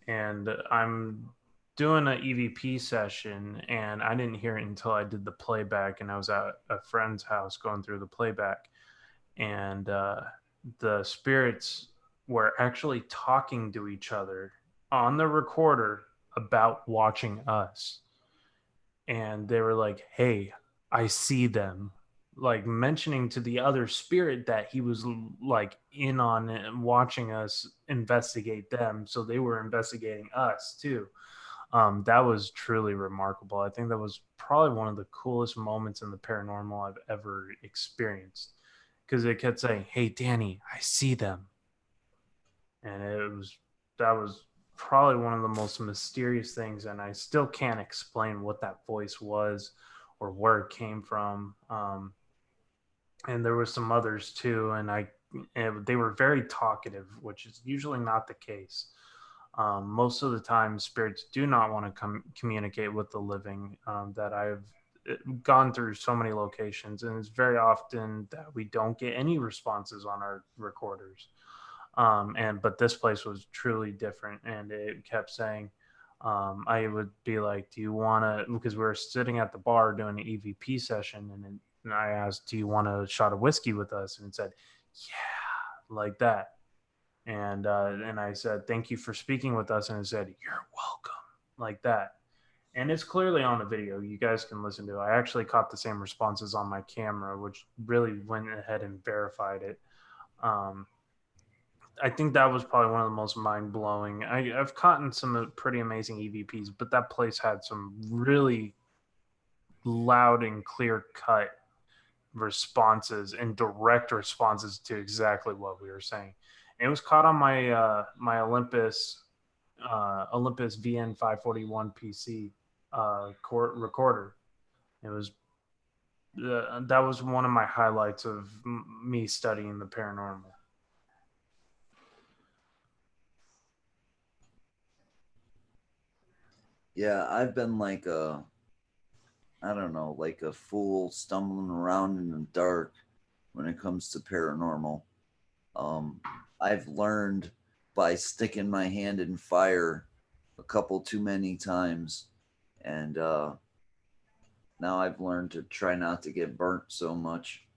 And I'm doing an EVP session, and I didn't hear it until I did the playback, and I was at a friend's house going through the playback, and the spirits were actually talking to each other on the recorder about watching us. And they were like, hey, I see them. like mentioning to the other spirit that he was like in on it and watching us investigate them, so they were investigating us too. That was truly remarkable. I think that was probably one of the coolest moments in the paranormal I've ever experienced, because it kept saying, "Hey Danny, I see them," and that was probably one of the most mysterious things, and I still can't explain what that voice was or where it came from. And there were some others too, and they were very talkative, which is usually not the case. Most of the time, spirits do not want to communicate with the living. That I've gone through so many locations, and it's very often that we don't get any responses on our recorders. And but this place was truly different, and it kept saying, I would be like, "Do you want to?" Because we were sitting at the bar doing an EVP session, and I asked, "Do you want a shot of whiskey with us?" And it said, "Yeah," like that. And I said, "Thank you for speaking with us," and it said, "You're welcome," like that. And it's clearly on the video. You guys can listen to it. I actually caught the same responses on my camera, which really went ahead and verified it. Um, I think that was probably one of the most mind blowing. I've caught in some pretty amazing EVPs, but that place had some really loud and clear cut responses and direct responses to exactly what we were saying. And it was caught on my my Olympus VN 541 PC recorder. It was that was one of my highlights of me studying the paranormal. Yeah, I've been like I don't know, like a fool stumbling around in the dark when it comes to paranormal. I've learned by sticking my hand in fire a couple too many times, and now I've learned to try not to get burnt so much.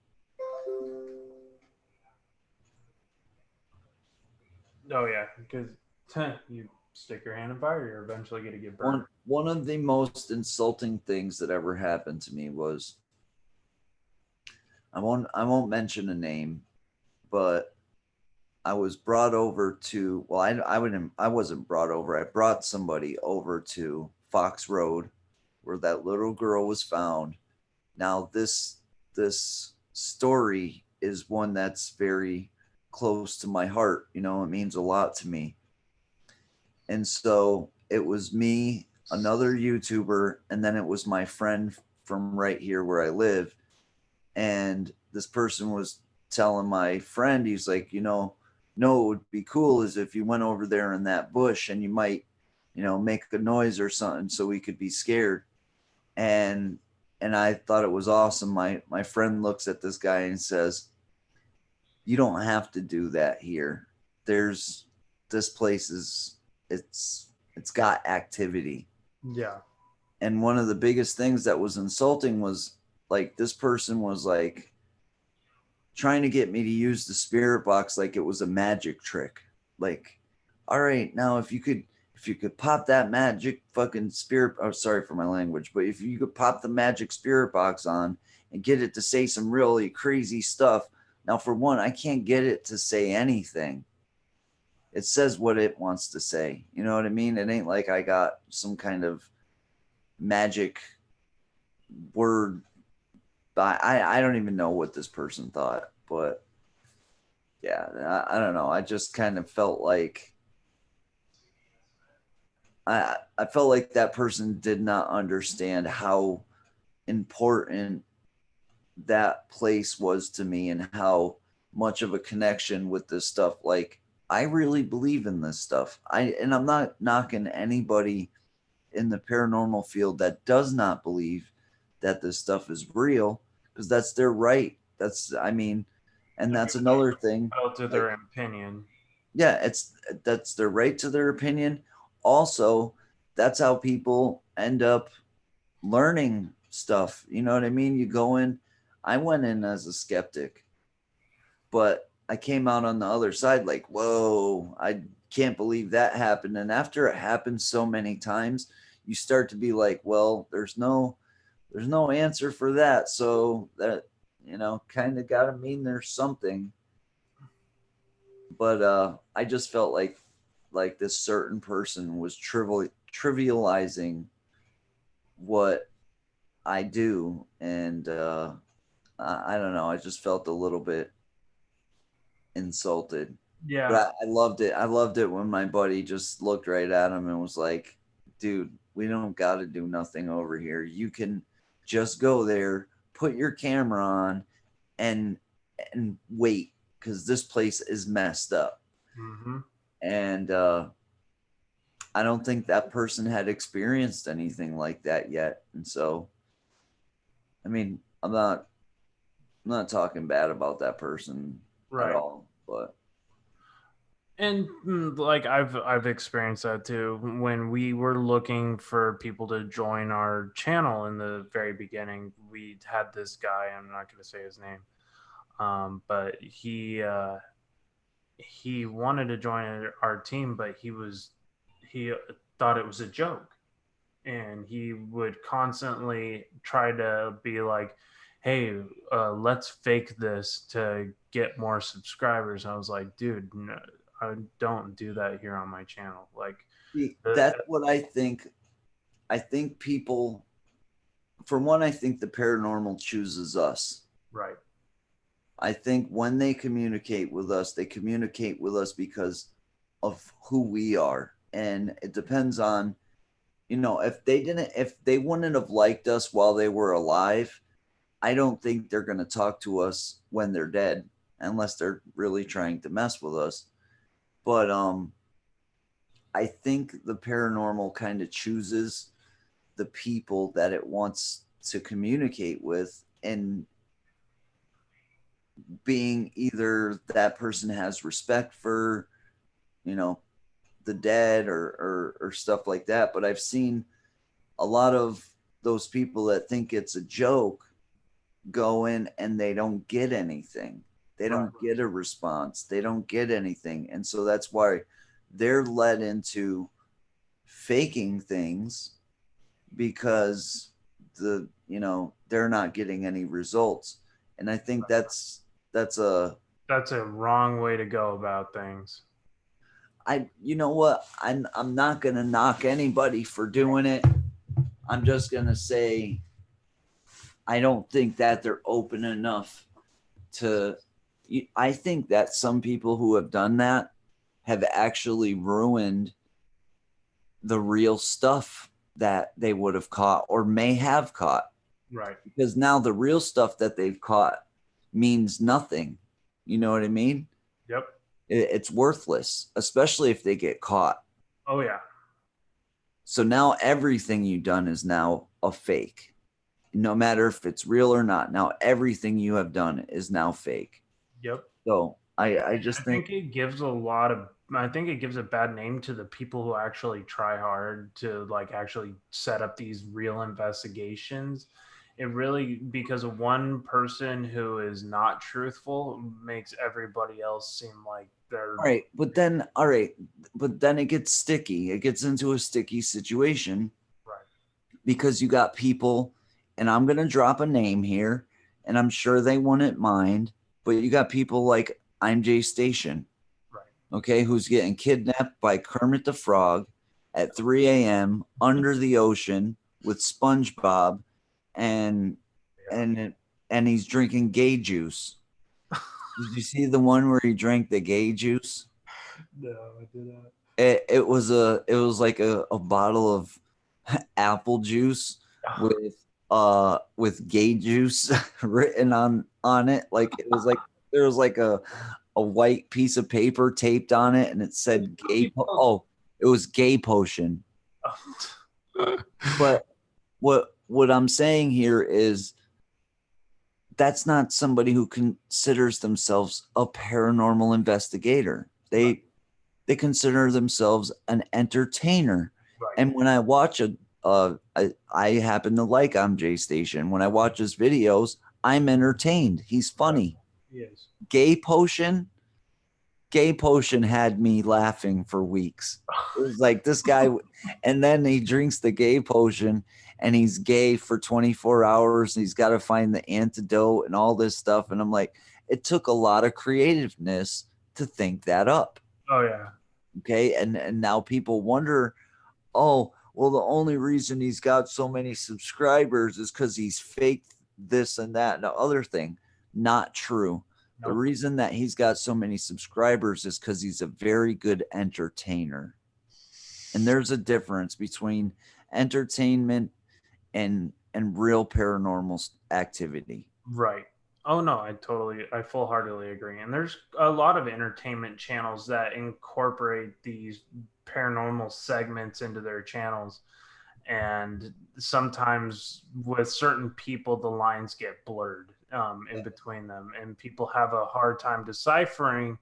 Oh yeah, because you stick your hand in fire, you're eventually going to get burned. One of the most insulting things that ever happened to me was I won't mention a name, but I was brought over to, well, I wasn't brought over. I brought somebody over to Fox Road where that little girl was found. Now this story is one that's very close to my heart. You know, it means a lot to me. And so it was me, another YouTuber, and then it was my friend from right here where I live. And this person was telling my friend, he's like, no, it would be cool is if you went over there in that bush and you might, make a noise or something so we could be scared. And I thought it was awesome. My friend looks at this guy and says, "You don't have to do that here. This place is it's got activity." Yeah. And one of the biggest things that was insulting was like this person was like trying to get me to use the spirit box like it was a magic trick. Like, all right, now if you could pop that magic fucking spirit, oh, sorry for my language, but if you could pop the magic spirit box on and get it to say some really crazy stuff. Now, for one, I can't get it to say anything. It says what it wants to say. You know what I mean? It ain't like I got some kind of magic word. I don't even know what this person thought, but yeah, I don't know. I just kind of felt like I felt like that person did not understand how important that place was to me and how much of a connection with this stuff. Like, I really believe in this stuff. And I'm not knocking anybody in the paranormal field that does not believe that this stuff is real, because that's their right. And that's another thing. To their opinion. Yeah, that's their right to their opinion. Also, that's how people end up learning stuff. You know what I mean? You go in, I went in as a skeptic, but I came out on the other side like, whoa, I can't believe that happened. And after it happens so many times, you start to be like, well, there's no answer for that. So that, you know, kind of got to mean there's something. But I just felt like this certain person was trivializing what I do, and I don't know. I just felt a little bit insulted. Yeah. But I loved it. I loved it when my buddy just looked right at him and was like, dude, we don't got to do nothing over here. You can just go there, put your camera on, and wait, because this place is messed up. Mm-hmm. And I don't think that person had experienced anything like that yet. And so, I mean, I'm not talking bad about that person Right. at all, but And like I've experienced that too. When we were looking for people to join our channel in the very beginning, we had this guy. I'm not going to say his name, but he wanted to join our team, but he thought it was a joke, and he would constantly try to be like, hey, let's fake this to get more subscribers. And I was like, dude, no, I don't do that here on my channel. Like, that's what I think. I think people, for one, I think the paranormal chooses us. right. I think when they communicate with us because of who we are. And it depends on, you know, if they wouldn't have liked us while they were alive, I don't think they're going to talk to us when they're dead, unless they're really trying to mess with us. But I think the paranormal kind of chooses the people that it wants to communicate with, and being either that person has respect for, you know, the dead or stuff like that. But I've seen a lot of those people that think it's a joke go in and they don't get anything. They don't get a response. They don't get anything. And so that's why they're led into faking things, because they're not getting any results. And I think that's a wrong way to go about things. you know what? I'm not gonna knock anybody for doing it. I'm just gonna say I don't think that they're open enough to. I think that some people who have done that have actually ruined the real stuff that they would have caught or may have caught. Right. Because now the real stuff that they've caught means nothing. You know what I mean? Yep. It's worthless, especially if they get caught. Oh, yeah. So now everything you've done is now a fake, no matter if it's real or not. Now everything you have done is now fake. Yep. So I just think it gives a bad name to the people who actually try hard to like actually set up these real investigations. It really, because of one person who is not truthful, makes everybody else seem like they're all right. But then it gets sticky. It gets into a sticky situation, right. Because you got people, and I'm gonna drop a name here, and I'm sure they wouldn't mind, but you got people like I'm Jay Station, right? Okay, who's getting kidnapped by Kermit the Frog at 3 a.m. under the ocean with SpongeBob, and he's drinking gay juice. Did you see the one where he drank the gay juice? No, I did not. It was like a bottle of apple juice with gay juice written on it. Like it was like there was like a white piece of paper taped on it, and it said gay. It was gay potion. But what I'm saying here is that's not somebody who considers themselves a paranormal investigator. They consider themselves an entertainer. Right. And when I watch I happen to like MJ Station. When I watch his videos, I'm entertained. He's funny. Yes. Gay Potion had me laughing for weeks. It was like this guy, and then he drinks the gay potion, and he's gay for 24 hours and he's got to find the antidote and all this stuff. And I'm like, it took a lot of creativeness to think that up. Oh yeah. Okay. And now people wonder, oh, well, the only reason he's got so many subscribers is because he's faked this and that and the other thing. Not true. Nope. The reason that he's got so many subscribers is because he's a very good entertainer. And there's a difference between entertainment and real paranormal activity. Right. Oh no, I full-heartedly agree. And there's a lot of entertainment channels that incorporate these paranormal segments into their channels. And sometimes with certain people, the lines get blurred in between them, and people have a hard time deciphering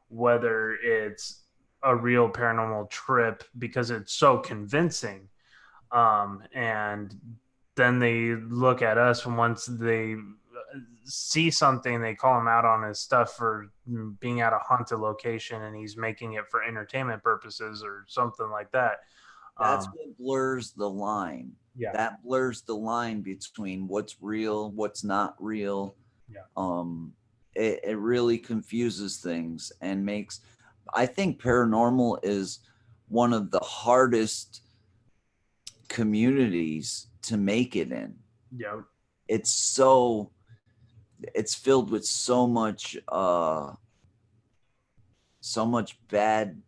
whether it's a real paranormal trip because it's so convincing. And then they look at us, and once they see something, they call him out on his stuff for being at a haunted location and he's making it for entertainment purposes or something like that. That's what blurs the line. Yeah. That blurs the line between what's real, what's not real. Yeah. It really confuses things and makes, I think paranormal is one of the hardest communities to make it in. Yeah. It's filled with so much bad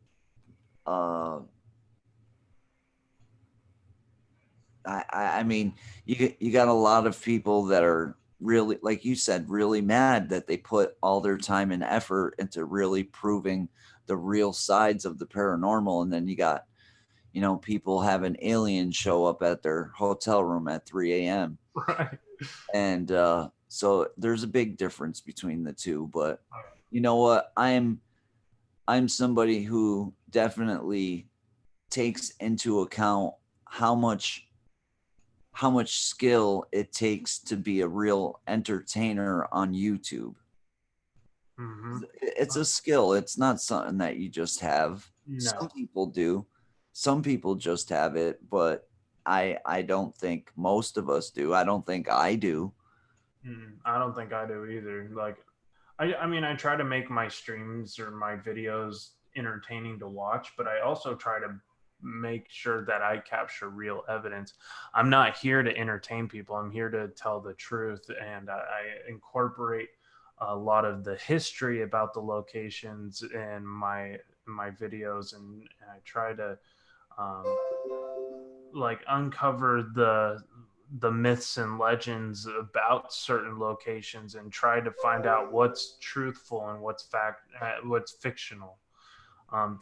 I mean, you got a lot of people that are really, like you said, really mad that they put all their time and effort into really proving the real sides of the paranormal. And then you got, people having aliens show up at their hotel room at 3 a.m. Right. And so there's a big difference between the two. But you know what? I'm somebody who definitely takes into account how much skill it takes to be a real entertainer on YouTube. Mm-hmm. It's a skill. It's not something that you just have. No. Some people do. Some people just have it, but I don't think most of us do. I don't think I do. I don't think I do either. Like, I mean, I try to make my streams or my videos entertaining to watch, but I also try to make sure that I capture real evidence. I'm not here to entertain people. I'm here to tell the truth, and I incorporate a lot of the history about the locations in my videos, and I try to like uncover the myths and legends about certain locations and try to find out what's truthful and what's fictional.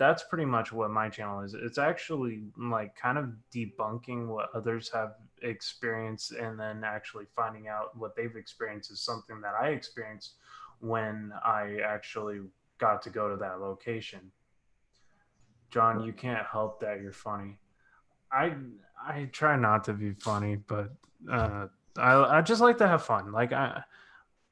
That's pretty much what my channel is. It's actually like kind of debunking what others have experienced and then actually finding out what they've experienced is something that I experienced when I actually got to go to that location. John, you can't help that you're funny. I try not to be funny, but I just like to have fun. Like I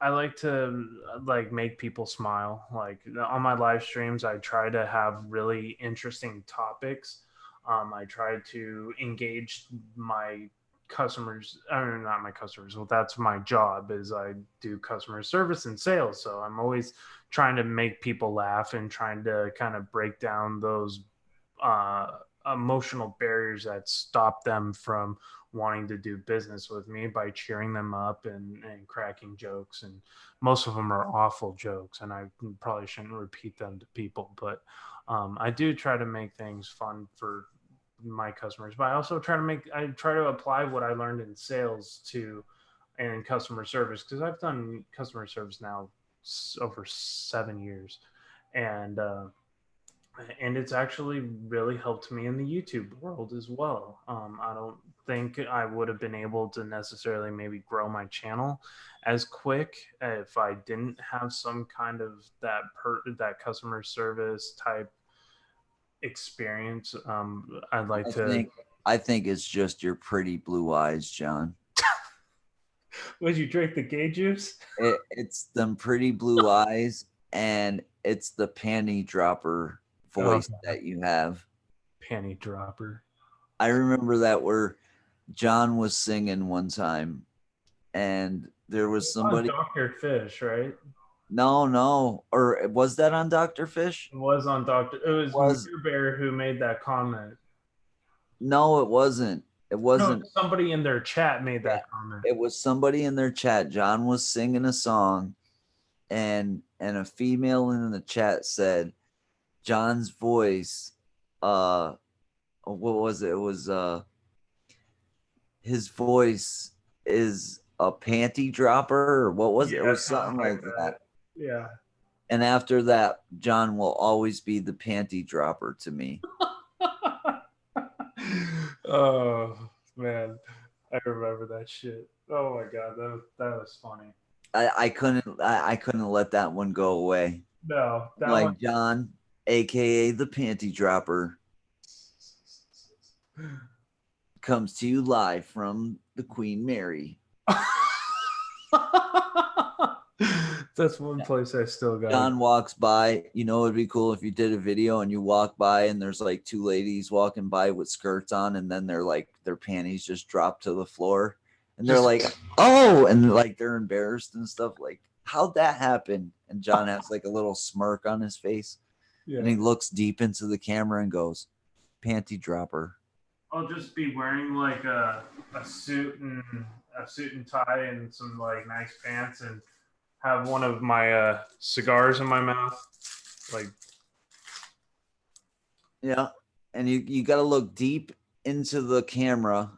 like to like make people smile. Like on my live streams, I try to have really interesting topics. I try to engage my customers, or not my customers. Well, that's my job is I do customer service and sales. So I'm always trying to make people laugh and trying to kind of break down those emotional barriers that stop them from wanting to do business with me by cheering them up and cracking jokes. And most of them are awful jokes, and I probably shouldn't repeat them to people, but I do try to make things fun for my customers, but I also try to apply what I learned in sales to and in customer service, because I've done customer service now over 7 years, and it's actually really helped me in the YouTube world as well. I don't think I would have been able to necessarily maybe grow my channel as quick if I didn't have some kind of that customer service type experience. I think it's just your pretty blue eyes, John. Would you drink the gay juice? It's them pretty blue eyes, and it's the panty dropper voice that you have. Panty dropper. I remember that John was singing one time, and there was somebody. Dr. Fish, right? No, or was that on Dr. Fish? It was on Dr. It was Mr. Bear who made that comment. No, it wasn't. It wasn't. No, somebody in their chat made that comment. It was somebody in their chat. John was singing a song, and a female in the chat said, John's voice, what was it? It was his voice is a panty dropper, or what was it? It was something like that. Yeah. And after that, John will always be the panty dropper to me. Oh man, I remember that shit. Oh my god, that was funny. I couldn't let that one go away. No, that like one. John, aka the panty dropper, comes to you live from the Queen Mary. That's one place I still got. John walks by. You know, it'd be cool if you did a video and you walk by and there's like two ladies walking by with skirts on, and then they're like their panties just drop to the floor, and they're like, "Oh," and like they're embarrassed and stuff. Like, how'd that happen? And John has like a little smirk on his face, and he looks deep into the camera and goes, "Panty dropper." I'll just be wearing like a suit and tie and some like nice pants and have one of my cigars in my mouth, like. Yeah, and you got to look deep into the camera,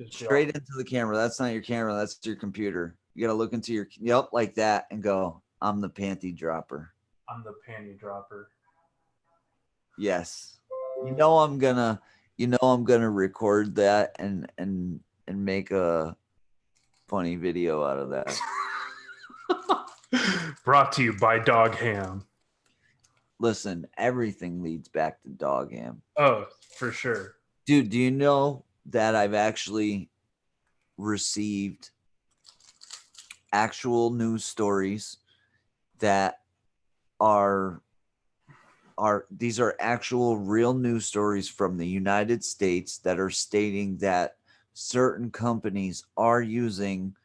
straight into the camera. That's not your camera, that's your computer. You got to look into your like that and go, "I'm the panty dropper." I'm the panty dropper. Yes, I'm gonna record that and make a funny video out of that. Brought to you by Dog Ham. Listen, everything leads back to Dog Ham. Oh, for sure. Dude, do you know that I've actually received actual news stories that these are actual real news stories from the United States that are stating that certain companies are using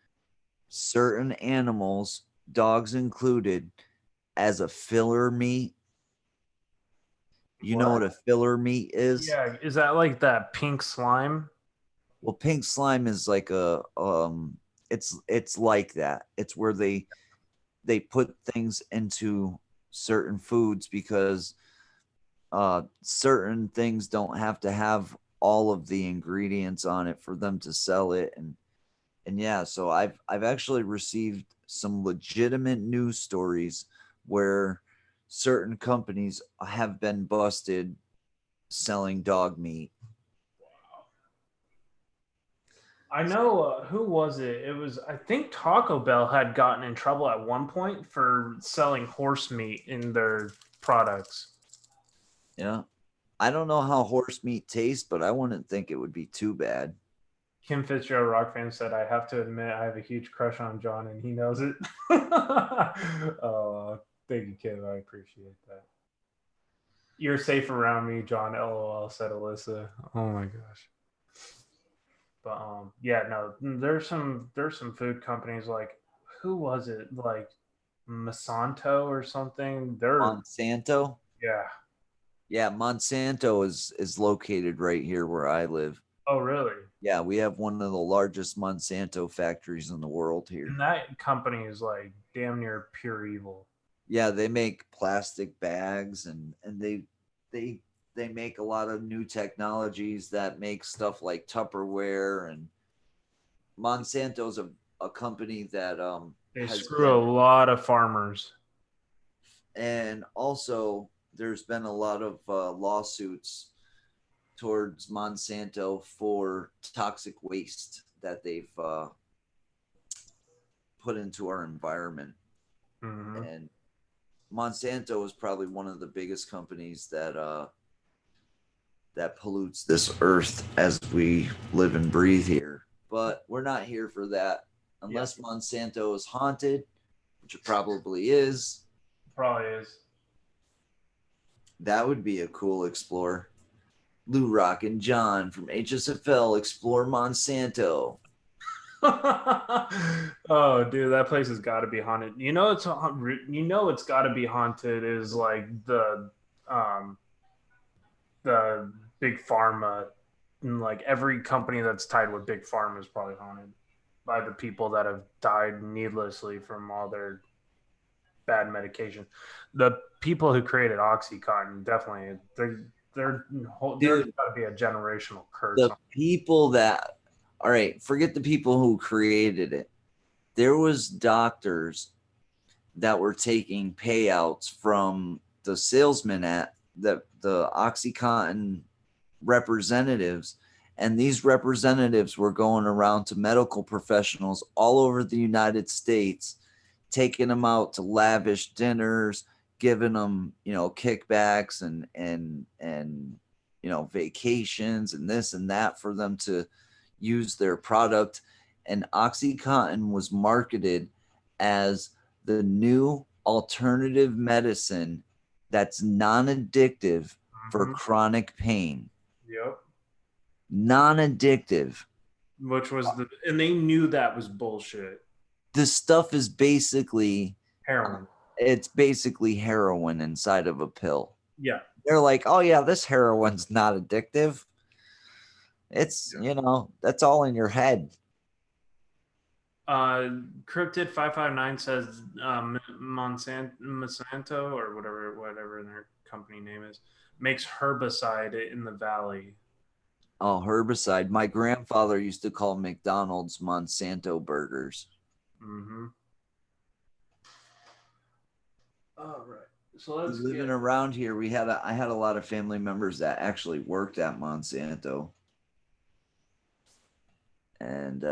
certain animals, dogs included, as a filler meat. You know what a filler meat is? Yeah, is that like that pink slime? Well, pink slime is like a it's like that. It's where they put things into certain foods because certain things don't have to have all of the ingredients on it for them to sell it. And yeah, so I've actually received some legitimate news stories where certain companies have been busted selling dog meat. I know, who was it? It was, I think Taco Bell had gotten in trouble at one point for selling horse meat in their products. Yeah. I don't know how horse meat tastes, but I wouldn't think it would be too bad. Kim Fitzgerald Rock Fan said, "I have to admit, I have a huge crush on John, and he knows it." Oh, thank you, Kim. I appreciate that. You're safe around me, John. LOL, said Alyssa. Oh my gosh. But yeah, no, there's some food companies like, who was it? Like Monsanto or something. Monsanto? Yeah. Yeah, Monsanto is located right here where I live. Oh, really? Yeah, we have one of the largest Monsanto factories in the world here. And that company is like damn near pure evil. Yeah, they make plastic bags and they make a lot of new technologies that make stuff like Tupperware, and Monsanto's a company that they screw a lot of farmers. And also there's been a lot of lawsuits towards Monsanto for toxic waste that they've put into our environment. Mm-hmm. And Monsanto is probably one of the biggest companies that pollutes this earth as we live and breathe here. But we're not here for that. Unless Monsanto is haunted, which it probably is. Probably is. That would be a cool explore. Lou Rock and John from HSFL explore Monsanto. Oh, dude, that place has got to be haunted. You know, it's got to be haunted is like the big pharma, and like every company that's tied with big pharma is probably haunted by the people that have died needlessly from all their bad medication. The people who created OxyContin definitely there's got to be a generational curse. The people that, all right, forget the people who created it. There was doctors that were taking payouts from the salesmen at the OxyContin representatives, and these representatives were going around to medical professionals all over the United States, taking them out to lavish dinners, giving them, you know, kickbacks and you know, vacations and this and that for them to use their product. And OxyContin was marketed as the new alternative medicine that's non-addictive for chronic pain. Yep. Non-addictive. Which was and they knew that was bullshit. This stuff is basically heroin. It's basically heroin inside of a pill. Yeah. They're like, oh yeah, this heroin's not addictive. It's, you know, that's all in your head. Cryptid 559 says Monsanto or whatever their company name is makes herbicide in the valley. Oh, herbicide. My grandfather used to call McDonald's Monsanto burgers. Mm-hmm. All right. So let's living around here. I had a lot of family members that actually worked at Monsanto. And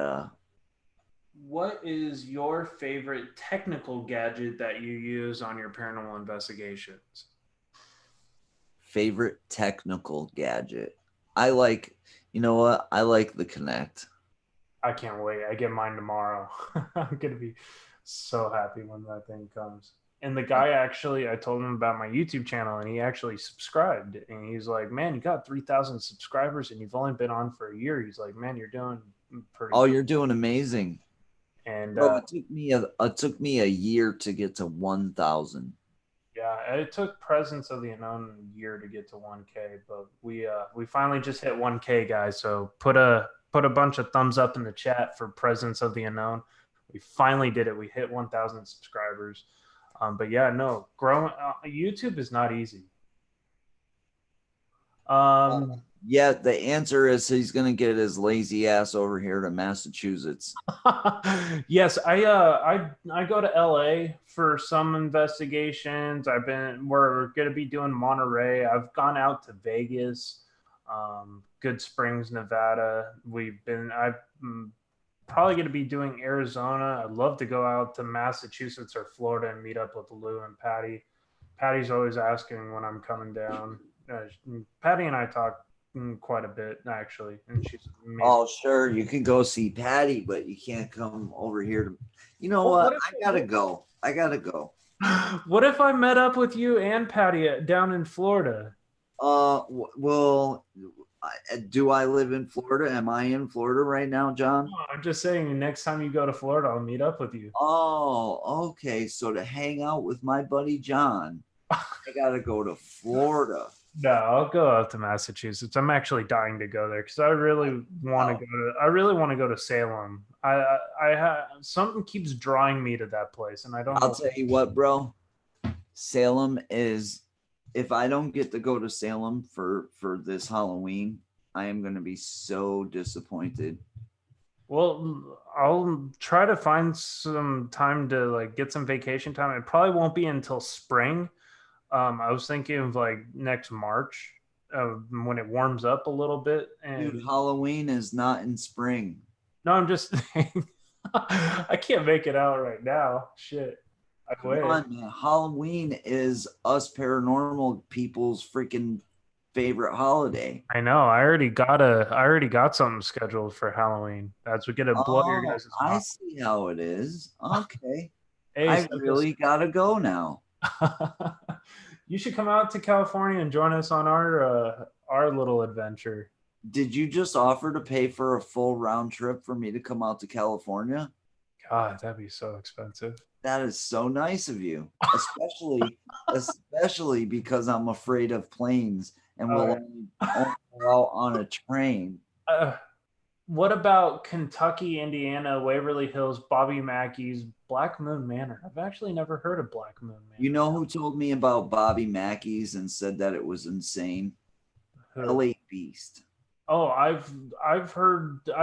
what is your favorite technical gadget that you use on your paranormal investigations? Favorite technical gadget? I like, you know what? I like the Kinect. I can't wait. I get mine tomorrow. I'm going to be so happy when that thing comes. And the guy actually, I told him about my YouTube channel and he actually subscribed. And he's like, man, you got 3,000 subscribers and you've only been on for a year. He's like, man, you're doing pretty good. You're doing amazing. And bro, it took me a year to get to 1,000. Yeah, it took Presence of the Unknown a year to get to 1K, but we finally just hit 1K, guys. So put a bunch of thumbs up in the chat for Presence of the Unknown. We finally did it. We hit 1,000 subscribers. But yeah, no, growing YouTube is not easy. Yeah, the answer is he's gonna get his lazy ass over here to Massachusetts. Yes, I go to LA for some investigations. We're gonna be doing Monterey. I've gone out to Vegas, Good Springs, Nevada. I'm probably gonna be doing Arizona. I'd love to go out to Massachusetts or Florida and meet up with Lou and Patty. Patty's always asking when I'm coming down. Patty and I talk quite a bit actually, and she's amazing. Oh sure, you can go see Patty, but you can't come over here to, you know what, I gotta go. What if I met up with you and Patty down in Florida? Well, do I live in Florida? Am I in Florida right now, John? No, I'm just saying next time you go to Florida, I'll meet up with you. Oh, okay, so to hang out with my buddy John, I gotta go to Florida. No, I'll go out to Massachusetts. I'm actually dying to go there because I really want to go. I really want to go to Salem. Something keeps drawing me to that place, and I don't. I'll tell you what, bro. Salem is. If I don't get to go to Salem for this Halloween, I am going to be so disappointed. Well, I'll try to find some time to like get some vacation time. It probably won't be until spring. I was thinking of like next March when it warms up a little bit. And dude, Halloween is not in spring. No, I'm just saying. I can't make it out right now. Shit. Come on, man. Halloween is us paranormal people's freaking favorite holiday. I know. I already got something scheduled for Halloween. That's what gonna blow your guys' mind. I see how it is. Okay. Hey, I really gotta go now. You should come out to California and join us on our our little adventure. Did you just offer to pay for a full round trip for me to come out to California? God, that'd be so expensive. That is so nice of you, especially because I'm afraid of planes and will only go out on a train. What about Kentucky, Indiana, Waverly Hills, Bobby Mackey's, Black Moon Manor? I've actually never heard of Black Moon Manor. You know who told me about Bobby Mackey's and said that it was insane? Who? LA Beast. Oh, I've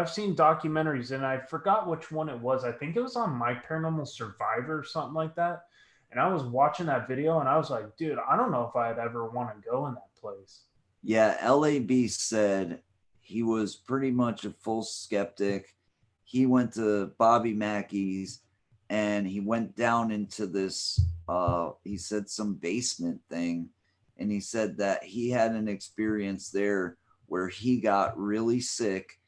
seen documentaries and I forgot which one it was. I think it was on My Paranormal Survivor or something like that. And I was watching that video and I was like, dude, I don't know if I'd ever want to go in that place. Yeah, LA Beast said he was pretty much a full skeptic. He went to Bobby Mackey's and he went down into this, he said some basement thing. And he said that he had an experience there where he got really sick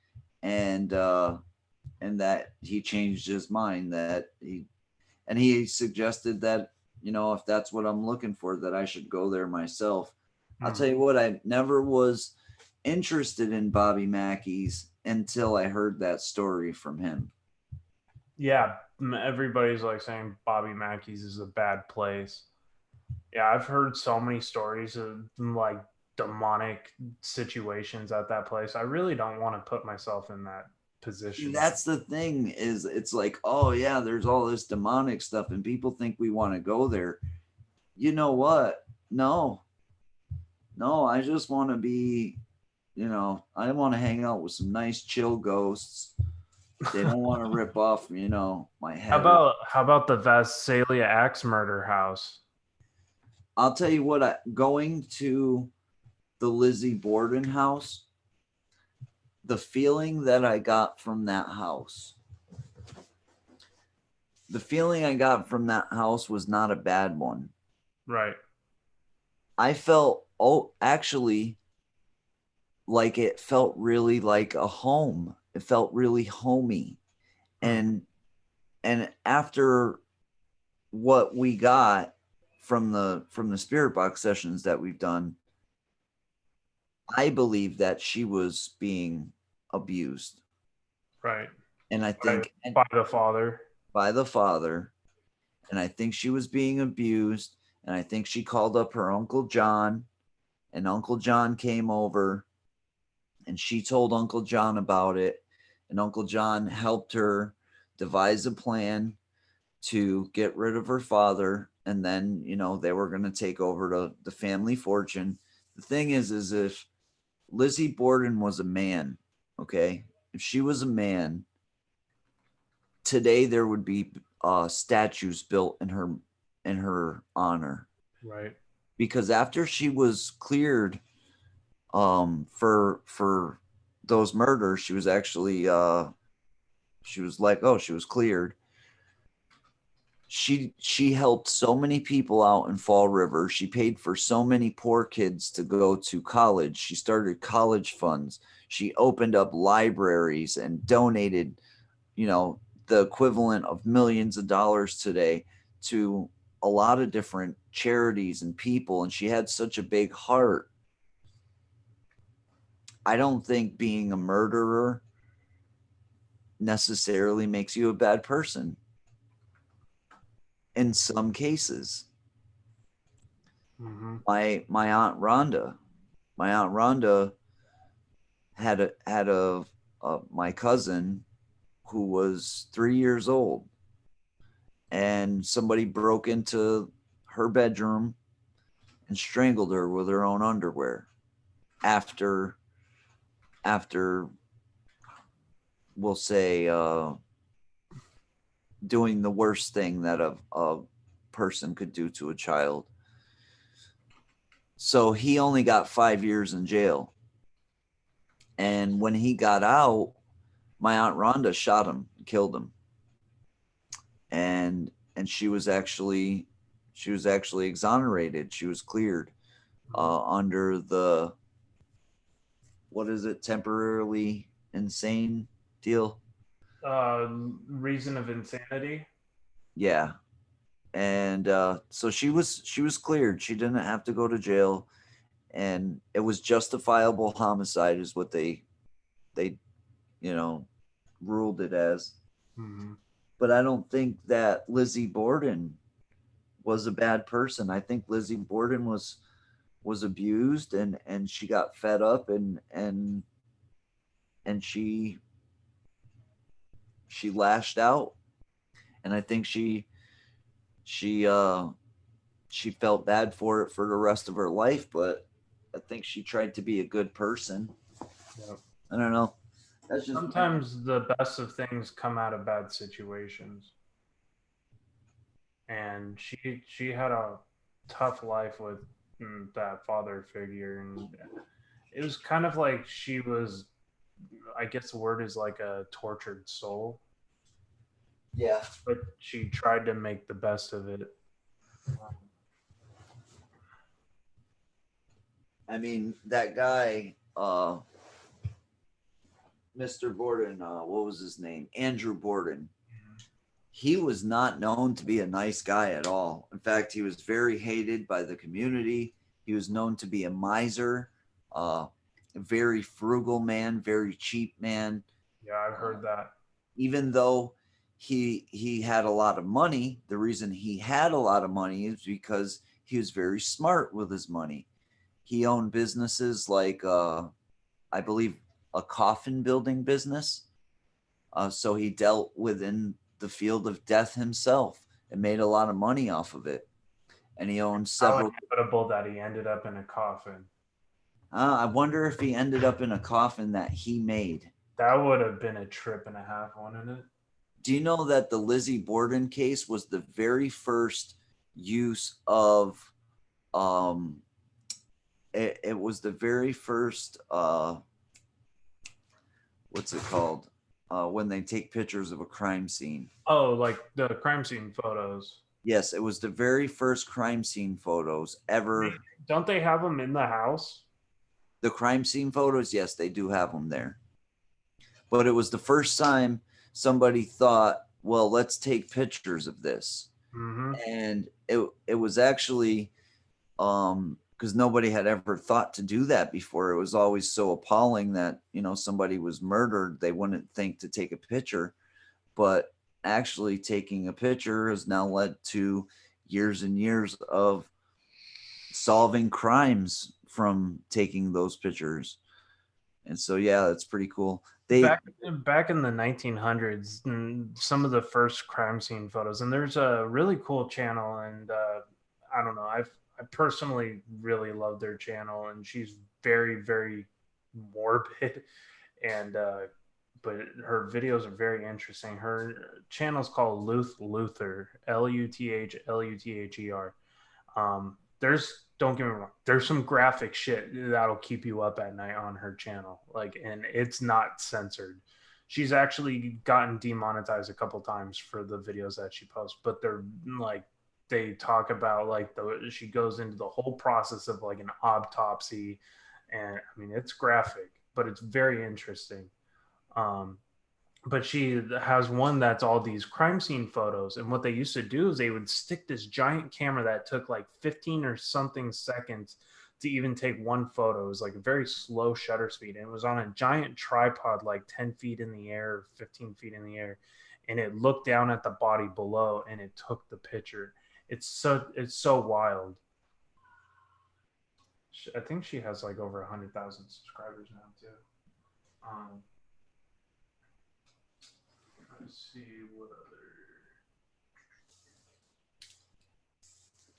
and that he changed his mind and he suggested that, you know, if that's what I'm looking for, that I should go there myself. I'll tell you what, I never was interested in Bobby Mackey's until I heard that story from him. Yeah, everybody's like saying Bobby Mackey's is a bad place. Yeah, I've heard so many stories of like demonic situations at that place. I really don't want to put myself in that position. That's the thing, is it's like, oh yeah, there's all this demonic stuff and people think we want to go there. You know what? No, I just want to be, you know, I want to hang out with some nice chill ghosts. They don't want to rip off, you know, my head. How about the Vasalia Axe murder house? I'll tell you what, going to the Lizzie Borden house, the feeling that I got from that house, was not a bad one. Right. I felt, actually, like it felt really like a home. It felt really homey. And after what we got from the spirit box sessions that we've done, I believe that she was being abused. Right. And I think by the father. And I think she was being abused. And I think she called up her Uncle John, and Uncle John came over and she told Uncle John about it. And Uncle John helped her devise a plan to get rid of her father. And then, you know, they were going to take over the family fortune. The thing is if Lizzie Borden was a man, okay, if she was a man, today there would be statues built in her honor. Right. Because after she was cleared for those murders, she was actually she was cleared. She helped so many people out in Fall River. She paid for so many poor kids to go to college. She started college funds. She opened up libraries and donated, you know, the equivalent of millions of dollars today to a lot of different charities and people. And she had such a big heart. I don't think being a murderer necessarily makes you a bad person. In some cases. Mm-hmm. My Aunt Rhonda had my cousin who was 3 years old, and somebody broke into her bedroom and strangled her with her own underwear after we'll say doing the worst thing that a person could do to a child. So he only got 5 years in jail. And when he got out, my Aunt Rhonda shot him, killed him. And she was actually exonerated. She was cleared under the, what is it, temporarily insane deal? Reason of insanity. Yeah. And so she was cleared. She didn't have to go to jail. and it was justifiable homicide is what they you know ruled it as. Mhm. But I don't think that Lizzie Borden was a bad person. I think Lizzie Borden was abused, and she got fed up, and she lashed out, and I think she felt bad for it for the rest of her life, but I think she tried to be a good person. Yep. I don't know. That's just Sometimes the best of things come out of bad situations. And she had a tough life with that father figure, and it was kind of like she was, I guess the word is like a tortured soul, yeah. but she tried to make the best of it. I mean, that guy, Mr. Borden, what was his name? Andrew Borden. He was not known to be a nice guy at all. In fact, he was very hated by the community. He was known to be a miser, a very frugal man, very cheap man. Yeah, I've heard that. Even though he had a lot of money, the reason he had a lot of money is because he was very smart with his money. He owned businesses like I believe a coffin building business. So he dealt within the field of death himself and made a lot of money off of it. And he owned How several. inevitable that he ended up in a coffin. I wonder if he ended up in a coffin that he made. That would have been a trip and a half, wouldn't it? Do you know that the Lizzie Borden case was the very first use of it was the very first what's it called when they take pictures of a crime scene? Oh, like the crime scene photos. Yes, it was the very first crime scene photos ever. Don't they have them in the house? The crime scene photos, yes, they do have them there. But it was the first time somebody thought, well, let's take pictures of this. Mm-hmm. And it was actually because nobody had ever thought to do that before. It was always so appalling that, somebody was murdered, they wouldn't think to take a picture. But actually taking a picture has now led to years and years of solving crimes from taking those pictures. And so, yeah, that's pretty cool. Back in the 1900s, some of the first crime scene photos, and there's a really cool channel, and I don't know, I personally really love their channel, and she's very, very morbid, and but her videos are very interesting. Her channel is called Luther, Luthler. Don't get me wrong, there's some graphic shit that'll keep you up at night on her channel, and it's not censored. She's actually gotten demonetized a couple times for the videos that she posts, but they're like, they talk about she goes into the whole process of like an autopsy, and I mean, it's graphic, but it's very interesting. But she has one that's all these crime scene photos. And what they used to do is they would stick this giant camera that took like 15 or something seconds to even take one photo. It was like a very slow shutter speed. And it was on a giant tripod, like 10 feet in the air, 15 feet in the air. And it looked down at the body below and it took the picture. It's so wild. I think she has like over 100,000 subscribers now too. Let's see what other.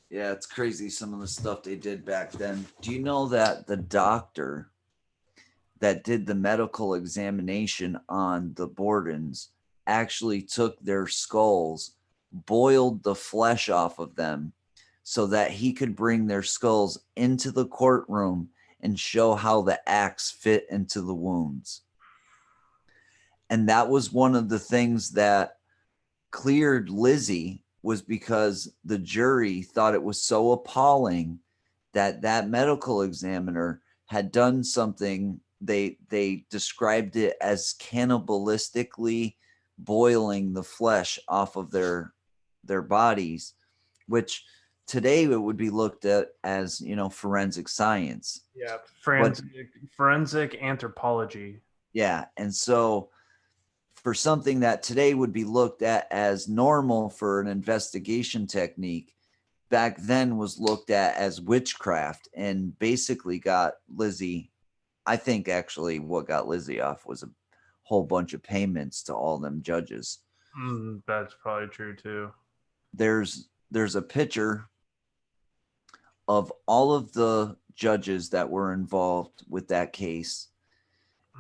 Yeah, it's crazy some of the stuff they did back then. Do you know that the doctor that did the medical examination on the Bordens actually took their skulls, boiled the flesh off of them so that he could bring their skulls into the courtroom and show how the axe fit into the wounds? And that was one of the things that cleared Lizzie, was because the jury thought it was so appalling that that medical examiner had done something. They described it as cannibalistically boiling the flesh off of their bodies, which today it would be looked at as, you know, forensic science. Yeah, forensic anthropology. Yeah. And so for something that today would be looked at as normal for an investigation technique, back then was looked at as witchcraft, and basically got Lizzie, I think actually what got Lizzie off was a whole bunch of payments to all them judges. That's probably true too. There's a picture of all of the judges that were involved with that case.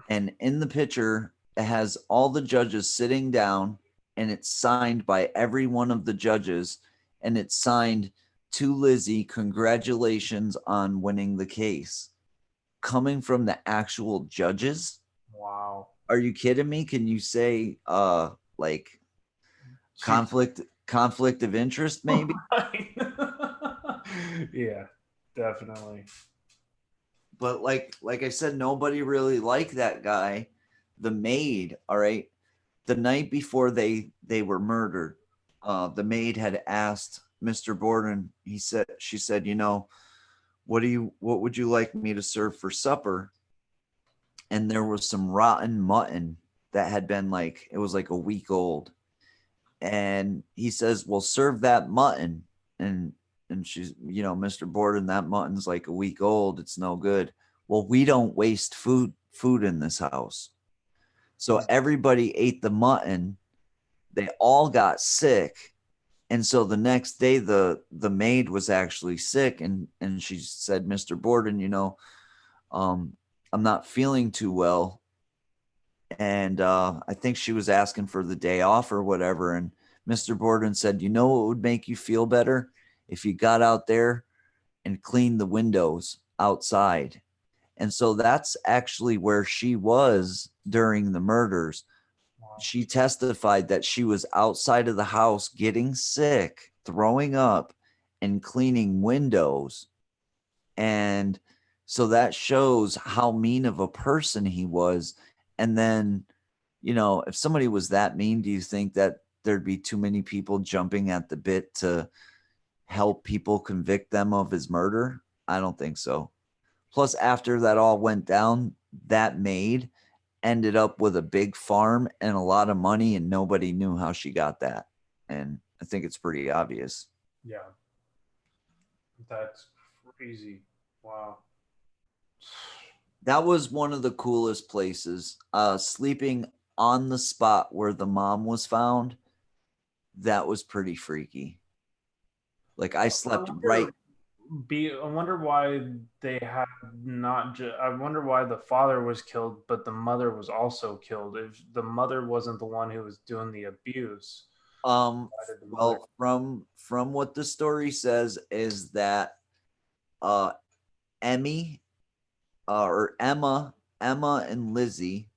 And in the picture, it has all the judges sitting down, and it's signed by every one of the judges. And it's signed, "To Lizzie, congratulations on winning the case." Coming from the actual judges. Wow. Are you kidding me? Can you say like conflict of interest maybe? Yeah, definitely. But like I said, nobody really liked that guy. The maid, all right. The night before they were murdered, the maid had asked Mr. Borden. She said, you know, what would you like me to serve for supper? And there was some rotten mutton that had been like, it was like a week old. And he says, well, serve that mutton. And she's, you know, Mr. Borden, that mutton's like a week old. It's no good. Well, we don't waste food in this house. So everybody ate the mutton. They all got sick. And so the next day, the maid was actually sick. And she said, Mr. Borden, you know, I'm not feeling too well. And I think she was asking for the day off or whatever. And Mr. Borden said, you know what would make you feel better? If you got out there and cleaned the windows outside. And so that's actually where she was during the murders. Wow. She testified that she was outside of the house getting sick, throwing up, and cleaning windows. And so that shows how mean of a person he was. And then, you know, if somebody was that mean, do you think that there'd be too many people jumping at the bit to help people convict them of his murder? I don't think so. Plus, after that all went down, that maid ended up with a big farm and a lot of money, and nobody knew how she got that. And I think it's pretty obvious. Yeah. That's crazy. Wow. That was one of the coolest places. Sleeping on the spot where the mom was found, that was pretty freaky. Like I slept right. I wonder why they had not. I wonder why the father was killed, but the mother was also killed. If the mother wasn't the one who was doing the abuse. Well, from what the story says is that Emmy or Emma and Lizzie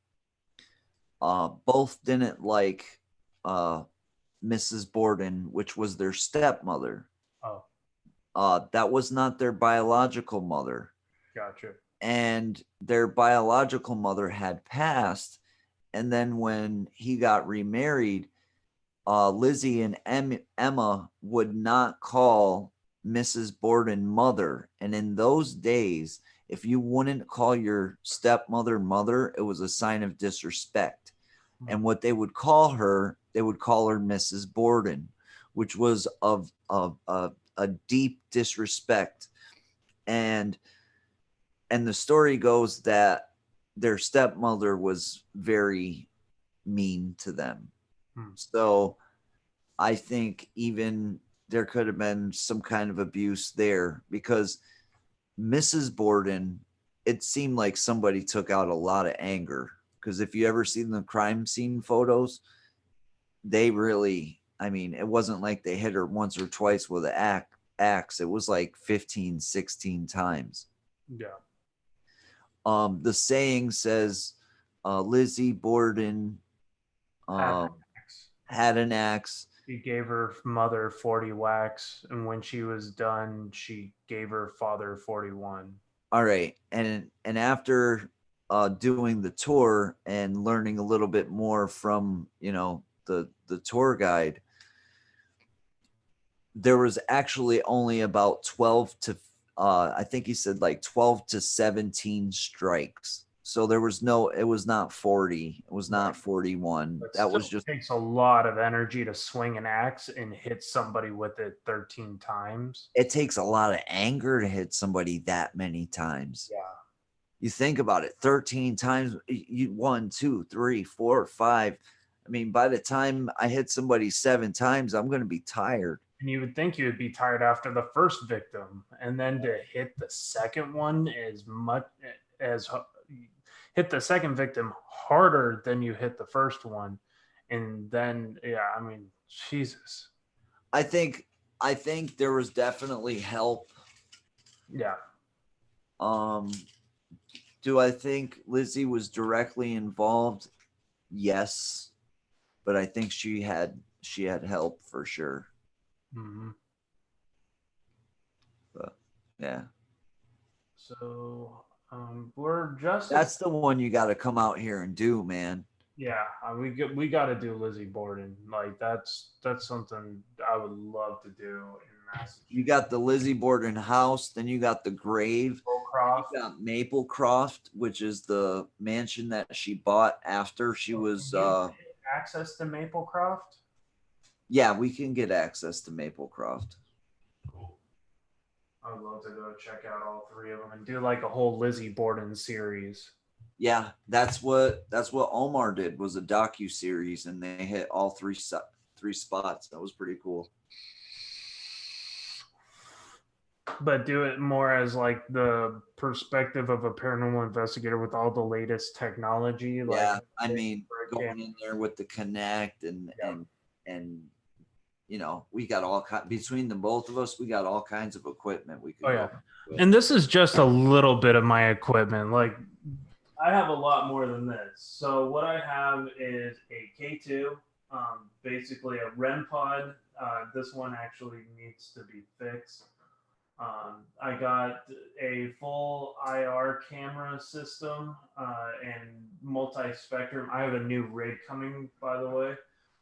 both didn't like Mrs. Borden, which was their stepmother. Oh. That was not their biological mother. Gotcha. And their biological mother had passed. And then when he got remarried, Lizzie and Emma would not call Mrs. Borden mother. And in those days, if you wouldn't call your stepmother mother, it was a sign of disrespect. And what they would call her, they would call her Mrs. Borden, which was of a deep disrespect. And the story goes that their stepmother was very mean to them. So I think even there could have been some kind of abuse there, because Mrs. Borden, it seemed like somebody took out a lot of anger. Because if you ever seen the crime scene photos, they really, I mean, it wasn't like they hit her once or twice with an axe. It was like 15, 16 times. Yeah. The saying says, Lizzie Borden had an axe. She gave her mother 40 whacks, and when she was done, she gave her father 41. All right. And after doing the tour and learning a little bit more from, you know, the tour guide, there was actually only about 12 to I think he said like 12 to 17 strikes. So there was no, it was not 40. It was not 41. But That was still just, takes a lot of energy to swing an axe and hit somebody with it 13 times. it takes a lot of anger to hit somebody that many times. Yeah. You think about it, 13 times, you 1, 2, 3, 4, 5. I mean, by the time I hit somebody 7 times, I'm going to be tired. And you would think you would be tired after the first victim, and then to hit the second one hit the second victim harder than you hit the first one. And then, yeah, I mean, Jesus. I think there was definitely help. Yeah. Do I think Lizzie was directly involved? Yes, but I think she had help for sure. Mm-hmm. But yeah. So we're just That's the one you got to come out here and do, man. yeah, we got to do Lizzie Borden. Like that's something I would love to do in Massachusetts. You got the Lizzie Borden house, then you got the grave. Croft. You got Maplecroft, which is the mansion that she bought after she was Access to Maplecroft. yeah, we can get access to Maplecroft. I would love to go check out all three of them and do like a whole Lizzie Borden series. Yeah, that's what Omar did, was a docu-series, and they hit all three spots. That was pretty cool. But do it more as like the perspective of a paranormal investigator with all the latest technology. Like, yeah, I mean, going in there with the Connect and you know, we got all between the both of us, we got all kinds of equipment we can. Oh yeah, and this is just a little bit of my equipment. Like, I have a lot more than this. So what I have is a K2, basically a REM pod. This one actually needs to be fixed. I got a full IR camera system and multi-spectrum. I have a new rig coming, by the way.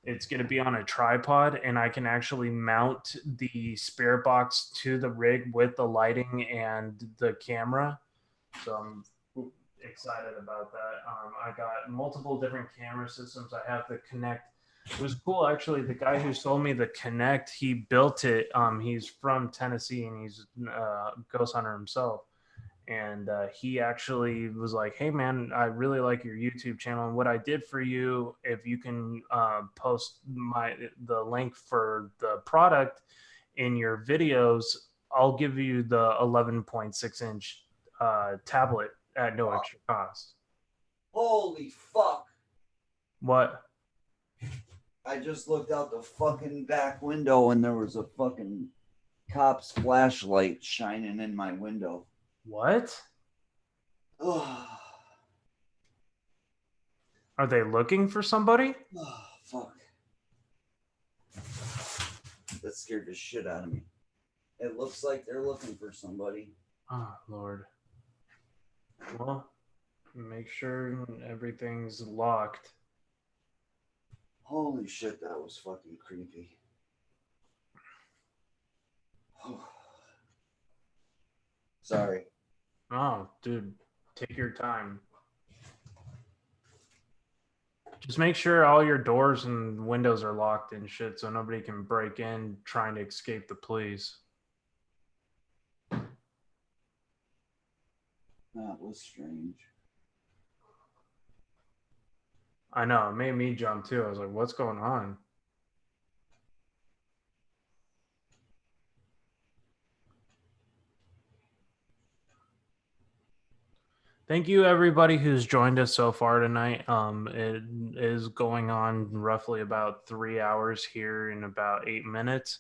It's going to be on a tripod, and I can actually mount the spirit box to the rig with the lighting and the camera. So I'm excited about that. I got multiple different camera systems. I have the Connect. It was cool, actually. The guy who sold me the Connect, he built it. He's from Tennessee, and he's a ghost hunter himself. And he actually was like, hey, man, I really like your YouTube channel. And what I did for you, if you can post the link for the product in your videos, I'll give you the 11.6-inch tablet at no extra cost. Holy fuck. What? I just looked out the fucking back window and there was a fucking cop's flashlight shining in my window. What? Oh, Are they looking for somebody? oh fuck. That scared the shit out of me. It looks like they're looking for somebody. Oh, Lord. Well, make sure everything's locked. Holy shit, that was fucking creepy. Oh. Sorry. Oh, dude, take your time. Just make sure all your doors and windows are locked and shit so nobody can break in trying to escape the police. That was strange. I know, it made me jump too. I was like, what's going on? Thank you, everybody who's joined us so far tonight. It is going on roughly about 3 hours here in about 8 minutes.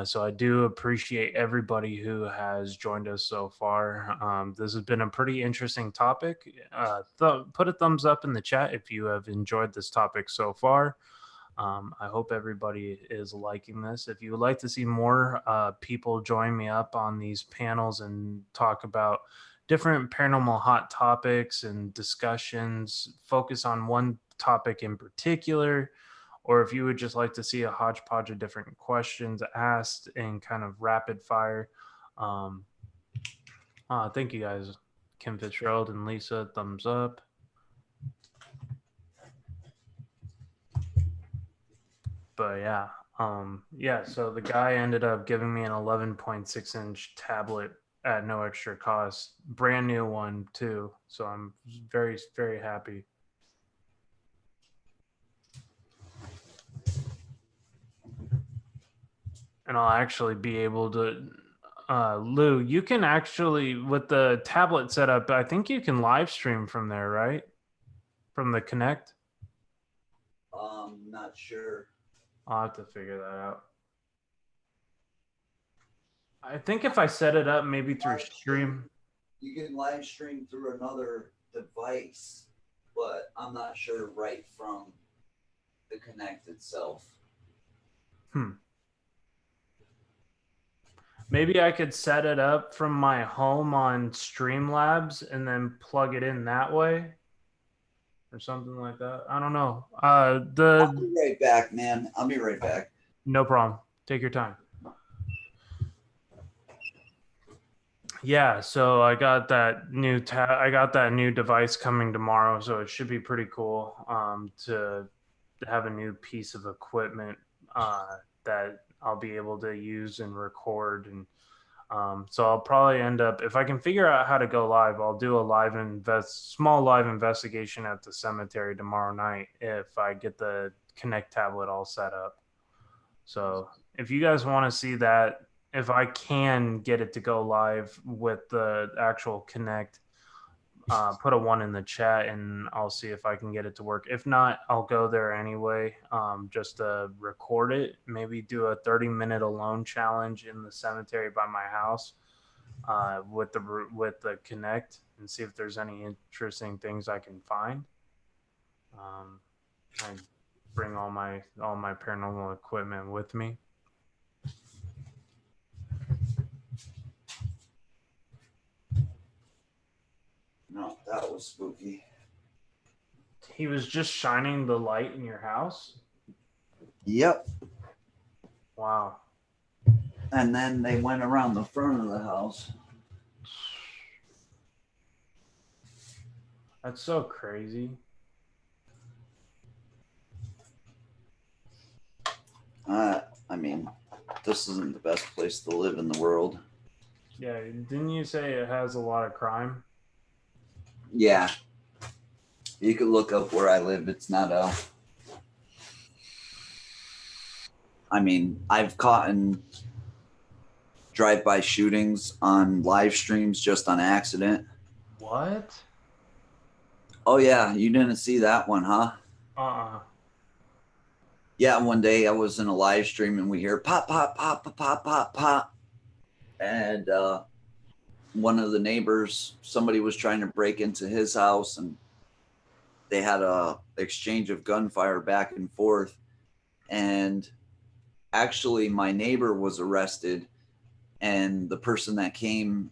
So I do appreciate everybody who has joined us so far. This has been a pretty interesting topic. Put a thumbs up in the chat if you have enjoyed this topic so far. I hope everybody is liking this. If you would like to see more people join me up on these panels and talk about different paranormal hot topics and discussions, focus on one topic in particular, or if you would just like to see a hodgepodge of different questions asked in kind of rapid fire. Thank you guys, Kim Fitzgerald and Lisa, thumbs up. But yeah, so the guy ended up giving me an 11.6-inch tablet at no extra cost, brand new one too. So I'm very, very happy. And I'll actually be able to, Lou, you can actually, with the tablet setup, I think you can live stream from there, right? From the Connect? Not sure. I'll have to figure that out. I think if I set it up maybe through stream. You can live stream through another device, but I'm not sure right from the Connect itself. Maybe I could set it up from my home on Streamlabs and then plug it in that way or something like that. I don't know. I'll be right back, man. I'll be right back. No problem. Take your time. Yeah, so I got that new device coming tomorrow, so it should be pretty cool to have a new piece of equipment that I'll be able to use and record. And so I'll probably end up, if I can figure out how to go live, I'll do a small live investigation at the cemetery tomorrow night if I get the Connect tablet all set up. So if you guys want to see that, if I can get it to go live with the actual Connect, put a 1 in the chat and I'll see if I can get it to work. If not, I'll go there anyway, just to record it. Maybe do a 30-minute alone challenge in the cemetery by my house with the Connect and see if there's any interesting things I can find. I bring all my paranormal equipment with me. No, that was spooky. He was just shining the light in your house? Yep. Wow. And then they went around the front of the house. That's so crazy. I mean, this isn't the best place to live in the world. Yeah, didn't you say it has a lot of crime? Yeah. You could look up where I live. It's not I mean, I've caught in drive-by shootings on live streams just on accident. What? Oh, yeah. You didn't see that one, huh? Yeah, one day I was in a live stream and we hear pop, pop, pop, pop, pop, pop, pop. And one of the neighbors, somebody was trying to break into his house and they had a exchange of gunfire back and forth. And actually my neighbor was arrested and the person that came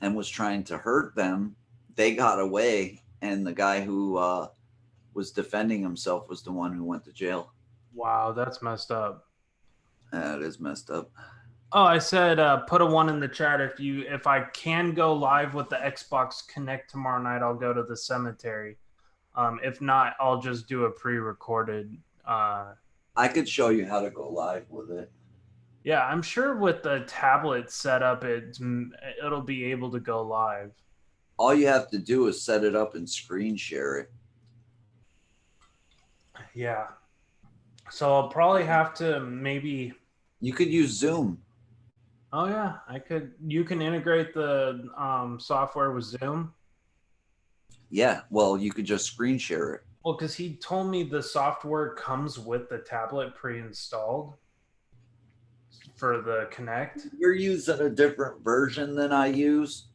and was trying to hurt them, they got away. And the guy who was defending himself was the one who went to jail. Wow, that's messed up. That is messed up. Oh, I said put a 1 in the chat if I can go live with the Xbox Connect tomorrow night. I'll go to the cemetery. If not, I'll just do a pre-recorded. I could show you how to go live with it. Yeah, I'm sure with the tablet setup, it'll be able to go live. All you have to do is set it up and screen share it. Yeah. So I'll probably have to maybe. You could use Zoom. Oh yeah, I could. You can integrate the software with Zoom. Yeah, well, you could just screen share it. Well, because he told me the software comes with the tablet pre-installed for the Connect. You're using a different version than I use,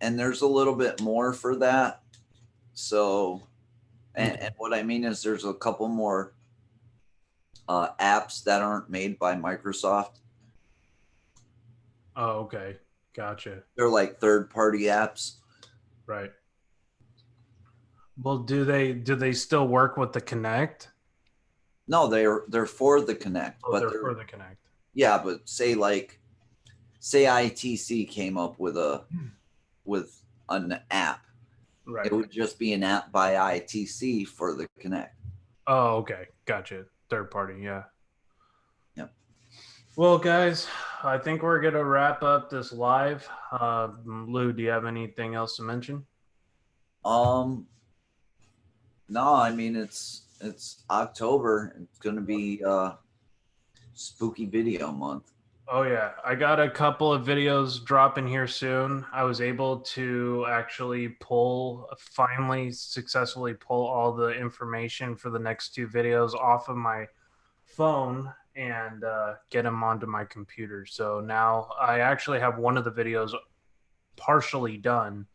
and there's a little bit more for that. So, and what I mean is there's a couple more apps that aren't made by Microsoft. Oh, okay. Gotcha. They're like third-party apps. Right. Well, do they still work with the Connect? No, they're for the Connect, Oh, but they're for the Connect. yeah, but say ITC came up with an app. Right. It would just be an app by ITC for the Connect. Oh, okay. Gotcha. Third party. Yeah. Yep. Well, guys, I think we're going to wrap up this live. Lou, do you have anything else to mention? No, I mean, it's October. It's going to be spooky video month. Oh yeah, I got a couple of videos dropping here soon. I was able to actually finally successfully pull all the information for the next two videos off of my phone and get them onto my computer. So now I actually have one of the videos partially done.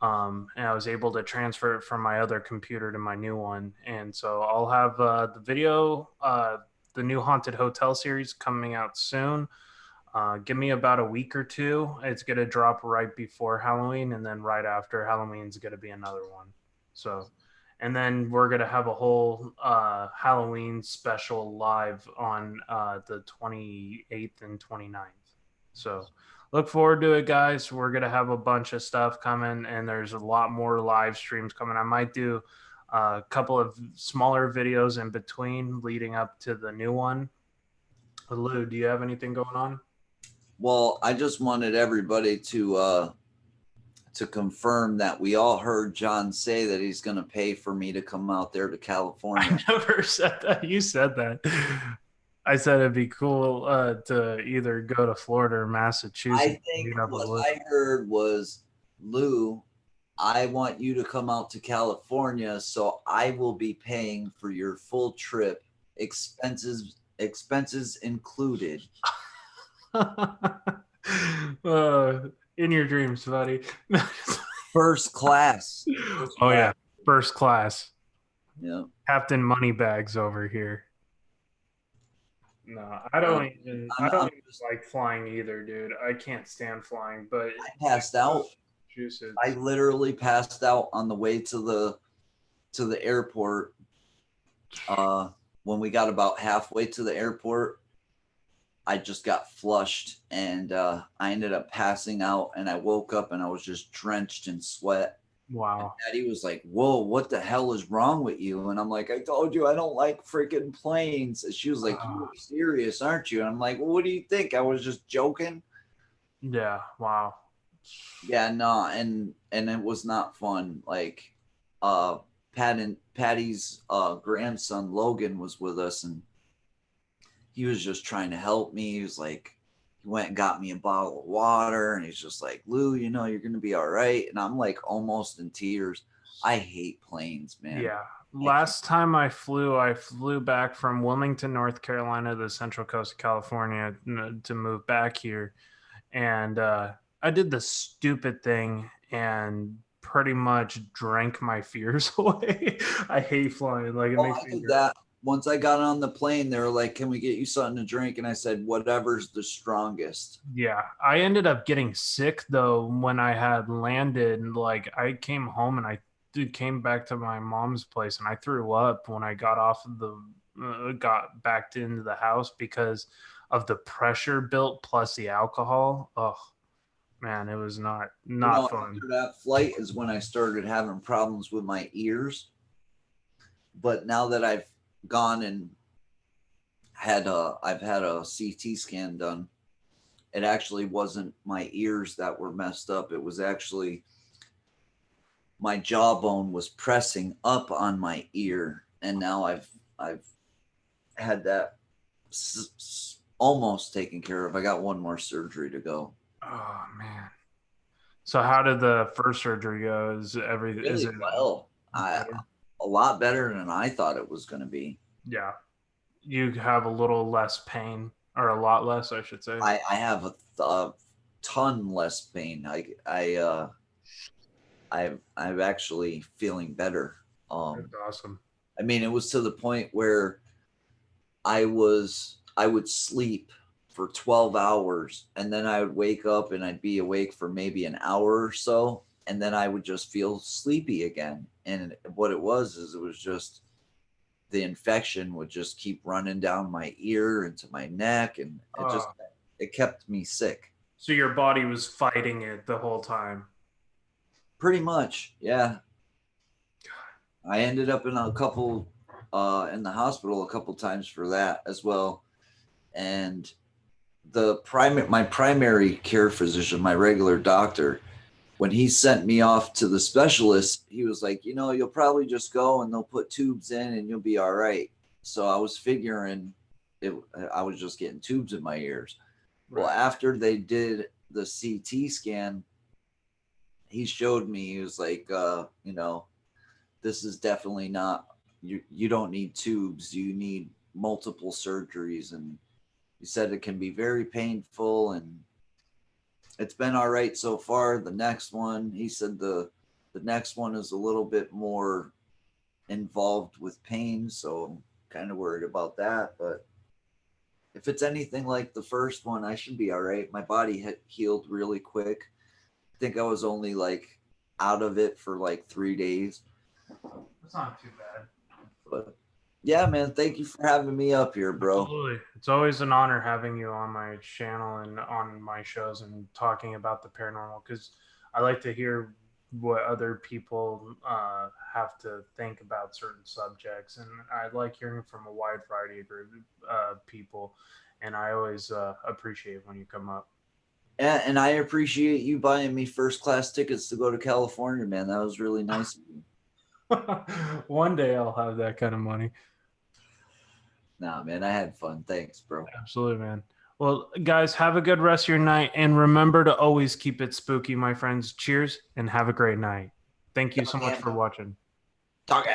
And I was able to transfer it from my other computer to my new one. And so I'll have the video, the new Haunted Hotel series coming out soon. Give me about a week or two. It's going to drop right before Halloween, and then right after Halloween's going to be another one. So, and then we're going to have a whole Halloween special live on the 28th and 29th. So, look forward to it, guys. We're going to have a bunch of stuff coming, and there's a lot more live streams coming. I might do a couple of smaller videos in between leading up to the new one. Lou, do you have anything going on? Well, I just wanted everybody to confirm that we all heard John say that he's going to pay for me to come out there to California. I never said that. You said that. I said it'd be cool to either go to Florida or Massachusetts. I think what I heard was, Lou, I want you to come out to California, so I will be paying for your full trip, expenses included. In your dreams, buddy. First class. Yeah, first class. Yeah. Captain Moneybags over here. No, I don't even like flying either, dude. I can't stand flying, but I passed out. I literally passed out on the way to the airport. When we got about halfway to the airport, I just got flushed, and I ended up passing out, and I woke up and I was just drenched in sweat. Wow. And Daddy was like, "Whoa, what the hell is wrong with you?" And I'm like, "I told you I don't like freaking planes." And she was like, "You're serious, aren't you?" And I'm like, "Well, what do you think? I was just joking." Yeah. Wow. Yeah, no, and it was not fun. Like, Patty's grandson Logan was with us, and he was just trying to help me. He was like, he went and got me a bottle of water, and he's just like, "Lou, you know, you're gonna be all right." And I'm like almost in tears. I hate planes, man. Yeah. Last time I flew back from Wilmington, North Carolina, to the Central Coast of California to move back here. And I did the stupid thing and pretty much drank my fears away. I hate flying. Like, it makes me that. Once I got on the plane, they were like, "Can we get you something to drink?" And I said, "Whatever's the strongest." Yeah, I ended up getting sick though when I had landed. Like, I came home and I came back to my mom's place and I threw up when I got off of got back into the house because of the pressure built plus the alcohol. Oh man, it was not fun. After that flight is when I started having problems with my ears. But now that I've gone and I've had a CT scan done, it actually wasn't my ears that were messed up. It was actually my jawbone was pressing up on my ear, and now I've had that almost taken care of. I got one more surgery to go. Oh man. So how did the first surgery go? Is everything really well? A lot better than I thought it was going to be. Yeah. You have a little less pain, or a lot less, I should say. I have a ton less pain. I'm actually feeling better. That's awesome. I mean, it was to the point where I would sleep for 12 hours, and then I would wake up and I'd be awake for maybe an hour or so, and then I would just feel sleepy again. And what it was just the infection would just keep running down my ear into my neck, and it kept me sick. So your body was fighting it the whole time. Pretty much, yeah. I ended up in a couple in the hospital a couple times for that as well. And my primary care physician, my regular doctor, when he sent me off to the specialist, he was like, you'll probably just go and they'll put tubes in and you'll be all right. So I was figuring I was just getting tubes in my ears. Right. Well, after they did the CT scan, he showed me, he was like, this is definitely not, you don't need tubes. You need multiple surgeries. And he said it can be very painful, and it's been all right so far. The next one, he said the next one is a little bit more involved with pain. So I'm kind of worried about that. But if it's anything like the first one, I should be all right. My body had healed really quick. I think I was only like out of it for like 3 days. That's not too bad. But yeah, man, thank you for having me up here, bro. Absolutely. It's always an honor having you on my channel and on my shows and talking about the paranormal, because I like to hear what other people have to think about certain subjects, and I like hearing from a wide variety of people, and I always appreciate when you come up. And I appreciate you buying me first class tickets to go to California, man. That was really nice of you. One day I'll have that kind of money. Nah, man, I had fun. Thanks, bro. Absolutely, man. Well, guys, have a good rest of your night, and remember to always keep it spooky, my friends. Cheers, and have a great night. Thank you so much for watching. Talk